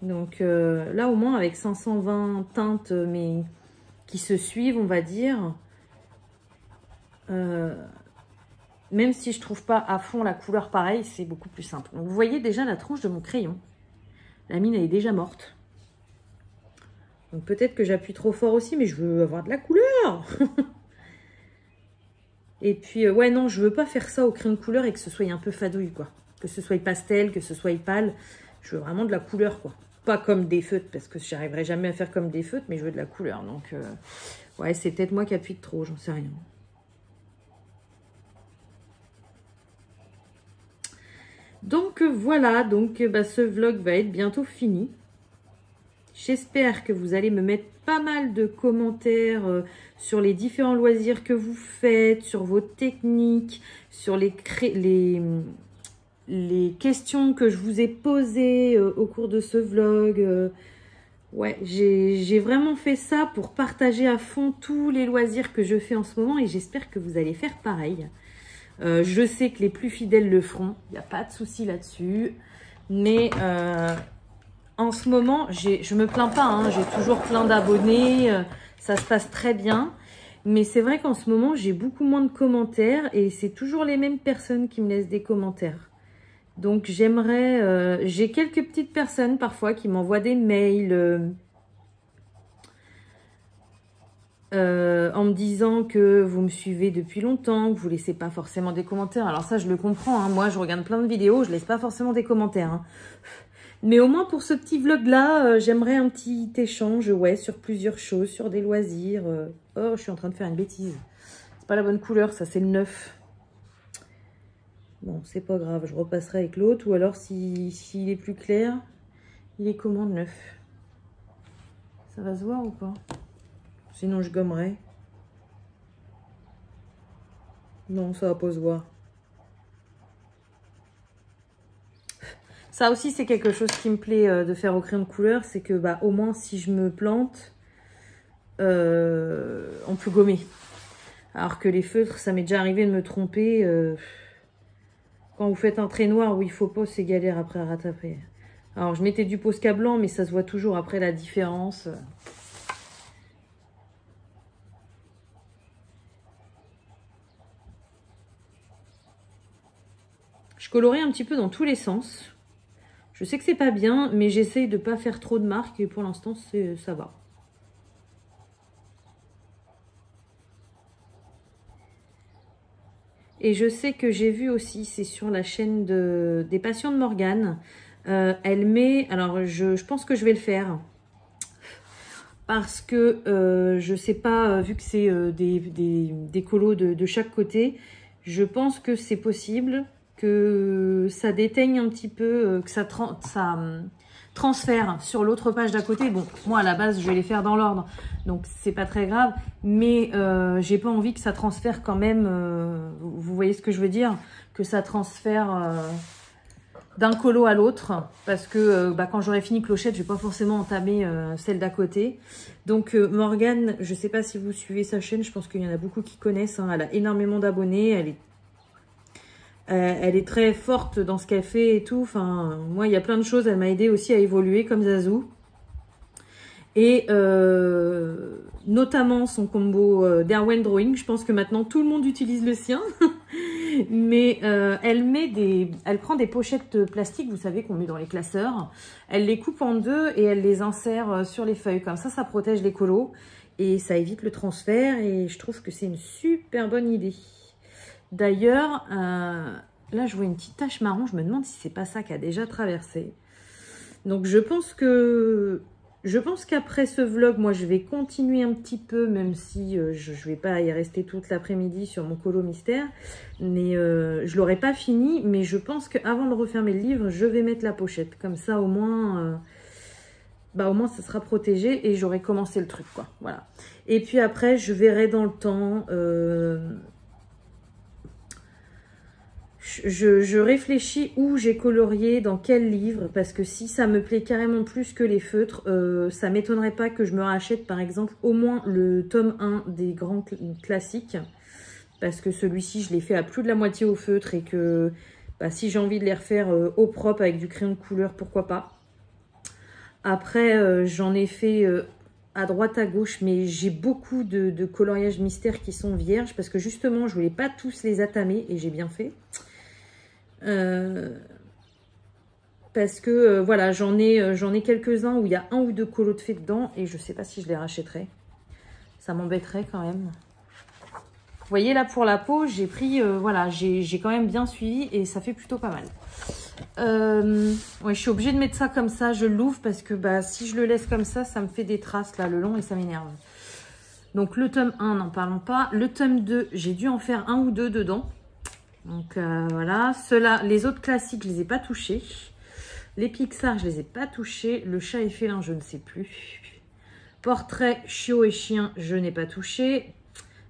Donc là, au moins, avec 520 teintes, mais qui se suivent, on va dire, même si je trouve pas à fond la couleur pareille, c'est beaucoup plus simple. Donc, vous voyez déjà la tronche de mon crayon. La mine, elle est déjà morte. Donc peut-être que j'appuie trop fort aussi, mais je veux avoir de la couleur. Et puis, ouais, non, je veux pas faire ça au crayon de couleur et que ce soit un peu fadouille, quoi. Que ce soit pastel, que ce soit pâle. Je veux vraiment de la couleur, quoi. Pas comme des feutres, parce que j'arriverai jamais à faire comme des feutres, mais je veux de la couleur. Donc, ouais, c'est peut-être moi qui appuie de trop, j'en sais rien. Donc, voilà. Donc, ce vlog va être bientôt fini. J'espère que vous allez me mettre pas mal de commentaires sur les différents loisirs que vous faites, sur vos techniques, sur les questions que je vous ai posées au cours de ce vlog. Ouais, j'ai vraiment fait ça pour partager à fond tous les loisirs que je fais en ce moment et j'espère que vous allez faire pareil. Je sais que les plus fidèles le feront, il n'y a pas de souci là-dessus. Mais en ce moment, je me plains pas, hein, j'ai toujours plein d'abonnés, ça se passe très bien. Mais c'est vrai qu'en ce moment, j'ai beaucoup moins de commentaires et c'est toujours les mêmes personnes qui me laissent des commentaires. Donc j'aimerais, j'ai quelques petites personnes parfois qui m'envoient des mails en me disant que vous me suivez depuis longtemps, que vous laissez pas forcément des commentaires. Alors ça, je le comprends, hein. Moi, je regarde plein de vidéos, je laisse pas forcément des commentaires, hein. Mais au moins pour ce petit vlog-là, j'aimerais un petit échange, ouais, sur plusieurs choses, sur des loisirs. Oh, je suis en train de faire une bêtise. C'est pas la bonne couleur, ça, c'est le 9. Bon, c'est pas grave, je repasserai avec l'autre. Ou alors, s'il est plus clair, il est comment, le 9? Ça va se voir ou pas? Sinon, je gommerai. Non, ça va pas se voir. Ça aussi, c'est quelque chose qui me plaît de faire au crayon de couleur. C'est que, au moins, si je me plante, on peut gommer. Alors que les feutres, ça m'est déjà arrivé de me tromper. Quand vous faites un trait noir où il faut pas, c'est galère après à rattraper. Alors, je mettais du Posca blanc, mais ça se voit toujours après la différence. Je colorie un petit peu dans tous les sens. Je sais que c'est pas bien, mais j'essaye de pas faire trop de marques et pour l'instant, ça va. Et je sais que j'ai vu aussi, c'est sur la chaîne des Passions de Morgane. Elle met, alors je pense que je vais le faire. Parce que je sais pas, vu que c'est des colos de chaque côté, je pense que c'est possible que ça déteigne un petit peu, que ça transfère sur l'autre page d'à côté. Bon, moi à la base je vais les faire dans l'ordre, donc c'est pas très grave, mais j'ai pas envie que ça transfère quand même, vous voyez ce que je veux dire, que ça transfère d'un colo à l'autre, parce que quand j'aurai fini Clochette, je vais pas forcément entamer celle d'à côté. Donc Morgane, je sais pas si vous suivez sa chaîne, je pense qu'il y en a beaucoup qui connaissent, hein, elle a énormément d'abonnés, elle est très forte dans ce qu'elle fait et tout. Enfin, moi, il y a plein de choses. Elle m'a aidé aussi à évoluer comme Zazou. Et notamment son combo d'Erwan Drawing. Je pense que maintenant, tout le monde utilise le sien. Mais elle prend des pochettes plastiques, vous savez, qu'on met dans les classeurs. Elle les coupe en deux et elle les insère sur les feuilles. Comme ça protège les colos. Et ça évite le transfert. Et je trouve que c'est une super bonne idée. D'ailleurs, là, je vois une petite tache marron. Je me demande si c'est pas ça qui a déjà traversé. Donc, je pense qu'après ce vlog, moi, je vais continuer un petit peu, même si je ne vais pas y rester toute l'après-midi sur mon colo mystère. Mais je ne l'aurai pas fini. Mais je pense qu'avant de refermer le livre, je vais mettre la pochette. Comme ça, au moins, ça sera protégé et j'aurai commencé le truc, quoi. Voilà. Et puis après, je verrai dans le temps... Je réfléchis où j'ai colorié, dans quel livre, parce que si ça me plaît carrément plus que les feutres, ça m'étonnerait pas que je me rachète par exemple au moins le tome 1 des grands classiques, parce que celui-ci je l'ai fait à plus de la moitié au feutre et que si j'ai envie de les refaire au propre avec du crayon de couleur, pourquoi pas. Après j'en ai fait à droite à gauche, mais j'ai beaucoup de coloriages mystères qui sont vierges, parce que justement je voulais pas tous les attamer et j'ai bien fait. Parce que voilà, j'en ai quelques-uns où il y a un ou deux colos de fées dedans et je sais pas si je les rachèterai. Ça m'embêterait quand même. Vous voyez là pour la peau, j'ai pris, voilà, j'ai quand même bien suivi et ça fait plutôt pas mal. Ouais, je suis obligée de mettre ça comme ça. Je l'ouvre parce que bah, si je le laisse comme ça me fait des traces là le long et ça m'énerve. Donc le tome 1, n'en parlons pas. Le tome 2, j'ai dû en faire un ou deux dedans. Donc voilà. Ceux-là, les autres classiques, je les ai pas touchés. Les Pixar, je les ai pas touchés. Le chat et félin, je ne sais plus. Portrait, chiot et chien, je n'ai pas touché.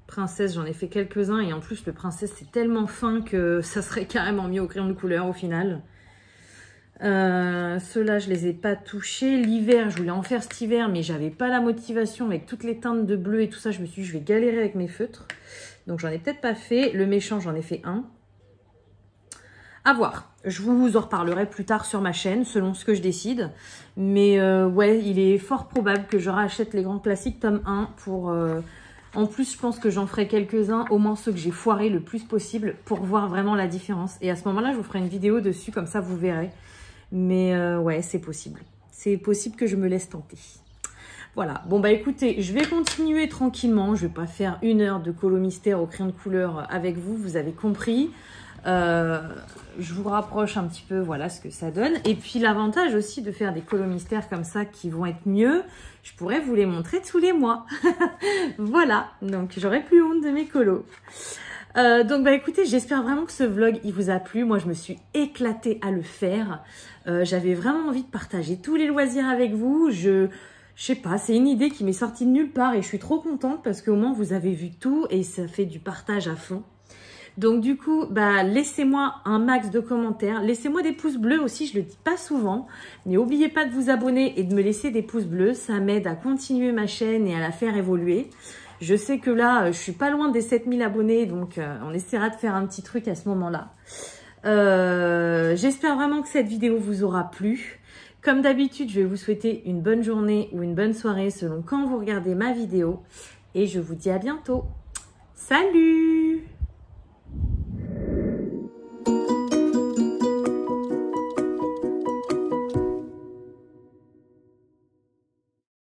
Princesse, j'en ai fait quelques-uns. Et en plus, le princesse, c'est tellement fin que ça serait carrément mieux au crayon de couleur au final. Ceux-là, je les ai pas touchés. L'hiver, je voulais en faire cet hiver, mais j'avais pas la motivation avec toutes les teintes de bleu et tout ça. Je me suis dit, je vais galérer avec mes feutres. Donc, j'en ai peut-être pas fait. Le méchant, j'en ai fait un. À voir. Je vous en reparlerai plus tard sur ma chaîne, selon ce que je décide. Mais ouais, il est fort probable que je rachète les grands classiques tome 1 pour... En plus, je pense que j'en ferai quelques-uns, au moins ceux que j'ai foirés le plus possible, pour voir vraiment la différence. Et à ce moment-là, je vous ferai une vidéo dessus, comme ça vous verrez. Mais ouais, c'est possible. C'est possible que je me laisse tenter. Voilà. Bon, bah écoutez, je vais continuer tranquillement. Je vais pas faire 1 heure de colo mystère au crayon de couleur avec vous, vous avez compris. Je vous rapproche un petit peu, voilà ce que ça donne. Et puis l'avantage aussi de faire des colos mystères comme ça qui vont être mieux, je pourrais vous les montrer tous les mois. Voilà, donc j'aurai plus honte de mes colos. Donc bah écoutez, j'espère vraiment que ce vlog il vous a plu. Moi je me suis éclatée à le faire. J'avais vraiment envie de partager tous les loisirs avec vous. Je sais pas, c'est une idée qui m'est sortie de nulle part et je suis trop contente parce qu'au moins vous avez vu tout et ça fait du partage à fond. Donc du coup, bah, laissez-moi un max de commentaires. Laissez-moi des pouces bleus aussi, je le dis pas souvent. Mais n'oubliez pas de vous abonner et de me laisser des pouces bleus. Ça m'aide à continuer ma chaîne et à la faire évoluer. Je sais que là, je suis pas loin des 7000 abonnés. Donc on essaiera de faire un petit truc à ce moment-là. J'espère vraiment que cette vidéo vous aura plu. Comme d'habitude, je vais vous souhaiter une bonne journée ou une bonne soirée selon quand vous regardez ma vidéo. Et je vous dis à bientôt. Salut!